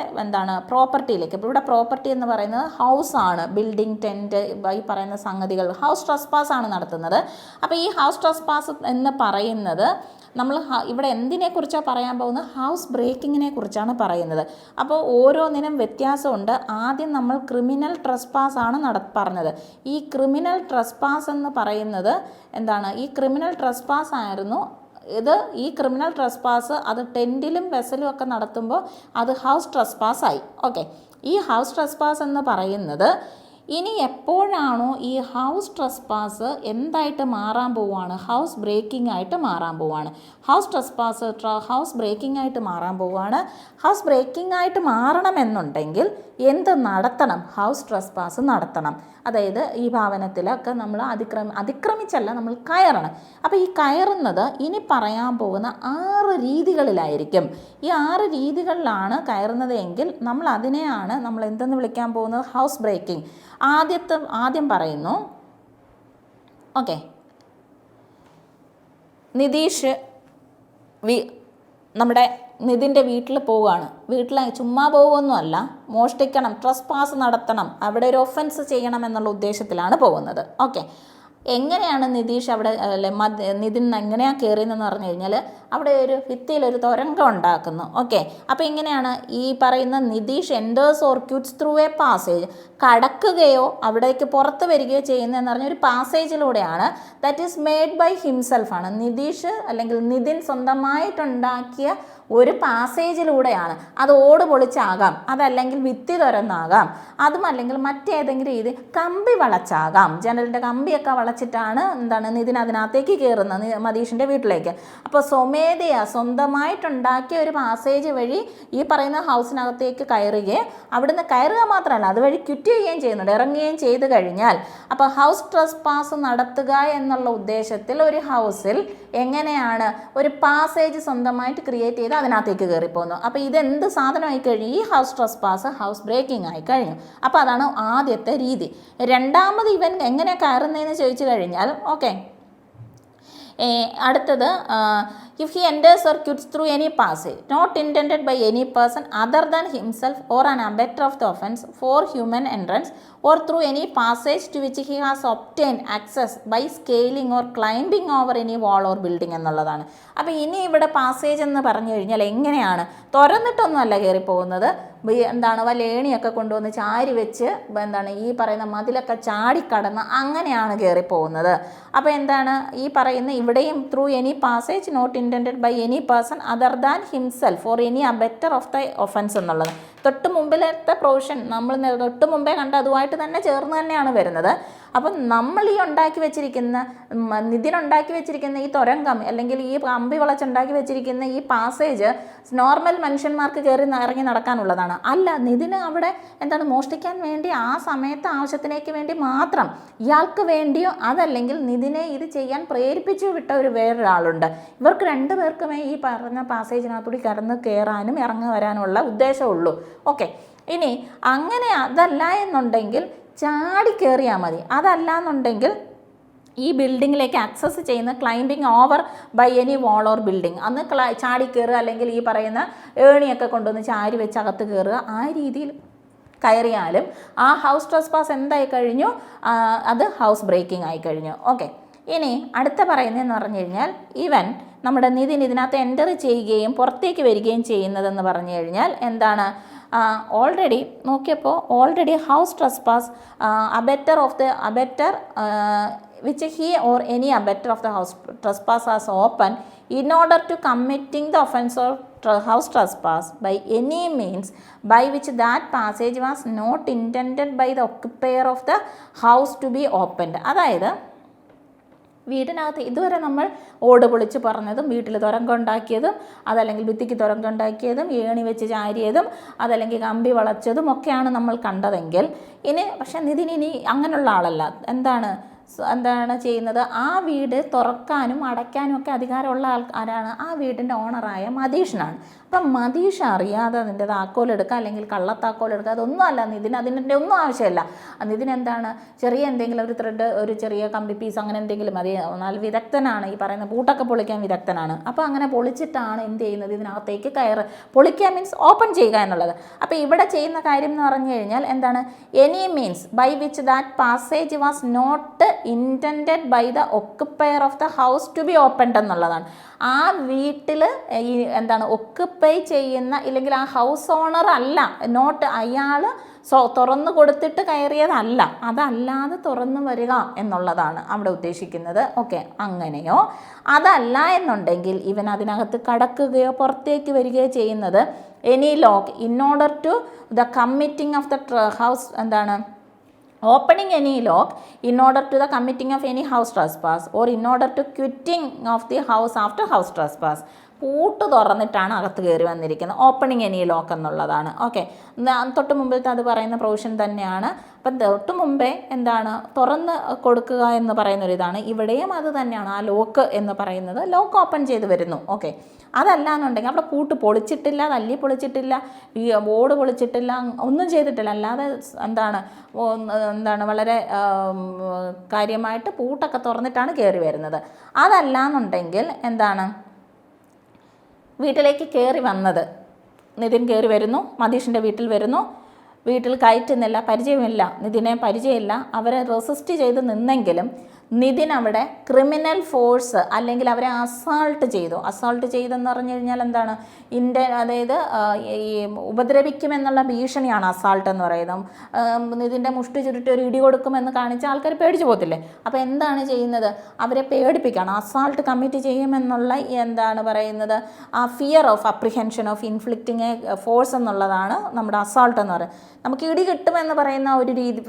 പ്രോപ്പർട്ടിയിലേക്ക്, ഇപ്പോൾ ഇവിടെ പ്രോപ്പർട്ടി എന്ന് പറയുന്നത് ഹൗസാണ്, ബിൽഡിംഗ്, ടെൻറ്റ്, ഈ പറയുന്ന സംഗതികൾ ഹൗസ് ട്രസ്പാസ് ആണ് നടത്തുന്നത്. അപ്പോൾ ഈ ഹൗസ് ട്രസ്പാസ് എന്ന് പറയുന്നത് നമ്മൾ ഇവിടെ എന്തിനെക്കുറിച്ചാണ് പറയാൻ പോകുന്നത്? ഹൗസ് ബ്രേക്കിങ്ങിനെ കുറിച്ചാണ് പറയുന്നത്. അപ്പോൾ ഓരോന്നിനും വ്യത്യാസമുണ്ട്. ആദ്യം നമ്മൾ ക്രിമിനൽ ട്രസ്പാസ് ആണ് പറഞ്ഞത്. ഈ ക്രിമിനൽ ട്രസ്പാസ് എന്ന് പറയുന്നത് ഈ ക്രിമിനൽ ട്രസ്പാസ് ആയിരുന്നു ഈ ക്രിമിനൽ ട്രസ്പാസ് അത് ടെൻറ്റിലും വെസലും ഒക്കെ നടത്തുമ്പോൾ അത് ഹൗസ് ട്രസ്പാസ് ആയി. ഈ ഹൗസ് ട്രസ്പാസ് എന്ന് പറയുന്നത് ഇനി എപ്പോഴാണോ ഈ ഹൗസ് ട്രസ്പാസ് എന്തായിട്ട് മാറാൻ പോവുകയാണ്? ഹൗസ് ബ്രേക്കിംഗ് ആയിട്ട് മാറാൻ പോവുകയാണ്. ഹൗസ് ട്രസ്പാസ് ഹൗസ് ബ്രേക്കിംഗ് ആയിട്ട് മാറാൻ പോവുകയാണ്. ഹൗസ് ബ്രേക്കിംഗ് ആയിട്ട് മാറണമെന്നുണ്ടെങ്കിൽ എന്ത് നടത്തണം? ഹൗസ് ട്രസ്പാസ് നടത്തണം. അതായത് ഈ ഭവനത്തിലൊക്കെ നമ്മൾ അതിക്രമിച്ചല്ല, നമ്മൾ കയറണം. അപ്പോൾ ഈ കയറുന്നത് ഇനി പറയാൻ പോകുന്ന 6 രീതികളിലായിരിക്കും. ഈ 6 രീതികളിലാണ് കയറുന്നത് എങ്കിൽ നമ്മൾ അതിനെയാണ് നമ്മൾ എന്തെന്ന് വിളിക്കാൻ പോകുന്നത്? House breaking. ആദ്യം പറയുന്നു, നിതീഷ് നമ്മുടെ നിതിൻ്റെ വീട്ടിൽ പോവുകയാണ്. വീട്ടിൽ ചുമ്മാ പോകുമൊന്നുമല്ല, മോഷ്ടിക്കണം, ട്രസ്പാസ് നടത്തണം, അവിടെ ഒരു ഒഫൻസ് ചെയ്യണം എന്നുള്ള ഉദ്ദേശത്തിലാണ് പോകുന്നത്. എങ്ങനെയാണ് നിതീഷ് അവിടെ നിതിൻ എങ്ങനെയാണ് കയറിയെന്ന് പറഞ്ഞു കഴിഞ്ഞാൽ അവിടെ ഒരു ഭിത്തിയിലൊരു തുരങ്കം ഉണ്ടാക്കുന്നു. അപ്പോൾ ഇങ്ങനെയാണ് ഈ പറയുന്ന Nitish enters or quits through a passage, കടക്കുകയോ അവിടേക്ക് പുറത്ത് വരികയോ ചെയ്യുന്നതെന്ന് പറഞ്ഞ ഒരു പാസേജിലൂടെയാണ്. ദാറ്റ് ഈസ് മെയ്ഡ് ബൈ ഹിംസെൽഫാണ്. നിതീഷ് അല്ലെങ്കിൽ നിതിൻ സ്വന്തമായിട്ടുണ്ടാക്കിയ ഒരു പാസേജിലൂടെയാണ്. അത് ഓട് പൊളിച്ചാകാം, അതല്ലെങ്കിൽ ഭിത്തി തുറന്നാകാം, അതും അല്ലെങ്കിൽ മറ്റേതെങ്കിലും രീതി കമ്പി വളച്ചാകാം. ജനലിൻ്റെ കമ്പിയൊക്കെ വളച്ചിട്ടാണ് നിതിൻ അതിനകത്തേക്ക് കയറുന്നത് മതീഷിൻ്റെ വീട്ടിലേക്ക്. അപ്പോൾ സ്വന്തമായിട്ടുണ്ടാക്കിയ ഒരു പാസേജ് വഴി ഈ പറയുന്ന ഹൗസിനകത്തേക്ക് കയറുകയും അവിടുന്ന് കയറുക മാത്രമല്ല അതുവഴി ക്വിറ്റ് ചെയ്യുകയും ചെയ്യുന്നുണ്ട്, ഇറങ്ങുകയും ചെയ്ത് കഴിഞ്ഞാൽ. അപ്പോൾ ഹൗസ് ട്രസ്പാസ് നടത്തുക എന്നുള്ള ഉദ്ദേശത്തിൽ ഒരു ഹൗസിൽ എങ്ങനെയാണ് ഒരു പാസേജ് സ്വന്തമായിട്ട് ക്രിയേറ്റ് ചെയ്ത് അതിനകത്തേക്ക് കയറിപ്പോകുന്നു. അപ്പോൾ ഇതെന്ത് സാധനമായി കഴിഞ്ഞു? ഈ ഹൗസ് ട്രസ്പാസ് ഹൗസ് ബ്രേക്കിംഗ് ആയി കഴിഞ്ഞു. അപ്പോൾ അതാണ് ആദ്യത്തെ രീതി. രണ്ടാമത് ഇവൻ എങ്ങനെ കയറുന്നതെന്ന് ചോദിച്ചു കഴിഞ്ഞാൽ അടുത്തത്, if he enters or quits through any passage not intended by any person other than himself or an abettor of the offence for human entrance or through any passage to which he has obtained access by scaling or climbing over any wall or building എന്നുള്ളതാണ്. അപ്പോൾ ഇനി ഇവിടെ passage എന്ന് പറഞ്ഞു കഴിഞ്ഞാൽ എങ്ങനെയാണ്? തുറന്നിട്ടൊന്നുമല്ല കയറിപ്പോകുന്നത്, എന്താണ് വല്ല ഏണിയൊക്കെ കൊണ്ടുവന്ന് ചാരി വെച്ച് എന്താണ് ഈ പറയുന്ന മതിലൊക്കെ ചാടിക്കടന്ന് അങ്ങനെയാണ് കയറിപ്പോകുന്നത്. അപ്പോൾ എന്താണ് ഈ പറയുന്ന ഇവിടെയും through any passage not intended by any person other than himself or any abettor of the offence എന്നുള്ളത്. തൊട്ട് മുമ്പിലത്തെ പ്രൊവിഷൻ നമ്മൾ തൊട്ട് മുമ്പേ കണ്ട അതുമായിട്ട് തന്നെ ചേർന്ന് തന്നെയാണ് വരുന്നത്. അപ്പം നമ്മൾ ഈ ഉണ്ടാക്കി വെച്ചിരിക്കുന്ന നിതിനുണ്ടാക്കി വെച്ചിരിക്കുന്ന ഈ തുരങ്കം അല്ലെങ്കിൽ ഈ കമ്പി വളച്ചുണ്ടാക്കി വെച്ചിരിക്കുന്ന ഈ പാസേജ് നോർമൽ മനുഷ്യന്മാർക്ക് കയറി ഇറങ്ങി നടക്കാനുള്ളതാണ്. അല്ല, നിതിന് അവിടെ എന്താണ് മോഷ്ടിക്കാൻ വേണ്ടി ആ സമയത്ത് ആവശ്യത്തിനേക്ക് വേണ്ടി മാത്രം ഇയാൾക്ക് വേണ്ടിയോ അതല്ലെങ്കിൽ നിതിനെ ഇത് ചെയ്യാൻ പ്രേരിപ്പിച്ചു വിട്ട വേറൊരാളുണ്ട്. ഇവർക്ക് രണ്ടുപേർക്കുമേ ഈ പറഞ്ഞ പാസേജിനകത്തൂടി കയറാനും ഇറങ്ങി വരാനുള്ള ഉദ്ദേശമുള്ളൂ. ഓക്കെ, ഇനി അങ്ങനെ അതല്ല എന്നുണ്ടെങ്കിൽ ചാടി കയറിയാൽ മതി. അതല്ല എന്നുണ്ടെങ്കിൽ ഈ ബിൽഡിങ്ങിലേക്ക് ആക്സസ് ചെയ്യുന്ന climbing over by any wall or building, അന്ന് ചാടി കയറുക അല്ലെങ്കിൽ ഈ പറയുന്ന ഏണിയൊക്കെ കൊണ്ടുവന്ന് ചാരി വെച്ച് അകത്ത് കയറുക, ആ രീതിയിൽ കയറിയാലും ആ ഹൗസ് ട്രസ്പാസ് എന്തായി കഴിഞ്ഞു, അത് ഹൗസ് ബ്രേക്കിംഗ് ആയി കഴിഞ്ഞു. ഓക്കെ, ഇനി അടുത്ത പറയുന്നതെന്ന് പറഞ്ഞു കഴിഞ്ഞാൽ ഈവൻ നമ്മുടെ നിതിൻ ഇതിനകത്ത് എൻ്റർ ചെയ്യുകയും പുറത്തേക്ക് വരികയും ചെയ്യുന്നതെന്ന് പറഞ്ഞു കഴിഞ്ഞാൽ എന്താണ്, ഓൾറെഡി നോക്കിയപ്പോൾ already house trespass abettor which he or any abettor of the house trespass has open in order to committing the offence of house trespass by any means by which that passage was not intended by the occupier of the house to be opened. അതായത് വീടിനകത്ത് ഇതുവരെ നമ്മൾ ഓട് പൊളിച്ച് പറഞ്ഞതും വീട്ടിൽ തുരങ്കം ഉണ്ടാക്കിയതും അതല്ലെങ്കിൽ ഭിത്തിക്ക് തുരങ്കം ഉണ്ടാക്കിയതും ഏണി വെച്ച് ചാരിയതും അതല്ലെങ്കിൽ കമ്പി വളച്ചതും ഒക്കെയാണ് നമ്മൾ കണ്ടതെങ്കിൽ പക്ഷേ നിതിൻ ഇനി അങ്ങനെയുള്ള ആളല്ല. എന്താണ് ചെയ്യുന്നത്, ആ വീട് തുറക്കാനും അടയ്ക്കാനും ഒക്കെ അധികാരമുള്ള ആരാണ്, ആ വീടിൻ്റെ ഓണറായ മതീഷിനാണ്. അപ്പം മതീഷ് അറിയാതെ അതിൻ്റെ താക്കോലെടുക്കുക അല്ലെങ്കിൽ കള്ളത്താക്കോലെടുക്കുക അതൊന്നും അല്ല നിതിന്, അതിൻ്റെ ഒന്നും ആവശ്യമില്ല. നിതിന് എന്താണ്, ചെറിയ എന്തെങ്കിലും ഒരു ത്രെഡ്, ഒരു ചെറിയ കമ്പി പീസ് അങ്ങനെ എന്തെങ്കിലും മതി. എന്നാൽ വിദഗ്ധനാണ്, ഈ പറയുന്ന പൂട്ടൊക്കെ പൊളിക്കാൻ വിദഗ്ധനാണ്. അപ്പോൾ അങ്ങനെ പൊളിച്ചിട്ടാണ് എന്ത് ചെയ്യുന്നത്, ഇതിനകത്തേക്ക് പൊളിക്കുക മീൻസ് ഓപ്പൺ ചെയ്യുക എന്നുള്ളത്. അപ്പോൾ ഇവിടെ ചെയ്യുന്ന കാര്യം എന്ന് പറഞ്ഞു കഴിഞ്ഞാൽ എന്താണ്, any means by which that passage was not intended by the occupier of the house to be opened എന്നുള്ളതാണ്. ആ വീട്ടിൽ ഈ എന്താണ് ഒക്കുപ്പൈ ചെയ്യുന്ന ഇല്ലെങ്കിൽ ആ ഹൗസ് ഓണർ അല്ല, നോട്ട് അയാൾ തുറന്നു കൊടുത്തിട്ട് കയറിയതല്ല, അതല്ലാതെ തുറന്നു വരിക എന്നുള്ളതാണ് അവിടെ ഉദ്ദേശിക്കുന്നത്. ഓക്കെ, അങ്ങനെയോ അതല്ല എന്നുണ്ടെങ്കിൽ ഇവൻ അതിനകത്ത് കടക്കുകയോ പുറത്തേക്ക് വരികയോ ചെയ്യുന്നത് any lock in order to the committing of the house എന്താണ് opening any lock in order to the committing of any house trespass or in order to quitting of the house after house trespass. പൂട്ട് തുറന്നിട്ടാണ് അകത്ത് കയറി വന്നിരിക്കുന്നത്. Opening any lock എന്നുള്ളതാണ്. Okay, തൊട്ട് മുമ്പിലത്തെ അത് പറയുന്ന പ്രൊവിഷൻ തന്നെയാണ്. അപ്പം തൊട്ട് മുമ്പേ എന്താണ് തുറന്ന് കൊടുക്കുക എന്ന് പറയുന്നൊരിതാണ്. ഇവിടെയും അത് തന്നെയാണ്. ആ ലോക്ക് എന്ന് പറയുന്നത് ലോക്ക് ഓപ്പൺ ചെയ്ത് വരുന്നു. ഓക്കെ, അതല്ല എന്നുണ്ടെങ്കിൽ അവിടെ പൂട്ട് പൊളിച്ചിട്ടില്ല, തല്ലി പൊളിച്ചിട്ടില്ല, ഈ ബോർഡ് പൊളിച്ചിട്ടില്ല, ഒന്നും ചെയ്തിട്ടില്ല. അല്ലാതെ എന്താണ് വളരെ കാര്യമായിട്ട് പൂട്ടൊക്കെ തുറന്നിട്ടാണ് കയറി വരുന്നത്. അതല്ല എന്നുണ്ടെങ്കിൽ എന്താണ്, വീട്ടിലേക്ക് കയറി വന്നത് നിതിൻ കയറി വരുന്നു, മതീഷിൻ്റെ വീട്ടിൽ വരുന്നു, വീട്ടിൽ കയറ്റുന്നില്ല, പരിചയമില്ല, നിതിനെ പരിചയമില്ല, അവരെ റെസിസ്റ്റ് ചെയ്ത് നിന്നെങ്കിലും നിതിൻ അവിടെ ക്രിമിനൽ ഫോഴ്സ് അല്ലെങ്കിൽ അവരെ അസാൾട്ട് ചെയ്തെന്ന് പറഞ്ഞു കഴിഞ്ഞാൽ എന്താണ്, അതായത് ഈ ഉപദ്രവിക്കുമെന്നുള്ള ഭീഷണിയാണ് അസാൾട്ട് എന്ന് പറയുന്നത്. നിതിൻ്റെ മുഷ്ടി ചുരുട്ടി ഒരു ഇടി കൊടുക്കുമെന്ന് കാണിച്ച് ആൾക്കാർ പേടിച്ചു പോകത്തില്ലേ. അപ്പോൾ എന്താണ് ചെയ്യുന്നത്, അവരെ പേടിപ്പിക്കുകയാണ്. അസാൾട്ട് കമ്മിറ്റ് ചെയ്യുമെന്നുള്ള എന്താണ് പറയുന്നത്, ആ fear of apprehension of inflicting A force എന്നുള്ളതാണ് നമ്മുടെ അസാൾട്ട് എന്ന് പറയുന്നത്. നമുക്ക് ഇടി കിട്ടുമെന്ന് പറയുന്ന ഒരു രീതി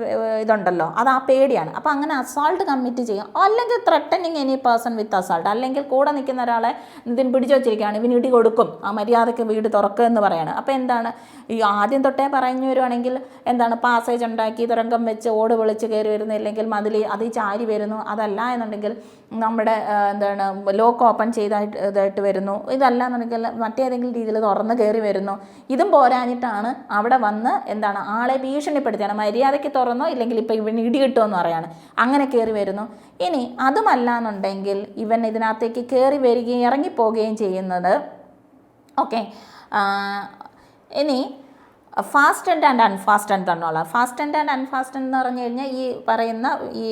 ഇതുണ്ടല്ലോ, അത് ആ പേടിയാണ്. അപ്പോൾ അങ്ങനെ അസാൾട്ട് കമ്മിറ്റ് ചെയ്യാം, അല്ലെങ്കിൽ threatening any person with assault, അല്ലെങ്കിൽ കൂടെ നിൽക്കുന്ന ഒരാളെ ഇതിന് പിടിച്ചു വച്ചിരിക്കുകയാണ്, ഇവന് ഇടി കൊടുക്കും, ആ മര്യാദയ്ക്ക് വീട് തുറക്കുക എന്ന് പറയാണ്. അപ്പോൾ എന്താണ്, ഈ ആദ്യം തൊട്ടേ പറഞ്ഞു വരുവാണെങ്കിൽ എന്താണ്, പാസേജ് ഉണ്ടാക്കി തുരങ്കം വെച്ച് ഓട് പൊളിച്ച് കയറി വരുന്നു, ഇല്ലെങ്കിൽ മതിൽ അത് ചാരി വരുന്നു, അതല്ല എന്നുണ്ടെങ്കിൽ നമ്മുടെ എന്താണ് ലോക്ക് ഓപ്പൺ ഇതായിട്ട് വരുന്നു, ഇതല്ല എന്നുണ്ടെങ്കിൽ മറ്റേതെങ്കിലും രീതിയിൽ തുറന്ന് കയറി വരുന്നു. ഇതും പോരാഞ്ഞിട്ടാണ് അവിടെ വന്ന് എന്താണ് ആളെ ഭീഷണിപ്പെടുത്തിയാണ്, മര്യാദയ്ക്ക് തുറന്നോ ഇല്ലെങ്കിൽ ഇപ്പോൾ ഇവൻ ഇടി കിട്ടുമെന്ന് പറയാണ്, അങ്ങനെ കയറി വരുന്നു. ഇനി അതുമല്ല എന്നുണ്ടെങ്കിൽ ഇവൻ ഇതിനകത്തേക്ക് കയറി വരികയും ഇറങ്ങിപ്പോവുകയും ചെയ്യുന്നത്. ഓക്കെ, ഇനി ഫാസ്റ്റൻഡ് ആൻഡ് അൺഫാസ്റ്റൻഡ് തന്നുള്ള ഫാസ്റ്റൻഡ് ആൻഡ് അൺഫാസ്റ്റൻഡ് എന്ന് പറഞ്ഞു കഴിഞ്ഞാൽ ഈ പറയുന്ന ഈ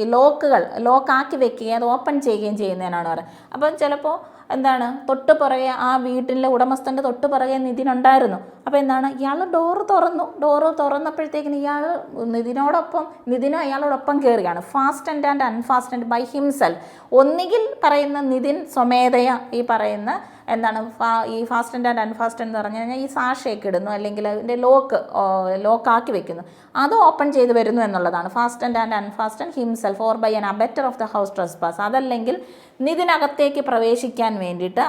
ലോക്കാക്കി വെക്കുകയും അത് ഓപ്പൺ ചെയ്യുകയും ചെയ്യുന്നതിനാണ് പറയുന്നത്. അപ്പം ചിലപ്പോൾ എന്താണ് തൊട്ട് പുറകെ ആ വീട്ടിലെ ഉടമസ്ഥൻ്റെ തൊട്ട് പുറകെ നിതിനുണ്ടായിരുന്നു. അപ്പോൾ അപ്പോൾ എന്താണ്, ഇയാൾ ഡോറ് തുറന്നപ്പോഴത്തേക്കിന് ഇയാൾ നിതിനും അയാളോടൊപ്പം കയറിയാണ്. ഫാസ്റ്റൻഡ് ആൻഡ് അൺഫാസ്റ്റൻഡ് ബൈ ഹിംസെൽഫ്. ഒന്നുകിൽ പറയുന്ന നിതിൻ സ്വമേധയ ഈ പറയുന്ന എന്താണ് ഈ ഫാസ്റ്റൻഡ് ആൻഡ് അൺഫാസ്റ്റൻഡ് എന്ന് പറഞ്ഞു കഴിഞ്ഞാൽ ഈ സാഷയൊക്കെ ഇടുന്നു, അല്ലെങ്കിൽ അതിൻ്റെ ലോക്കാക്കി വെക്കുന്നു, അത് ഓപ്പൺ ചെയ്ത് വരുന്നു എന്നുള്ളതാണ്. Fastened and unfastened himself or by an abettor of the house trespass. അതല്ലെങ്കിൽ നിതിനകത്തേക്ക് പ്രവേശിക്കാൻ വേണ്ടിയിട്ട്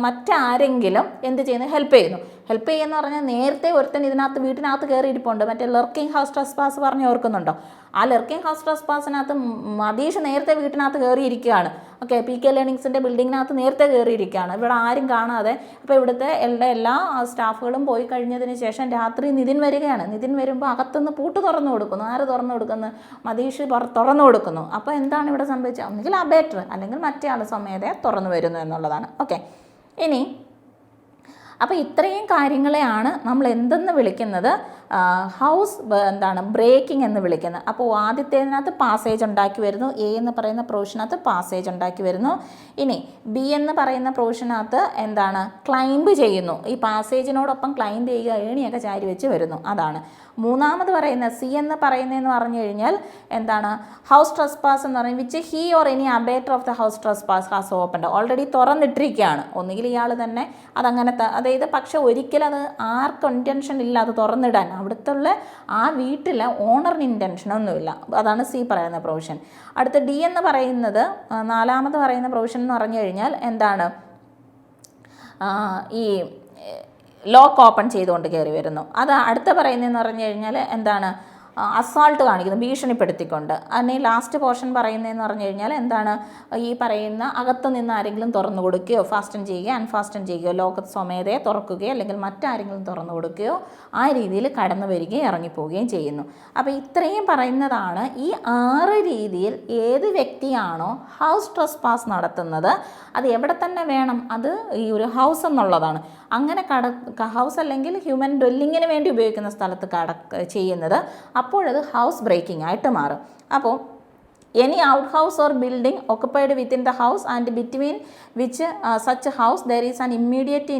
മറ്റാരെങ്കിലും എന്ത് ചെയ്യുന്നു, ഹെൽപ്പ് ചെയ്യുന്നു പറഞ്ഞാൽ നേരത്തെ ഒരുത്തൻ വീട്ടിനകത്ത് കയറിയിരിപ്പുണ്ട്. മറ്റേ ലെർക്കിംഗ് ഹൗസ് ട്രസ്പാസ് പറഞ്ഞ് ഓർക്കുന്നുണ്ടോ? ആ ലെർക്കിംഗ് ഹൗസ് ട്രസ്പാസിനകത്ത് മതീഷ് നേരത്തെ വീട്ടിനകത്ത് കയറിയിരിക്കുകയാണ്. ഓക്കെ, PK ലേണിങ്സിൻ്റെ ബിൽഡിങ്ങിനകത്ത് നേരത്തെ കയറിയിരിക്കുകയാണ്, ഇവിടെ ആരും കാണാതെ. അപ്പോൾ ഇവിടുത്തെ എല്ലാ സ്റ്റാഫുകളും പോയി കഴിഞ്ഞതിന് ശേഷം രാത്രി നിതിൻ വരികയാണ്. നിതിൻ വരുമ്പോൾ അകത്തുനിന്ന് പൂട്ട് തുറന്നു കൊടുക്കുന്നു. ആര് തുറന്നു കൊടുക്കുന്നു? മതീഷ് തുറന്നു കൊടുക്കുന്നു. അപ്പോൾ എന്താണ് ഇവിടെ സംഭവിച്ചത്? ഒന്നുകിൽ അബേറ്റർ അല്ലെങ്കിൽ മറ്റേ ആൾ സ്വമേധയാ തുറന്നു വരുന്നു എന്നുള്ളതാണ്. ഓക്കെ, ഇനി അപ്പോൾ ഇത്രയും കാര്യങ്ങളെയാണ് നമ്മൾ എന്തെന്ന് വിളിക്കുന്നത്, ഹൗസ് ബ്രേക്കിംഗ് എന്ന് വിളിക്കുന്നത്. അപ്പോൾ ആദ്യത്തേതിനകത്ത് പാസേജ് ഉണ്ടാക്കി വരുന്നു, A എന്ന് പറയുന്ന പ്രൊവിഷനകത്ത് പാസേജ് ഉണ്ടാക്കി വരുന്നു. ഇനി B എന്ന് പറയുന്ന പ്രൊവിഷനകത്ത് ക്ലൈംബ് ചെയ്യുന്നു. ഈ പാസേജിനോടൊപ്പം ക്ലൈംബ് ചെയ്യുക, ഏണിയൊക്കെ ചാരി വെച്ച് വരുന്നു, അതാണ്. മൂന്നാമത് പറയുന്ന C എന്ന് പറയുന്നതെന്ന് പറഞ്ഞു കഴിഞ്ഞാൽ ഹൗസ് ട്രസ്പാസ് എന്ന് പറയും, which he or any abettor of the house trespass has opened. Already തുറന്നിട്ടിരിക്കുകയാണ്. ഒന്നുകിൽ ഇയാൾ തന്നെ അതായത് പക്ഷെ ഒരിക്കലും അത് ആർക്കും ഇൻറ്റൻഷൻ ഇല്ല അത് തുറന്നിടാൻ. അവിടുത്തെ ആ വീട്ടിലെ ഓണറിന് ഇൻറ്റൻഷനൊന്നുമില്ല. അതാണ് C പറയുന്ന പ്രൊവിഷൻ. അടുത്ത D എന്ന് പറയുന്നത്, നാലാമത് പറയുന്ന പ്രൊവിഷൻ എന്ന് പറഞ്ഞു കഴിഞ്ഞാൽ ഈ ലോക്ക് ഓപ്പൺ ചെയ്തുകൊണ്ട് കയറി വരുന്നു. അത് അടുത്ത പറയുന്നതെന്ന് പറഞ്ഞു കഴിഞ്ഞാൽ അസാൾട്ട് കാണിക്കുന്നു, ഭീഷണിപ്പെടുത്തിക്കൊണ്ട്. അതിന് ലാസ്റ്റ് പോർഷൻ പറയുന്നതെന്ന് പറഞ്ഞു കഴിഞ്ഞാൽ ഈ പറയുന്ന അകത്ത് നിന്ന് ആരെങ്കിലും തുറന്നു കൊടുക്കുകയോ ഫാസ്റ്റൻ ചെയ്യുകയോ അൺഫാസ്റ്റൻ ചെയ്യുകയോ ലോക്ക് സ്വമേധയെ തുറക്കുകയോ അല്ലെങ്കിൽ മറ്റാരെങ്കിലും തുറന്നു കൊടുക്കുകയോ ആ രീതിയിൽ കടന്നു വരികയും ഇറങ്ങിപ്പോവുകയും ചെയ്യുന്നു. അപ്പോൾ ഇത്രയും പറയുന്നതാണ് ഈ 6 രീതിയിൽ ഏത് വ്യക്തിയാണോ ഹൗസ് ട്രസ്പാസ് നടത്തുന്നത് അത് എവിടെ തന്നെ വേണം, അത് ഈ ഒരു ഹൗസ് എന്നുള്ളതാണ്. അങ്ങനെ ഹൗസ് അല്ലെങ്കിൽ ഹ്യൂമൻ ഡ്വെല്ലിങ്ങിന് വേണ്ടി ഉപയോഗിക്കുന്ന സ്ഥലത്ത് ചെയ്യുന്നത്, അപ്പോഴത് ഹൗസ് ബ്രേക്കിംഗ് ആയിട്ട് മാറും. അപ്പോൾ any out house or building occupied within the house and between which such house there is an immediate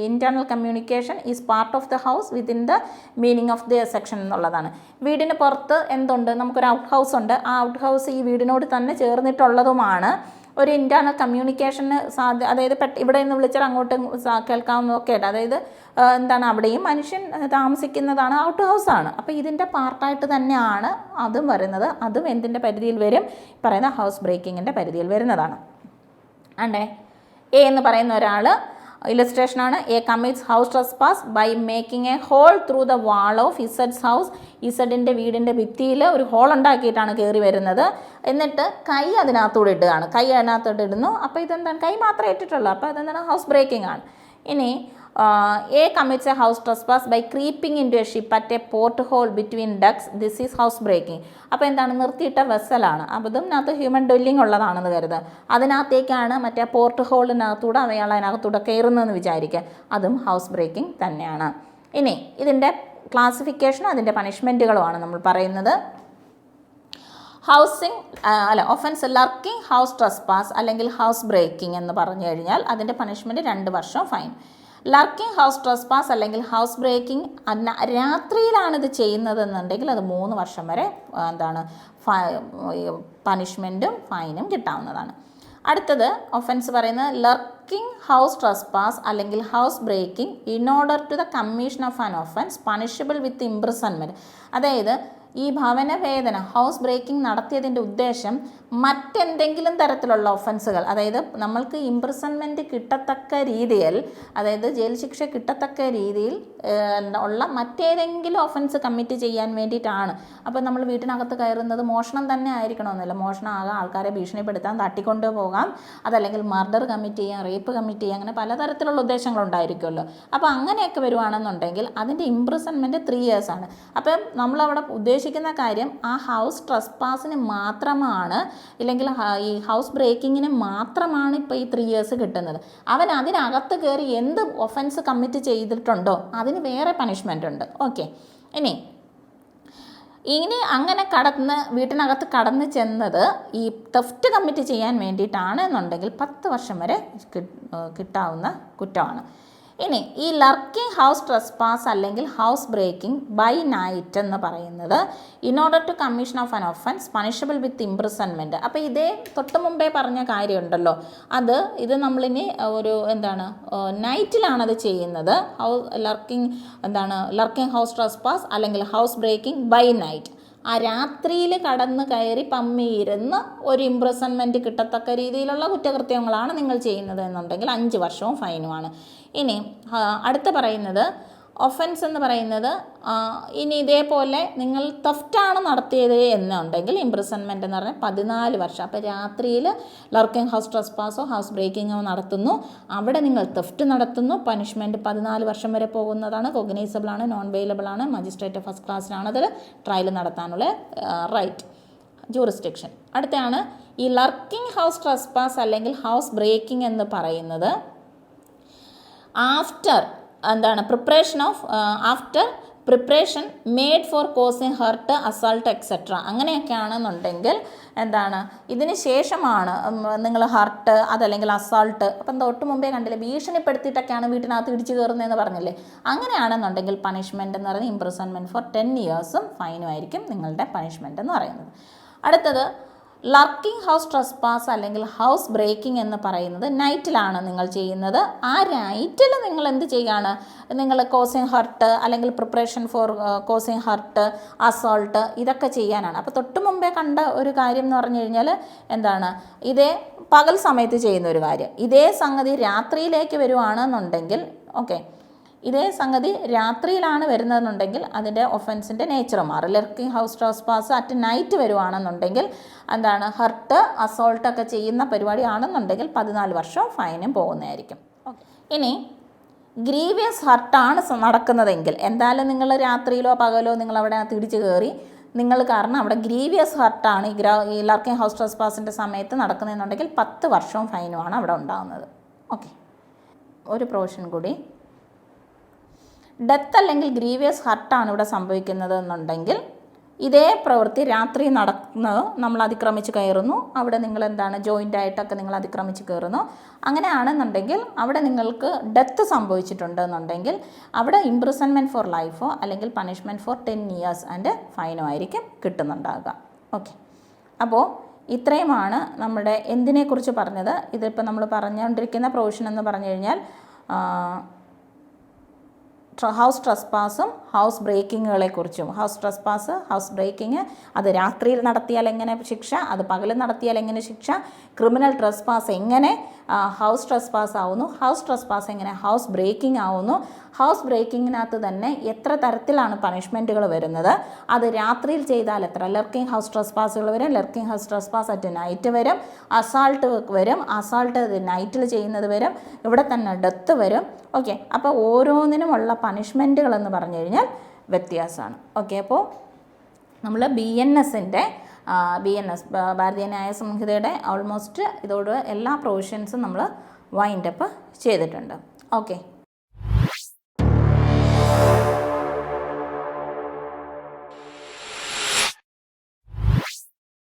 internal communication is part of the house within the meaning of the section എന്നുള്ളതാണ്. വീടിന് പുറത്ത് എന്തുണ്ട്, നമുക്കൊരു out house ഉണ്ട്. ആ out house ഈ വീടിനോട് തന്നെ ചേർന്നിട്ടുള്ളതുമാണ്. ഒരു ഇൻറ്റേർണൽ കമ്മ്യൂണിക്കേഷന് അതായത് ഇവിടെ നിന്ന് വിളിച്ചാൽ അങ്ങോട്ട് കേൾക്കാവുന്നതൊക്കെ ആയിട്ട്, അതായത് അവിടെയും മനുഷ്യൻ താമസിക്കുന്നതാണ്, ഔട്ട് ഹൗസാണ്. അപ്പോൾ ഇതിൻ്റെ പാർട്ടായിട്ട് തന്നെയാണ് അതും വരുന്നത്. അതും എന്തിൻ്റെ പരിധിയിൽ വരും, പറയുന്ന ഹൗസ് ബ്രേക്കിങ്ങിൻ്റെ പരിധിയിൽ വരുന്നതാണ്. അണ്ടേ A എന്ന് പറയുന്ന ഒരാൾ ഇല്ലസ്ട്രേഷനാണ്. A commits house trespass by making a hole through the wall of Z's house. ഇസഡിൻ്റെ വീടിൻ്റെ ഭിത്തിയിൽ ഒരു ഹോൾ ഉണ്ടാക്കിയിട്ടാണ് കയറി വരുന്നത്. എന്നിട്ട് കൈ അതിനകത്തൂടെ ഇടുകയാണ്. ഇടുന്നു. അപ്പോൾ കൈ മാത്രമേ ഇട്ടിട്ടുള്ളൂ. അപ്പോൾ ഹൗസ് ബ്രേക്കിംഗ് ആണ്. ഇനി A commits a house trespass by creeping into a ship at a porthole between decks. This is house breaking. അപ്പോൾ നിർത്തിയിട്ട വെസലാണ്. അപ്പോൾ ഇതിനകത്ത് ഹ്യൂമൻ ഡ്വെല്ലിംഗ് ഉള്ളതാണെന്ന് കരുതുക. അതിനകത്തേക്കാണ് മറ്റേ പോർട്ട് ഹോളിനകത്തൂടെ അയാൾ അതിനകത്തൂടെ കയറുന്നതെന്ന് വിചാരിക്കുക. അതും ഹൗസ് ബ്രേക്കിംഗ് തന്നെയാണ്. ഇനി ഇതിൻ്റെ ക്ലാസിഫിക്കേഷനും അതിൻ്റെ പണിഷ്മെൻറ്റുകളുമാണ് നമ്മൾ പറയുന്നത്. ഒഫൻസ് ലർക്കിംഗ് ഹൗസ് ട്രസ്പാസ് അല്ലെങ്കിൽ ഹൗസ് ബ്രേക്കിംഗ് എന്ന് പറഞ്ഞു കഴിഞ്ഞാൽ അതിൻ്റെ പണിഷ്മെൻറ്റ് 2 വർഷം ഫൈൻ. ലർക്കിംഗ് ഹൗസ് ട്രസ്പാസ് അല്ലെങ്കിൽ ഹൗസ് ബ്രേക്കിംഗ് രാത്രിയിലാണ് ഇത് ചെയ്യുന്നതെന്നുണ്ടെങ്കിൽ അത് 3 വർഷം വരെ പണിഷ്മെൻറ്റും ഫൈനും കിട്ടാവുന്നതാണ്. അടുത്തത് ഒഫൻസ് പറയുന്നത് ലർക്കിംഗ് ഹൗസ് ട്രസ്പാസ് അല്ലെങ്കിൽ house breaking in order to the commission of an offence punishable with imprisonment. അതായത് ഈ ഭവനഭേദന ഹൗസ് ബ്രേക്കിംഗ് നടത്തിയതിൻ്റെ ഉദ്ദേശം മറ്റെന്തെങ്കിലും തരത്തിലുള്ള ഒഫൻസുകൾ, അതായത് നമ്മൾക്ക് ഇംപ്രിസൺമെൻറ്റ് കിട്ടത്തക്ക രീതിയിൽ, അതായത് ജയിൽ ശിക്ഷ കിട്ടത്തക്ക രീതിയിൽ ഉള്ള മറ്റേതെങ്കിലും ഒഫൻസ് കമ്മിറ്റ് ചെയ്യാൻ വേണ്ടിയിട്ടാണ്. അപ്പോൾ നമ്മൾ വീട്ടിനകത്ത് കയറുന്നത് മോഷണം തന്നെ ആയിരിക്കണമെന്നില്ല. മോഷണം ആകാം, ആൾക്കാരെ ഭീഷണിപ്പെടുത്താൻ, തട്ടിക്കൊണ്ട് പോകാം, അതല്ലെങ്കിൽ മർഡർ കമ്മിറ്റ് ചെയ്യാം, റേപ്പ് കമ്മിറ്റ് ചെയ്യാം, അങ്ങനെ പലതരത്തിലുള്ള ഉദ്ദേശങ്ങളുണ്ടായിരിക്കുമല്ലോ. അപ്പോൾ അങ്ങനെയൊക്കെ വരുവാണെന്നുണ്ടെങ്കിൽ അതിൻ്റെ ഇംപ്രിസൺമെൻറ്റ് 3 years ആണ്. അപ്പം നമ്മളവിടെ ഉദ്ദേശിക്കുന്ന കാര്യം ആ ഹൗസ് ട്രസ്പാസിന് മാത്രമാണ്, ഇല്ലെങ്കിൽ ഈ ഹൗസ് ബ്രേക്കിങ്ങിന് മാത്രമാണ് ഇപ്പോൾ ഈ 3 years കിട്ടുന്നത്. അവൻ അതിനകത്ത് കയറി എന്ത് ഒഫൻസ് കമ്മിറ്റ് ചെയ്തിട്ടുണ്ടോ അതിന് വേറെ പണിഷ്മെൻ്റ് ഉണ്ട്. ഓക്കെ, ഇനി അങ്ങനെ വീട്ടിനകത്ത് കടന്ന് ചെന്നത് ഈ തെഫ്റ്റ് കമ്മിറ്റ് ചെയ്യാൻ വേണ്ടിയിട്ടാണ് എന്നുണ്ടെങ്കിൽ 10 വർഷം വരെ കിട്ടാവുന്ന കുറ്റമാണ്. ഇനി ഈ ലർക്കിംഗ് ഹൗസ് ട്രസ്പാസ് അല്ലെങ്കിൽ ഹൗസ് ബ്രേക്കിംഗ് ബൈ നൈറ്റ് എന്ന് പറയുന്നത് in order to commission of an offence punishable with imprisonment. അപ്പോൾ ഇതേ തൊട്ട് മുമ്പേ പറഞ്ഞ കാര്യമുണ്ടല്ലോ, ഇത് നമ്മളിനി ഒരു നൈറ്റിലാണത് ചെയ്യുന്നത്. ലർക്കിംഗ് ഹൗസ് ട്രസ്പാസ് അല്ലെങ്കിൽ ഹൗസ് ബ്രേക്കിംഗ് ബൈ നൈറ്റ്. ആ രാത്രിയിൽ കടന്ന് കയറി പമ്മിയിരുന്ന് ഒരു ഇംപ്രിസൺമെൻറ്റ് കിട്ടത്തക്ക രീതിയിലുള്ള കുറ്റകൃത്യങ്ങളാണ് നിങ്ങൾ ചെയ്യുന്നത് എന്നുണ്ടെങ്കിൽ 5 വർഷവും ഫൈനുമാണ്. ഇനി അടുത്ത പറയുന്നത് ഒഫൻസ് എന്ന് പറയുന്നത് ഇനി ഇതേപോലെ നിങ്ങൾ തെഫ്റ്റാണ് നടത്തിയത് എന്നുണ്ടെങ്കിൽ ഇംപ്രിസൺമെൻറ്റ് എന്ന് പറഞ്ഞാൽ 14 വർഷം. അപ്പോൾ രാത്രിയിൽ ലർക്കിംഗ് ഹൗസ് ട്രസ്പാസോ ഹൗസ് ബ്രേക്കിങ്ങോ നടത്തുന്നു, അവിടെ നിങ്ങൾ തെഫ്റ്റ് നടത്തുന്നു, പണിഷ്മെൻറ്റ് 14 വർഷം വരെ പോകുന്നതാണ്. കൊഗ്നൈസബിൾ ആണ്, നോൺ വെയിലബിൾ ആണ്, മജിസ്ട്രേറ്റ് ഫസ്റ്റ് ക്ലാസ്സിലാണ് അതിൽ ട്രയൽ നടത്താനുള്ള റൈറ്റ് ജൂറിസ്ഡിക്ഷൻ. അടുത്താണ് ഈ ലർക്കിംഗ് ഹൗസ് ട്രസ്പാസ് അല്ലെങ്കിൽ ഹൗസ് ബ്രേക്കിംഗ് എന്ന് പറയുന്നത് after preparation made for causing hurt, assault etcetera. അങ്ങനെയൊക്കെയാണെന്നുണ്ടെങ്കിൽ ഇതിന് ശേഷമാണ് നിങ്ങൾ ഹർട്ട് അതല്ലെങ്കിൽ അസൾട്ട്, അപ്പം തൊട്ട് മുമ്പേ കണ്ടില്ലേ ഭീഷണിപ്പെടുത്തിയിട്ടൊക്കെയാണ് വീട്ടിനകത്ത് ഇടിച്ചു കയറുന്നതെന്ന് പറഞ്ഞില്ലേ, അങ്ങനെയാണെന്നുണ്ടെങ്കിൽ പണിഷ്മെൻ്റ് എന്ന് പറയുന്നത് ഇംപ്രിസൺമെൻറ്റ് ഫോർ 10 ഇയേഴ്സും ഫൈനും ആയിരിക്കും നിങ്ങളുടെ പണിഷ്മെൻ്റ് എന്ന് പറയുന്നത്. അടുത്തത് ലർക്കിംഗ് ഹൗസ് ട്രസ്പാസ് അല്ലെങ്കിൽ ഹൗസ് ബ്രേക്കിംഗ് എന്ന് പറയുന്നത് നൈറ്റിലാണ് നിങ്ങൾ ചെയ്യുന്നത്. ആ നൈറ്റിൽ നിങ്ങൾ എന്ത് ചെയ്യുകയാണ്, നിങ്ങൾ കോസിങ് ഹർട്ട് അല്ലെങ്കിൽ preparation for causing hurt, assault ഇതൊക്കെ ചെയ്യാനാണ്. അപ്പോൾ തൊട്ട് മുമ്പേ കണ്ട ഒരു കാര്യം എന്ന് പറഞ്ഞു കഴിഞ്ഞാൽ ഇതേ പകൽ സമയത്ത് ചെയ്യുന്ന ഒരു കാര്യം. ഇതേ സംഗതി രാത്രിയിലേക്ക് വരുവാണെന്നുണ്ടെങ്കിൽ ഇതേ സംഗതി രാത്രിയിലാണ് വരുന്നതെന്നുണ്ടെങ്കിൽ അതിൻ്റെ ഒഫൻസിൻ്റെ നേച്ചർ മാറും. Lurking house trespass at night വരുവാണെന്നുണ്ടെങ്കിൽ ഹർട്ട് അസോൾട്ടൊക്കെ ചെയ്യുന്ന പരിപാടി ആണെന്നുണ്ടെങ്കിൽ 14 വർഷം ഫൈനും പോകുന്നതായിരിക്കും. ഇനി ഗ്രീവിയസ് ഹർട്ടാണ് നടക്കുന്നതെങ്കിൽ, എന്തായാലും നിങ്ങൾ രാത്രിയിലോ പകലോ നിങ്ങൾ അവിടെ തിടിച്ച് കയറി, നിങ്ങൾ കാരണം അവിടെ ഗ്രീവിയസ് ഹർട്ടാണ് ഈ ലർക്കിംഗ് ഹൗസ് ട്രസ്പാസിൻ്റെ സമയത്ത് നടക്കുന്നതെന്നുണ്ടെങ്കിൽ 10 വർഷവും ഫൈനുമാണ് അവിടെ ഉണ്ടാകുന്നത്. ഒരു പ്രൊവിഷൻ കൂടി, ഡെത്ത് അല്ലെങ്കിൽ ഗ്രീവിയസ് ഹർട്ടാണ് ഇവിടെ സംഭവിക്കുന്നത് എന്നുണ്ടെങ്കിൽ ഇതേ പ്രവൃത്തി രാത്രി നടക്കുന്നത് നമ്മൾ അതിക്രമിച്ച് കയറുന്നു, അവിടെ നിങ്ങൾ ജോയിൻ്റ് ആയിട്ടൊക്കെ നിങ്ങൾ അതിക്രമിച്ച് കയറുന്നു, അങ്ങനെയാണെന്നുണ്ടെങ്കിൽ അവിടെ നിങ്ങൾക്ക് ഡെത്ത് സംഭവിച്ചിട്ടുണ്ട് എന്നുണ്ടെങ്കിൽ അവിടെ ഇംപ്രിസൺമെൻറ്റ് ഫോർ ലൈഫോ അല്ലെങ്കിൽ പണിഷ്മെൻറ്റ് ഫോർ 10 ഇയേഴ്സ് ആൻഡ് ഫൈനോ ആയിരിക്കും കിട്ടുന്നുണ്ടാകുക. അപ്പോൾ ഇത്രയുമാണ് നമ്മുടെ എന്തിനെക്കുറിച്ച് പറഞ്ഞത്. ഇതിപ്പോൾ നമ്മൾ പറഞ്ഞുകൊണ്ടിരിക്കുന്ന പ്രൊവിഷൻ എന്ന് പറഞ്ഞു കഴിഞ്ഞാൽ ഹൗസ് ട്രസ്പാസും ഹൗസ് ബ്രേക്കിങ്ങുകളെക്കുറിച്ചും. ഹൗസ് ട്രസ്പാസ്, ഹൗസ് ബ്രേക്കിങ് അത് രാത്രിയിൽ നടത്തിയാൽ എങ്ങനെ ശിക്ഷ, അത് പകൽ നടത്തിയാൽ എങ്ങനെ ശിക്ഷ, ക്രിമിനൽ ട്രസ്പാസ് എങ്ങനെ ഹൗസ് ട്രസ്പാസ് ആവുന്നു, ഹൗസ് ട്രസ്പാസ് എങ്ങനെ ഹൗസ് ബ്രേക്കിംഗ് ആവുന്നു, ഹൗസ് ബ്രേക്കിങ്ങിനകത്ത് തന്നെ എത്ര തരത്തിലാണ് പണിഷ്മെൻറ്റുകൾ വരുന്നത്, അത് രാത്രിയിൽ ചെയ്താൽ എത്ര ലർക്കിംഗ് ഹൗസ് ട്രസ്പാസുകൾ വരും, ലർക്കിംഗ് ഹൗസ് ട്രസ്പാസ് അറ്റ് നൈറ്റ് വരും, അസാൾട്ട് വരും, അസാൾട്ട് നൈറ്റിൽ ചെയ്യുന്നത് വരും, ഇവിടെ തന്നെ ഡെത്ത് വരും. അപ്പോൾ ഓരോന്നിനുമുള്ള പണിഷ്മെൻറ്റുകൾ എന്ന് പറഞ്ഞു കഴിഞ്ഞാൽ വ്യത്യാസമാണ്. അപ്പോൾ നമ്മൾ BNS ഭാരതീയ ന്യായ സംഹിതയുടെ ഓൾമോസ്റ്റ് ഇതോട് എല്ലാ പ്രൊവിഷൻസും നമ്മൾ വൈൻഡപ്പ് ചെയ്തിട്ടുണ്ട്.